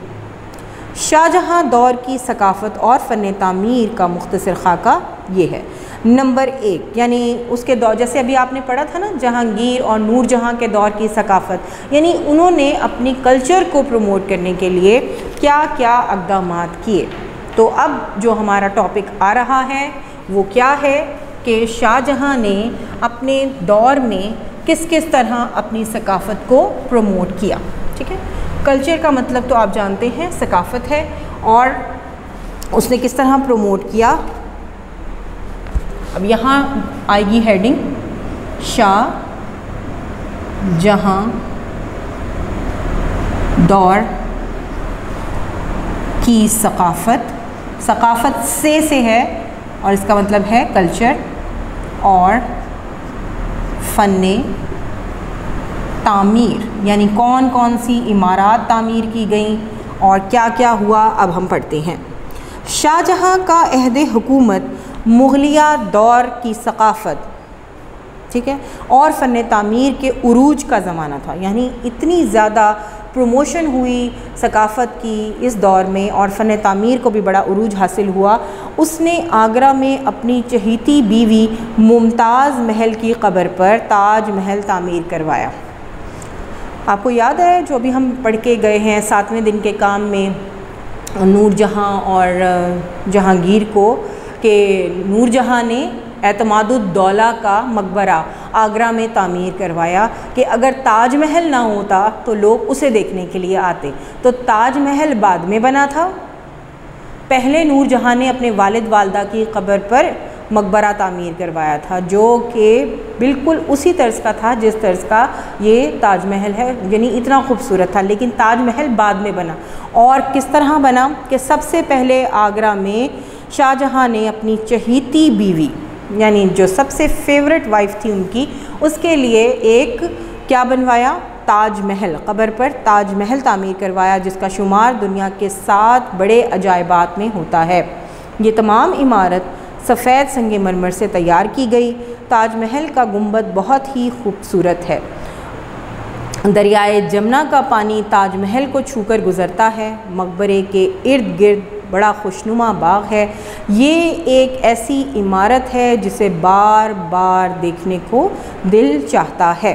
शाहजहाँ दौर की सकाफ़त और फ़न तामीर का मुख्तसर खाका ये है। नंबर 1 यानी उसके दौर, जैसे अभी आपने पढ़ा था ना, जहांगीर और नूरजहाँ के दौर की सकाफ़त, यानी उन्होंने अपनी कल्चर को प्रमोट करने के लिए क्या क्या इक़दामात किए। तो अब जो हमारा टॉपिक आ रहा है वो क्या है कि शाहजहाँ ने अपने दौर में किस किस तरह अपनी सकाफ़त को प्रमोट किया। ठीक है, कल्चर का मतलब तो आप जानते हैं सकाफ़त है, और उसने किस तरह प्रमोट किया। अब यहाँ आएगी हेडिंग शाहजहाँ दौर की सकाफ़त। सकाफ़त से है और इसका मतलब है कल्चर, और फ़न्ने तामीर यानी कौन कौन सी इमारत तामीर की गई और क्या क्या हुआ। अब हम पढ़ते हैं। शाहजहाँ का अहद हुकूमत मुग़लिया दौर की सकाफ़त, ठीक है, और फ़न तामीर के उरूज का ज़माना था। यानी इतनी ज़्यादा प्रमोशन हुई सकाफ़त की इस दौर में, और फ़न तामीर को भी बड़ा उरूज हासिल हुआ। उसने आगरा में अपनी चहेती बीवी मुमताज़ महल की कब्र पर ताज महल तामीर करवाया। आपको याद है जो अभी हम पढ़ के गए हैं 7वें दिन के काम में नूरजहाँ और जहांगीर को, कि नूरजहाँ ने एतमादुद्दौला का मकबरा आगरा में तामीर करवाया कि अगर ताज महल ना होता तो लोग उसे देखने के लिए आते। तो ताज महल बाद में बना था। पहले नूरजहाँ ने अपने वालिद वालदा की कब्र पर मकबरा तामीर करवाया था, जो कि बिल्कुल उसी तर्ज का था जिस तर्ज का ये ताज महल है, यानी इतना खूबसूरत था। लेकिन ताज महल बाद में बना, और किस तरह बना कि सबसे पहले आगरा में शाहजहाँ ने अपनी चहेती बीवी, यानी जो सबसे फेवरेट वाइफ थी उनकी, उसके लिए एक क्या बनवाया? ताज महल, कब्र पर ताज महल तामीर करवाया, जिसका शुमार दुनिया के 7 बड़े अजायबात में होता है। ये तमाम इमारत सफ़ेद संगमरमर से तैयार की गई। ताज महल का गुंबद बहुत ही खूबसूरत है। दरियाए जमुना का पानी ताज महल को छूकर गुज़रता है। मकबरे के इर्द गिर्द बड़ा खुशनुमा बाग है। ये एक ऐसी इमारत है जिसे बार बार देखने को दिल चाहता है।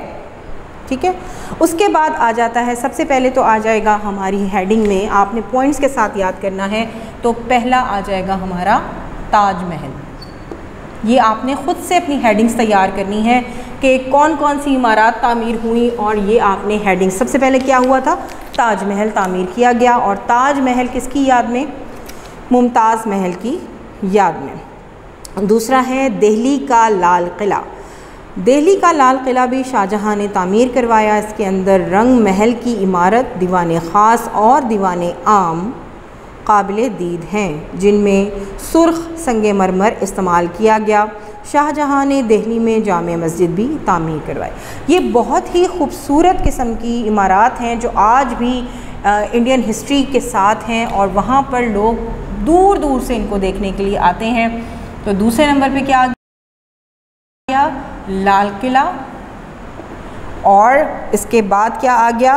ठीक है, उसके बाद आ जाता है, सबसे पहले तो आ जाएगा हमारी हेडिंग में, आपने पॉइंट्स के साथ याद करना है। तो पहला आ जाएगा हमारा ताजमहल। ये आपने ख़ुद से अपनी हेडिंग्स तैयार करनी है कि कौन कौन सी इमारत तामीर हुई, और ये आपने हेडिंग, सबसे पहले क्या हुआ था? ताजमहल तामीर किया गया। और ताजमहल किसकी याद में? मुमताज़ महल की याद में। दूसरा है दिल्ली का लाल किला। दिल्ली का लाल किला भी शाहजहां ने तामीर करवाया। इसके अंदर रंग महल की इमारत, दीवाने ख़ास और दीवाने आम काबिल दीद हैं, जिनमें सुर्ख संगमरमर इस्तेमाल किया गया। शाहजहां ने दिल्ली में जामे मस्जिद भी तामीर करवाई। ये बहुत ही खूबसूरत किस्म की इमारत हैं जो आज भी इंडियन हिस्ट्री के साथ हैं और वहाँ पर लोग दूर दूर से इनको देखने के लिए आते हैं। तो दूसरे नंबर पे क्या आ गया? लाल किला। और इसके बाद क्या आ गया?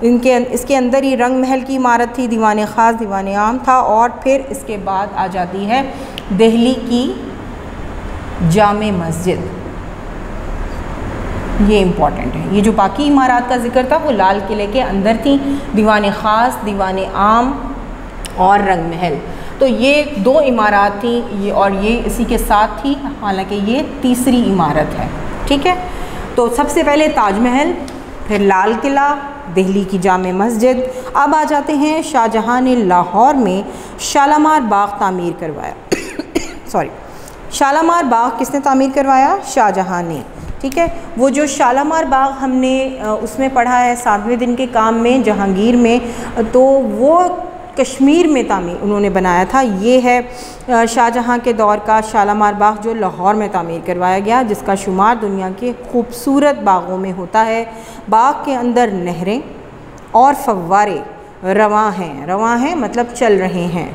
इसके अंदर ही रंग महल की इमारत थी, दीवाने ख़ास दीवाने आम था। और फिर इसके बाद आ जाती है दिल्ली की जामे मस्जिद। ये इम्पॉर्टेंट है। ये जो बाकी इमारत का जिक्र था वो लाल किले के अंदर थी, दीवाने ख़ास, दीवाने आम और रंग महल। तो ये 2 इमारत थी ये, और ये इसी के साथ थी, हालांकि ये तीसरी इमारत है। ठीक है, तो सबसे पहले ताजमहल, फिर लाल किला, दिल्ली की जामे मस्जिद। अब आ जाते हैं शाहजहां ने लाहौर में शालामार बाग तामीर करवाया। सॉरी, शालामार बाग किसने तामीर करवाया? शाहजहां ने। ठीक है, वो जो शालामार बाग हमने उसमें पढ़ा है 7वें दिन के काम में जहांगीर में, तो वो कश्मीर में तामीर उन्होंने बनाया था। ये है शाहजहां के दौर का शालामार बाग जो लाहौर में तामीर करवाया गया, जिसका शुमार दुनिया के खूबसूरत बागों में होता है। बाग के अंदर नहरें और फव्वारे रवां हैं मतलब चल रहे हैं।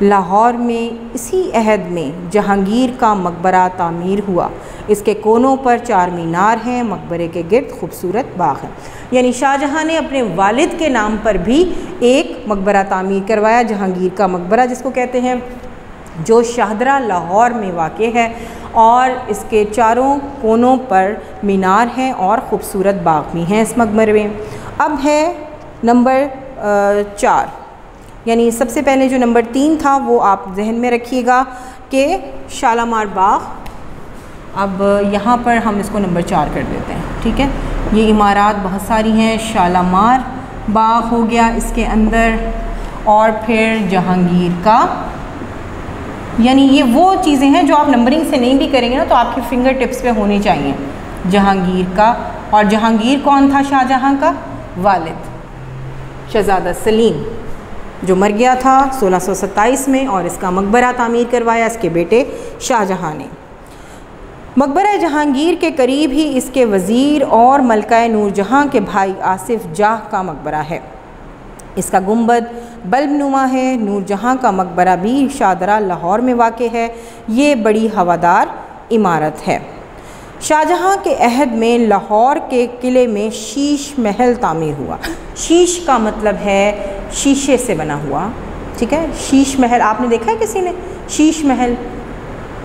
लाहौर में इसी अहद में जहांगीर का मकबरा तामीर हुआ। इसके कोनों पर 4 मीनार हैं, मकबरे के गिर्द खूबसूरत बाग हैं। यानी शाहजहां ने अपने वालिद के नाम पर भी एक मकबरा तामीर करवाया, जहांगीर का मकबरा जिसको कहते हैं, जो शाहदरा लाहौर में वाक़ है। और इसके चारों कोनों पर मीनार हैं और ख़ूबसूरत बाग भी हैं इस मकबरे में। अब है नंबर 4, यानी सबसे पहले जो नंबर 3 था वो आप जहन में रखिएगा कि शालामार बाग। अब यहाँ पर हम इसको नंबर 4 कर देते हैं। ठीक है, ये इमारत बहुत सारी हैं। शालामार बाग हो गया इसके अंदर, और फिर जहांगीर का, यानी ये वो चीज़ें हैं जो आप नंबरिंग से नहीं भी करेंगे ना तो आपके फिंगर टिप्स पे होनी चाहिए। जहांगीर का, और जहांगीर कौन था? शाहजहां का वालिद शहज़ादा सलीम, जो मर गया था 1627 में, और इसका मकबरा तामीर करवाया इसके बेटे शाहजहां ने। मकबरा जहांगीर के करीब ही इसके वज़ीर और मलका नूरजहां के भाई आसिफ जाह का मकबरा है। इसका गुंबद बल्बनुमा है। नूरजहां का मकबरा भी शाहदरा लाहौर में वाक़ है। ये बड़ी हवादार इमारत है। शाहजहां के अहद में लाहौर के किले में शीश महल तामीर हुआ। शीश का मतलब है शीशे से बना हुआ। ठीक है, शीश महल आपने देखा है किसी ने? शीश महल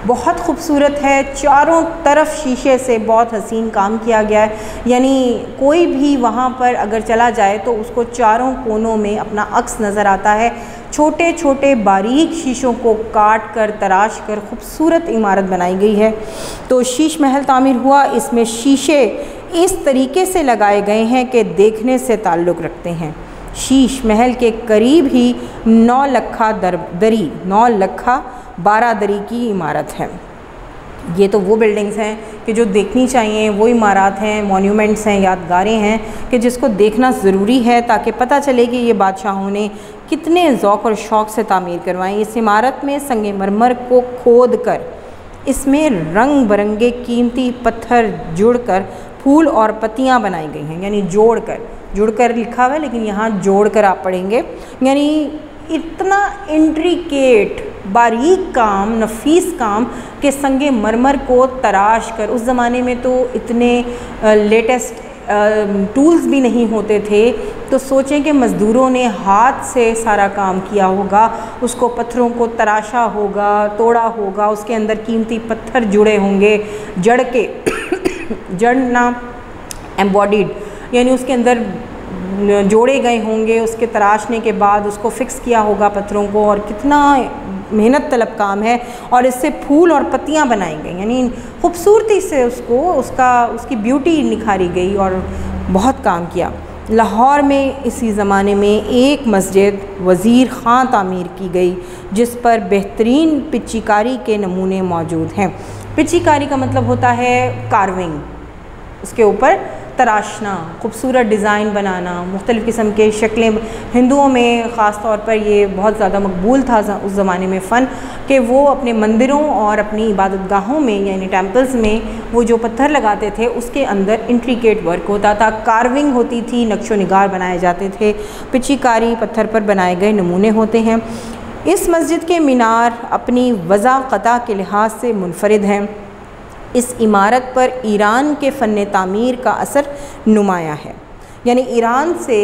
बहुत खूबसूरत है, चारों तरफ शीशे से बहुत हसीन काम किया गया है। यानी कोई भी वहाँ पर अगर चला जाए तो उसको चारों कोनों में अपना अक्स नज़र आता है। छोटे छोटे बारीक शीशों को काट कर तराश कर खूबसूरत इमारत बनाई गई है। तो शीश महल तामीर हुआ। इसमें शीशे इस तरीके से लगाए गए हैं कि देखने से ताल्लुक़ रखते हैं। शीश महल के करीब ही 9 लखा दरी 9 लखा 12 दरी की इमारत है। ये तो वो बिल्डिंग्स हैं कि जो देखनी चाहिए, वो इमारत हैं, मॉन्यूमेंट्स हैं, यादगारें हैं कि जिसको देखना ज़रूरी है ताकि पता चले कि ये बादशाहों ने कितने ज़ौक़ और शौक़ से तामीर करवाई। इस इमारत में संगमरमर को खोद कर इसमें रंग बिरंगे कीमती पत्थर जुड़कर फूल और पत्तियाँ बनाई गई हैं। यानी जुड़कर लिखा हुआ है, लेकिन यहाँ जोड़कर आप पढ़ेंगे। यानी इतना इंट्रिकेट बारीक काम, नफीस काम के संगे मरमर को तराश कर, उस ज़माने में तो इतने लेटेस्ट टूल्स भी नहीं होते थे, तो सोचें कि मज़दूरों ने हाथ से सारा काम किया होगा, उसको पत्थरों को तराशा होगा, तोड़ा होगा, उसके अंदर कीमती पत्थर जुड़े होंगे, जड़ ना एम्बॉडीड, यानी उसके अंदर जोड़े गए होंगे। उसके तराशने के बाद उसको फ़िक्स किया होगा पत्थरों को, और कितना मेहनत तलब काम है। और इससे फूल और पत्तियां बनाई गई, यानी खूबसूरती से उसकी ब्यूटी निखारी गई और बहुत काम किया। लाहौर में इसी ज़माने में एक मस्जिद वज़ीर ख़ान तामीर की गई जिस पर बेहतरीन पिच्चीकारी के नमूने मौजूद हैं। पिच्चीकारी का मतलब होता है कार्विंग, उसके ऊपर तराशना, खूबसूरत डिज़ाइन बनाना, मुख्तलिफ़ किस्म के शक्लें। हिंदुओं में ख़ास तौर पर ये बहुत ज़्यादा मकबूल था उस ज़माने में फ़न कि वो अपने मंदिरों और अपनी इबादतगाहों में यानी टेम्पल्स में वो जो पत्थर लगाते थे उसके अंदर इंट्रिकेट वर्क होता था, कार्विंग होती थी, नक्शो निगार बनाए जाते थे। पिच्चीकारी पत्थर पर बनाए गए नमूने होते हैं। इस मस्जिद के मीनार अपनी वज़ाक़ता के लिहाज से मुनफरिद हैं। इस इमारत पर ईरान के फ़न तामीर का असर नुमाया है, यानी ईरान से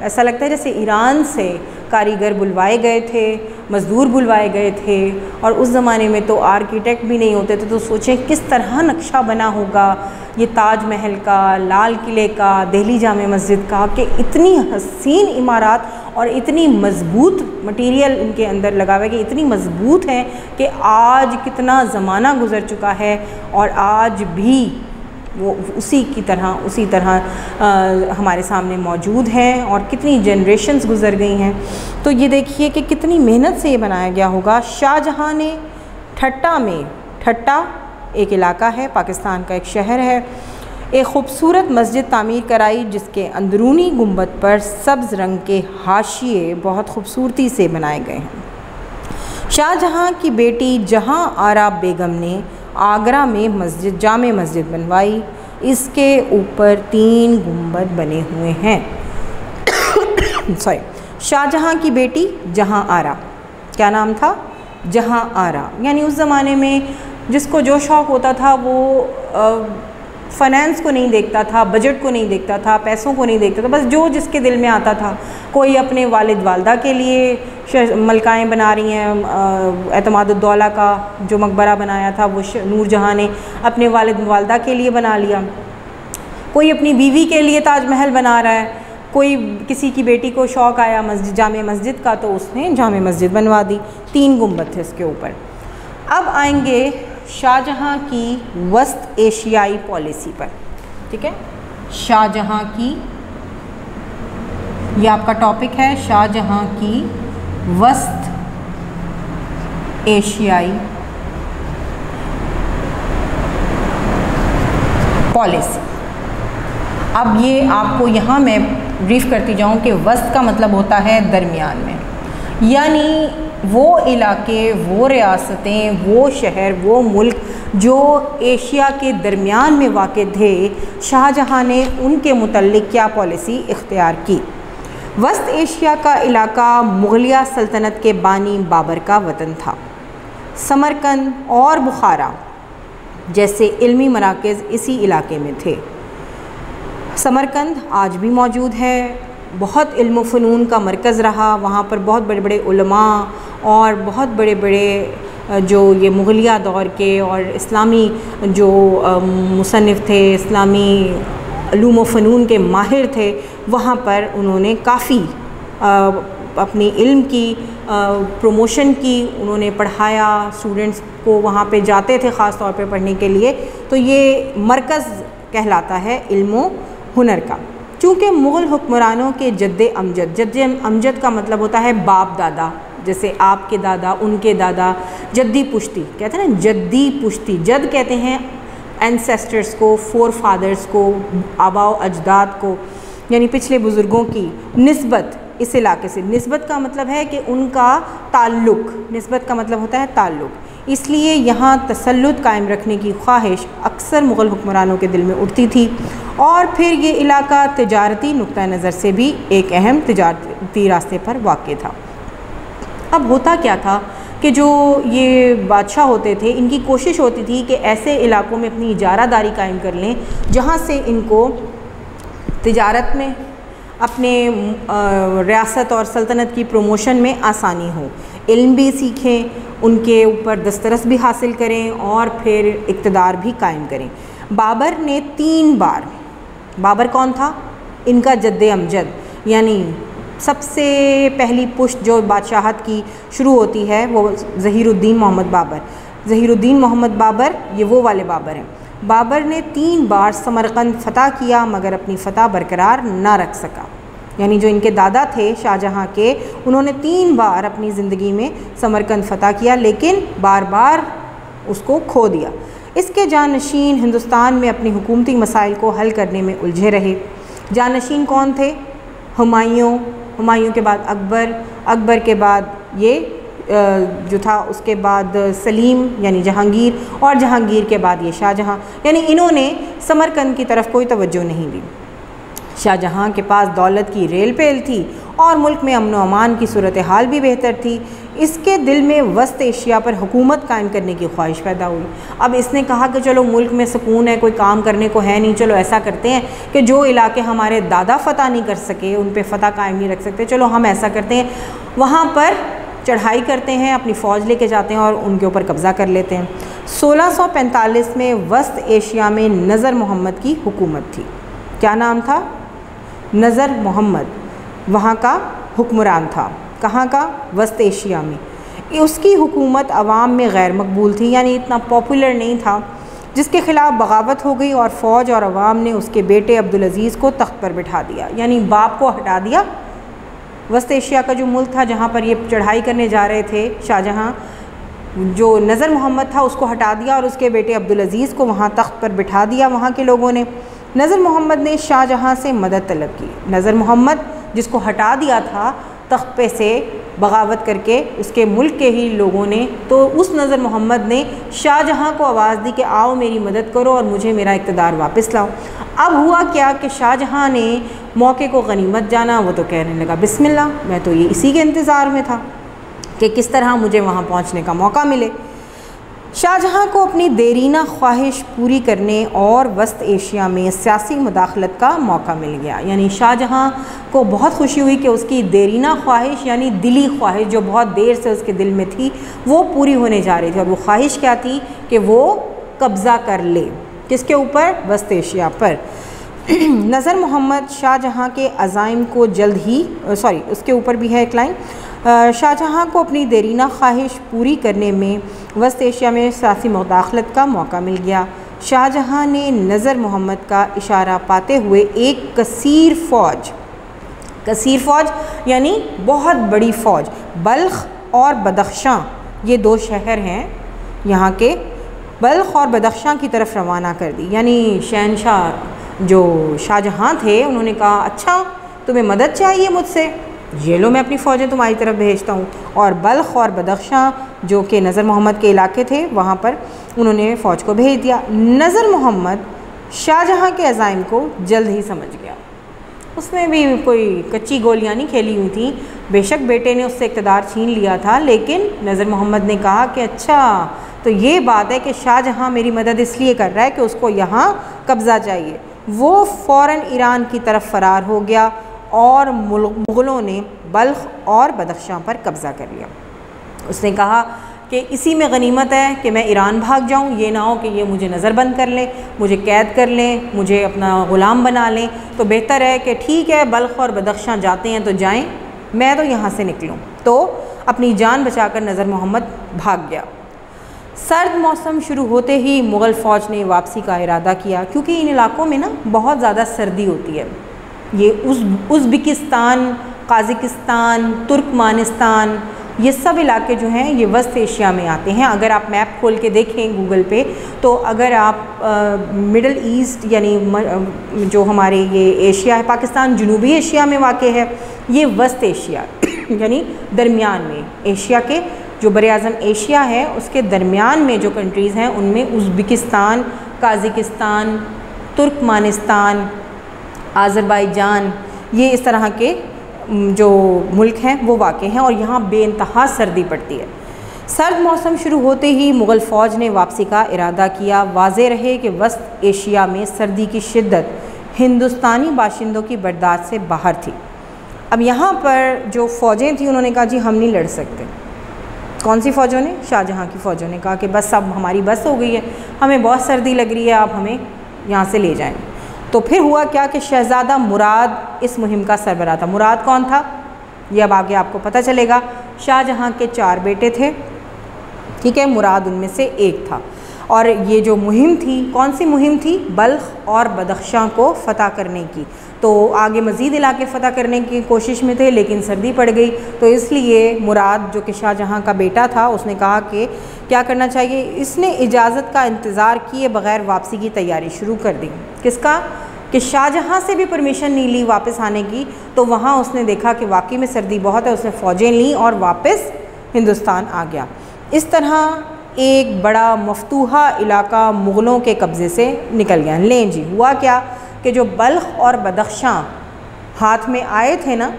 ऐसा लगता है जैसे ईरान से कारीगर बुलवाए गए थे, मज़दूर बुलवाए गए थे। और उस ज़माने में तो आर्किटेक्ट भी नहीं होते थे, तो सोचें किस तरह नक्शा बना होगा ये ताज महल का, लाल किले का, दिल्ली जामे मस्जिद का, कि इतनी हसीन इमारत और इतनी मज़बूत मटेरियल इनके अंदर लगा हुआ है कि इतनी मज़बूत है कि आज कितना ज़माना गुज़र चुका है और आज भी वो उसी तरह हमारे सामने मौजूद हैं और कितनी जनरेशन्स गुज़र गई हैं। तो ये देखिए कि कितनी मेहनत से ये बनाया गया होगा। शाहजहाँ ने ठट्टा में, ठट्टा एक इलाका है, पाकिस्तान का एक शहर है, एक ख़ूबसूरत मस्जिद तामीर कराई जिसके अंदरूनी गुंबद पर सब्ज़ रंग के हाशिए बहुत खूबसूरती से बनाए गए हैं। शाहजहाँ की बेटी जहाँ आरा बेगम ने आगरा में मस्जिद, जामे मस्जिद बनवाई। इसके ऊपर 3 गुंबद बने हुए हैं। शाहजहाँ की बेटी जहाँ आरा, क्या नाम था? जहाँ आरा। यानी उस ज़माने में जिसको जो शौक़ होता था वो फ़ाइनेंस को नहीं देखता था, बजट को नहीं देखता था, पैसों को नहीं देखता था, बस जो जिसके दिल में आता था। कोई अपने वालिद वालदा के लिए मलकाएँ बना रही हैं, एतमादुद्दौला का जो मकबरा बनाया था वो नूरजहाँ ने अपने वालिद वालदा के लिए बना लिया। कोई अपनी बीवी के लिए ताजमहल बना रहा है, कोई किसी की बेटी को शौक़ आया मस्जिद, जामे मस्जिद का, तो उसने जामे मस्जिद बनवा दी। 3 गुंबद थे इसके ऊपर। अब आएंगे शाहजहाँ की वस्त एशियाई पॉलिसी पर। ठीक है, शाहजहाँ की, ये आपका टॉपिक है, शाहजहाँ की वस्त एशियाई पॉलिसी। अब ये आपको यहाँ मैं ब्रीफ करती जाऊँ कि वस्त का मतलब होता है दरमियान में, यानी वो इलाके, वो रियासतें, वो शहर, वो मुल्क जो एशिया के दरमियान में वाक़ थे, शाहजहाँ ने उनके मुतल्लिक़ क्या पॉलिसी इख्तियार की। वस्त एशिया का इलाका मुग़लिया सल्तनत के बानी बाबर का वतन था। समरकंद और बुखारा जैसे इल्मी मराकज़ इसी इलाके में थे। समरकंद आज भी मौजूद है, बहुत इल्म फ़नून का मरकज़ रहा। वहाँ पर बहुत बड़े बड़े उलमा और बहुत बड़े बड़े जो ये मुग़लिया दौर के और इस्लामी जो मुसन्निफ़ थे, इस्लामी उलूम व फ़नून के माहिर थे, वहाँ पर उन्होंने काफ़ी अपनी इल्म की प्रमोशन की, उन्होंने पढ़ाया, स्टूडेंट्स को वहाँ पे जाते थे ख़ास तौर पे पढ़ने के लिए। तो ये मरकज़ कहलाता है इल्म हुनर का। चूँकि मुग़ल हुक्मरानों के जद्द अमजद का मतलब होता है बाप दादा, जैसे आपके दादा, उनके दादा, जद्दी पुश्ती कहते हैं ना, जद्दी पुश्ती। जद कहते हैं एंसेस्टर्स को, फोर फादर्स को, आबाओ अजदाद को, यानी पिछले बुज़ुर्गों की निस्बत इस इलाके से। निस्बत का मतलब है कि उनका ताल्लुक़, निस्बत का मतलब होता है ताल्लुक़। इसलिए यहाँ तसल्लुत कायम रखने की ख्वाहिश अक्सर मुग़ल हुक्मरानों के दिल में उठती थी। और फिर ये इलाका तिजारती नुक्ता नज़र से भी एक अहम तिजारती रास्ते पर वाक़ था। अब होता क्या था कि जो ये बादशाह होते थे, इनकी कोशिश होती थी कि ऐसे इलाकों में अपनी इजारादारी कायम कर लें जहाँ से इनको तिजारत में, अपने रियासत और सल्तनत की प्रमोशन में आसानी हो, इल्म भी सीखें, उनके ऊपर दस्तरस भी हासिल करें और फिर इक़्तिदार भी कायम करें। बाबर ने 3 बार, बाबर कौन था? इनका जद्द अमजद, यानी सबसे पहली पुश्त जो बादशाहत की शुरू होती है वो ज़हीरुद्दीन मोहम्मद बाबर। ज़हीरुद्दीन मोहम्मद बाबर ये वो वाले बाबर हैं। बाबर ने 3 बार समरकंद फ़तह किया मगर अपनी फ़तह बरकरार ना रख सका। यानी जो इनके दादा थे शाहजहाँ के, उन्होंने 3 बार अपनी ज़िंदगी में समरकंद फ़तह किया लेकिन बार बार उसको खो दिया। इसके जानशीन हिंदुस्तान में अपनी हुकूमती मसाइल को हल करने में उलझे रहे। जानशीन कौन थे? हुमायूं, हुमायूं के बाद अकबर, अकबर के बाद ये जो था उसके बाद सलीम यानी जहांगीर, और जहांगीर के बाद ये शाहजहाँ। यानी इन्होंने समरकंद की तरफ कोई तवज्जो नहीं दी। शाहजहाँ के पास दौलत की रेल पेल थी और मुल्क में अमन व अमान की सूरत हाल भी बेहतर थी। इसके दिल में वस्त एशिया पर हुकूमत कायम करने की ख्वाहिश पैदा हुई। अब इसने कहा कि चलो मुल्क में सुकून है, कोई काम करने को है नहीं, चलो ऐसा करते हैं कि जो इलाके हमारे दादा फ़तह नहीं कर सके, उन पे फ़तह कायम नहीं रख सकते, चलो हम ऐसा करते हैं, वहाँ पर चढ़ाई करते हैं, अपनी फ़ौज लेके जाते हैं और उनके ऊपर कब्ज़ा कर लेते हैं। 1645 में वस्त एशिया में नज़र मोहम्मद की हुकूमत थी। क्या नाम था? नज़र मोहम्मद वहाँ का हुक्मरान था। कहाँ का? वस्त एशिया में। उसकी हुकूमत अवाम में गैर मकबूल थी, यानी इतना पॉपुलर नहीं था, जिसके ख़िलाफ़ बगावत हो गई और फ़ौज और अवाम ने उसके बेटे अब्दुल अज़ीज़ को तख्त पर बिठा दिया। यानी बाप को हटा दिया। वस्त एशिया का जो मुल्क था जहाँ पर ये चढ़ाई करने जा रहे थे शाहजहाँ, जो नज़र मोहम्मद था उसको हटा दिया और उसके बेटे अब्दुल अज़ीज़ को वहाँ तख्त पर बिठा दिया वहाँ के लोगों ने। नज़र मोहम्मद ने शाहजहाँ से मदद तलब की। नज़र मोहम्मद जिसको हटा दिया था तख्त पे से बगावत करके उसके मुल्क के ही लोगों ने, तो उस नज़र मोहम्मद ने शाहजहाँ को आवाज़ दी कि आओ मेरी मदद करो और मुझे मेरा इक़्तिदार वापस लाओ। अब हुआ क्या कि शाहजहाँ ने मौके को गनीमत जाना। वो तो कहने लगा बिस्मिल्लाह, मैं तो ये इसी के इंतज़ार में था कि किस तरह मुझे वहाँ पहुँचने का मौका मिले। शाहजहाँ को अपनी देरीना ख्वाहिश पूरी करने और वस्त एशिया में सियासी मुदाखलत का मौका मिल गया। यानी शाहजहाँ को बहुत खुशी हुई कि उसकी देरीना ख्वाहिश यानी दिली ख्वाहिश जो बहुत देर से उसके दिल में थी वो पूरी होने जा रही थी। और वो ख्वाहिश क्या थी कि वो कब्ज़ा कर ले। किसके ऊपर? वस्त एशिया पर। नज़र मोहम्मद शाहजहाँ के अज़ाइम को जल्द ही उसके ऊपर भी है एक लाइन, शाहजहाँ को अपनी देरीना ख्वाहिश पूरी करने में वस्त एशिया में सियासी मुदाखलत का मौका मिल गया। शाहजहाँ ने नज़र मोहम्मद का इशारा पाते हुए एक कसीर फ़ौज यानी बहुत बड़ी फ़ौज, बल्ख और बदख्शां, ये 2 शहर हैं यहाँ के, बल्ख और बदख्शां की तरफ रवाना कर दी। यानी शहनशाह जो शाहजहाँ थे उन्होंने कहा अच्छा तुम्हें मदद चाहिए मुझसे, ये लो मैं अपनी फ़ौजें तुम्हारी तरफ भेजता हूँ। और बल्ख और बदख्शां जो कि नज़र मोहम्मद के इलाके थे वहाँ पर उन्होंने फ़ौज को भेज दिया। नज़र मोहम्मद शाहजहाँ के अज़ाइम को जल्द ही समझ गया। उसमें भी कोई कच्ची गोलियाँ नहीं खेली हुई थी। बेशक बेटे ने उससे इक़्तिदार छीन लिया था, लेकिन नज़र मोहम्मद ने कहा कि अच्छा तो ये बात है कि शाहजहाँ मेरी मदद इसलिए कर रहा है कि उसको यहाँ कब्ज़ा चाहिए। वो फ़ौरन ईरान की तरफ फ़रार हो गया और मुग़लों ने बल्ख और बदख्शां पर कब्ज़ा कर लिया। उसने कहा कि इसी में गनीमत है कि मैं ईरान भाग जाऊं, ये ना हो कि ये मुझे नज़रबंद कर लें, मुझे कैद कर लें, मुझे अपना ग़ुलाम बना लें, तो बेहतर है कि ठीक है बल्ख और बदख्शां जाते हैं तो जाएं, मैं तो यहाँ से निकलूँ। तो अपनी जान बचाकर नज़र मोहम्मद भाग गया। सर्द मौसम शुरू होते ही मुग़ल फ़ौज ने वापसी का इरादा किया, क्योंकि इन इलाक़ों में ना बहुत ज़्यादा सर्दी होती है। ये उज़्बेकिस्तान, काज़ाकिस्तान, तुर्कमानिस्तान, ये सब इलाके जो हैं ये वस्त एशिया में आते हैं। अगर आप मैप खोल के देखें गूगल पे, तो अगर आप मिडल ईस्ट यानी जो हमारे ये एशिया है, पाकिस्तान जनूबी एशिया में वाक़ है, ये वस्त एशिया यानी दरमियान में, एशिया के जो बर-ए-आज़म एशिया है उसके दरमियान में जो कंट्रीज़ हैं उनमें उज़्बेकिस्तान, काज़ाकिस्तान, तुर्कमानिस्तान, आज़रबाईजान, ये इस तरह के जो मुल्क हैं वो वाक़ हैं और यहाँ बेइंतहा सर्दी पड़ती है। सर्द मौसम शुरू होते ही मुग़ल फ़ौज ने वापसी का इरादा किया। वाज़े रहे कि वस्त एशिया में सर्दी की शिद्दत हिंदुस्तानी बाशिंदों की बर्दाश्त से बाहर थी। अब यहाँ पर जो फ़ौजें थी उन्होंने कहा जी हम नहीं लड़ सकते। कौन सी फ़ौजों ने? शाहजहाँ की फ़ौजों ने कहा कि बस अब हमारी बस हो गई है, हमें बहुत सर्दी लग रही है, आप हमें यहाँ से ले जाएँ। तो फिर हुआ क्या कि शहज़ादा मुराद इस मुहिम का सरबराह था। मुराद कौन था ये अब आगे आपको पता चलेगा। शाहजहाँ के 4 बेटे थे, ठीक है, मुराद उनमें से एक था। और ये जो मुहिम थी, कौन सी मुहिम थी? बल्ख और बदख्शां को फ़तह करने की। तो आगे मज़ीद इलाके फ़तह करने की कोशिश में थे, लेकिन सर्दी पड़ गई, तो इसलिए मुराद जो कि शाहजहाँ का बेटा था, उसने कहा कि क्या करना चाहिए, इसने इजाज़त का इंतज़ार किए बग़ैर वापसी की तैयारी शुरू कर दी। किसका? कि शाहजहाँ से भी परमिशन नहीं ली वापस आने की। तो वहाँ उसने देखा कि वाकई में सर्दी बहुत है, उसने फ़ौजें लीं और वापस हिंदुस्तान आ गया। इस तरह एक बड़ा मफतूहा इलाका मुग़लों के कब्ज़े से निकल गया। लें जी, हुआ क्या कि जो बल्ख और बदख्शां हाथ में आए थे ना,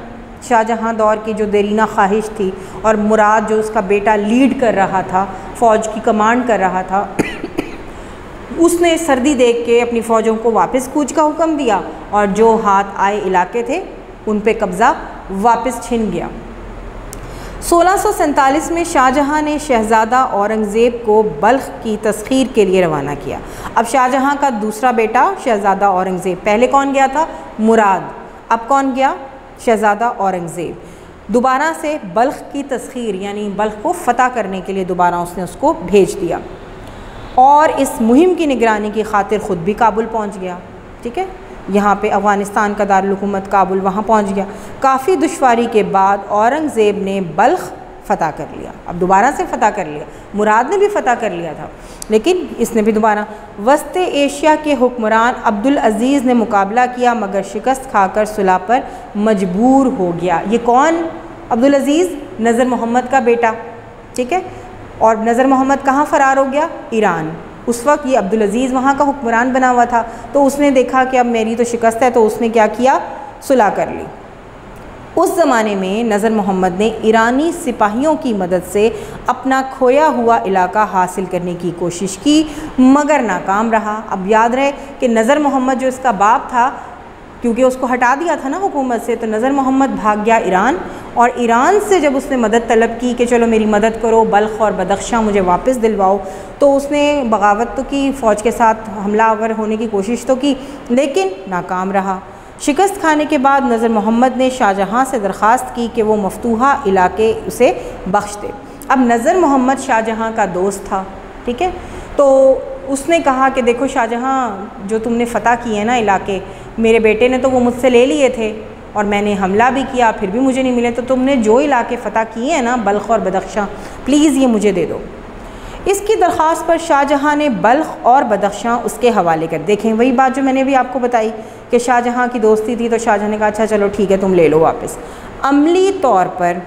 शाहजहाँ दौर की जो देरीना ख्वाहिश थी, और मुराद जो उसका बेटा लीड कर रहा था, फ़ौज की कमांड कर रहा था, उसने सर्दी देख के अपनी फ़ौजों को वापस कूच का हुक्म दिया और जो हाथ आए इलाके थे उन पे कब्ज़ा वापस छिन गया। 1647 में शाहजहाँ ने शहज़ादा औरंगज़ेब को बल्ख की तस्खीर के लिए रवाना किया। अब शाहजहाँ का दूसरा बेटा शहज़ादा औरंगज़ेब, पहले कौन गया था? मुराद, अब कौन गया? शहज़ादा औरंगज़ेब। दोबारा से बल्ख की तस्खीर यानी बल्ख को फ़तह करने के लिए दोबारा उसने उसको भेज दिया और इस मुहिम की निगरानी की खातिर ख़ुद भी काबुल पहुँच गया। ठीक है, यहाँ पे अफ़गानिस्तान का दारुल हुकूमत काबुल, वहाँ पहुँच गया। काफ़ी दुश्वारी के बाद औरंगज़ेब ने बल्ख फ़तह कर लिया। अब दोबारा से फ़तह कर लिया, मुराद ने भी फ़तह कर लिया था, लेकिन इसने भी दोबारा। वस्त एशिया के हुक्मरान अब्दुल अज़ीज़ ने मुकाबला किया मगर शिकस्त खाकर सुलह पर मजबूर हो गया। ये कौन? अब्दुल अज़ीज़, नज़र मोहम्मद का बेटा। ठीक है, और नज़र मोहम्मद कहाँ फ़रार हो गया? ईरान। उस वक्त ये अब्दुल अज़ीज़ वहाँ का हुक्मरान बना हुआ था, तो उसने देखा कि अब मेरी तो शिकस्त है, तो उसने क्या किया? सुलह कर ली। उस ज़माने में नज़र मोहम्मद ने ईरानी सिपाहियों की मदद से अपना खोया हुआ इलाका हासिल करने की कोशिश की मगर नाकाम रहा। अब याद रहे कि नज़र मोहम्मद जो इसका बाप था, क्योंकि उसको हटा दिया था ना हुकूमत से, तो नज़र मोहम्मद भाग गया ईरान, और ईरान से जब उसने मदद तलब की कि चलो मेरी मदद करो, बल्ख और बदख्शां मुझे वापस दिलवाओ, तो उसने बगावत तो की, फ़ौज के साथ हमलावर होने की कोशिश तो की, लेकिन नाकाम रहा। शिकस्त खाने के बाद नज़र मोहम्मद ने शाहजहाँ से दरख्वास्त की कि वो मफतूहा इलाके उसे बख्श दे। अब नज़र मोहम्मद शाहजहाँ का दोस्त था, ठीक है, तो उसने कहा कि देखो शाहजहाँ, जो तुमने फ़तह किए ना इलाके, मेरे बेटे ने तो वो मुझसे ले लिए थे और मैंने हमला भी किया, फिर भी मुझे नहीं मिले, तो तुमने जो इलाके फ़तह किए हैं ना, बल्ख और बदख्शां, प्लीज़ ये मुझे दे दो। इसकी दरख्वास्त पर शाहजहाँ ने बल्ख और बदख्शां उसके हवाले कर। देखें वही बात जो मैंने अभी आपको बताई कि शाहजहाँ की दोस्ती थी, तो शाहजहाँ ने कहा अच्छा चलो ठीक है, तुम ले लो वापस। अमली तौर पर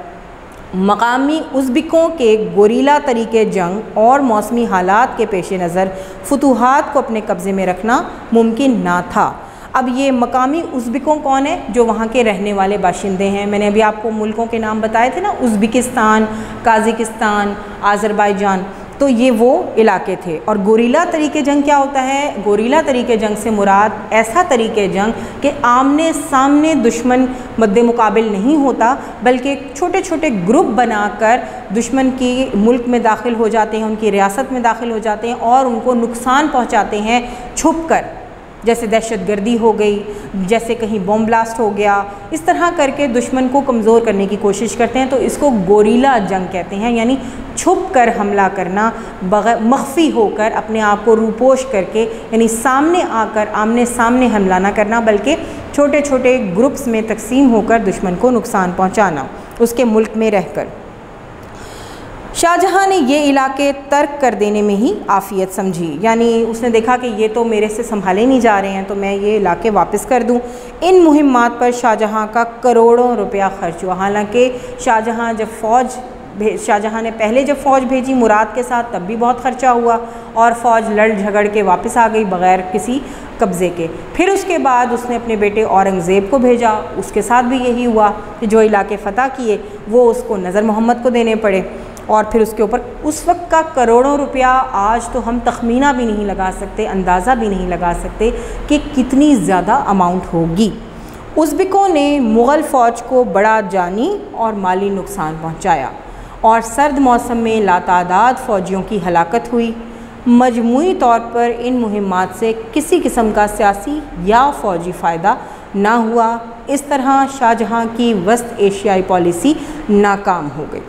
मकामी उज़्बेकों के गोरीला तरीके जंग और मौसमी हालात के पेश नज़र फतूहात को अपने कब्ज़े में रखना मुमकिन ना था। अब ये मकामी उज़्बेकों कौन है? जो वहाँ के रहने वाले बाशिंदे हैं। मैंने अभी आपको मुल्कों के नाम बताए थे ना, उज़्बेकिस्तान, काज़ाकिस्तान, आज़रबाईजान, तो ये वो इलाके थे। और गोरीला तरीके जंग क्या होता है? गोरीला तरीके जंग से मुराद ऐसा तरीके जंग कि आमने सामने दुश्मन मद्दे मुकाबिल नहीं होता, बल्कि छोटे छोटे ग्रुप बनाकर दुश्मन की मुल्क में दाखिल हो जाते हैं, उनकी रियासत में दाखिल हो जाते हैं और उनको नुकसान पहुँचाते हैं छुप कर, जैसे दहशतगर्दी हो गई, जैसे कहीं बम ब्लास्ट हो गया, इस तरह करके दुश्मन को कमज़ोर करने की कोशिश करते हैं। तो इसको गोरीला जंग कहते हैं, यानी छुप कर हमला करना, मख्फी होकर अपने आप को रूपोश करके, यानी सामने आकर आमने सामने हमला ना करना, बल्कि छोटे छोटे ग्रुप्स में तकसीम होकर दुश्मन को नुकसान पहुँचाना उसके मुल्क में रहकर। शाहजहाँ ने ये इलाके तर्क कर देने में ही आफ़ियत समझी, यानी उसने देखा कि ये तो मेरे से संभाले नहीं जा रहे हैं, तो मैं ये इलाके वापस कर दूं। इन मुहिम्मात पर शाहजहाँ का करोड़ों रुपया खर्च हुआ। हालांकि शाहजहाँ ने पहले जब फ़ौज भेजी मुराद के साथ, तब भी बहुत ख़र्चा हुआ और फ़ौज लड़ झगड़ के वापस आ गई बग़ैर किसी कब्ज़े के। फिर उसके बाद उसने अपने बेटे औरंगज़ेब को भेजा, उसके साथ भी यही हुआ कि जो इलाके फ़तह किए वो उसको नज़र मोहम्मद को देने पड़े, और फिर उसके ऊपर उस वक्त का करोड़ों रुपया आज तो हम तखमीना भी नहीं लगा सकते, अंदाज़ा भी नहीं लगा सकते कि कितनी ज़्यादा अमाउंट होगी। उज़्बेकों ने मुग़ल फ़ौज को बड़ा जानी और माली नुकसान पहुँचाया और सर्द मौसम में लातादाद फ़ौजियों की हलाकत हुई। मजमूई तौर पर इन मुहिम्मात से किसी किस्म का सियासी या फ़ौजी फ़ायदा ना हुआ। इस तरह शाहजहाँ की वस्त एशियाई पॉलिसी नाकाम हो गई।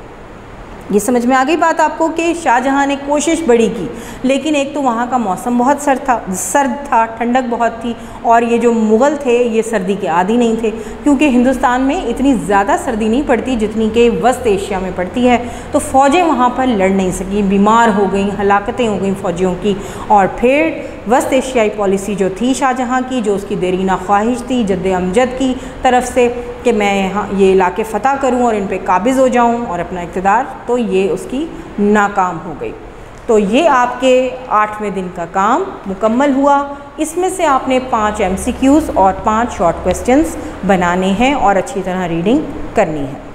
ये समझ में आ गई बात आपको कि शाहजहां ने कोशिश बड़ी की, लेकिन एक तो वहाँ का मौसम बहुत सर्द था, ठंडक बहुत थी, और ये जो मुग़ल थे ये सर्दी के आदी नहीं थे, क्योंकि हिंदुस्तान में इतनी ज़्यादा सर्दी नहीं पड़ती जितनी कि वस्त एशिया में पड़ती है। तो फ़ौजें वहाँ पर लड़ नहीं सकी, बीमार हो गई, हलाकतें हो गई फ़ौजियों की। और फिर वस्त एशियाई पॉलिसी जो थी शाहजहां की, जो उसकी देरीना ख्वाहिश थी जद्द अमजद की तरफ से कि मैं यहाँ ये इलाके फ़तह करूँ और इन पे काबिज़ हो जाऊँ और अपना इक़्तिदार, तो ये उसकी नाकाम हो गई। तो ये आपके 8वें दिन का काम मुकम्मल हुआ। इसमें से आपने 5 MCQs और 5 शॉर्ट क्वेश्चंस बनाने हैं और अच्छी तरह रीडिंग करनी है।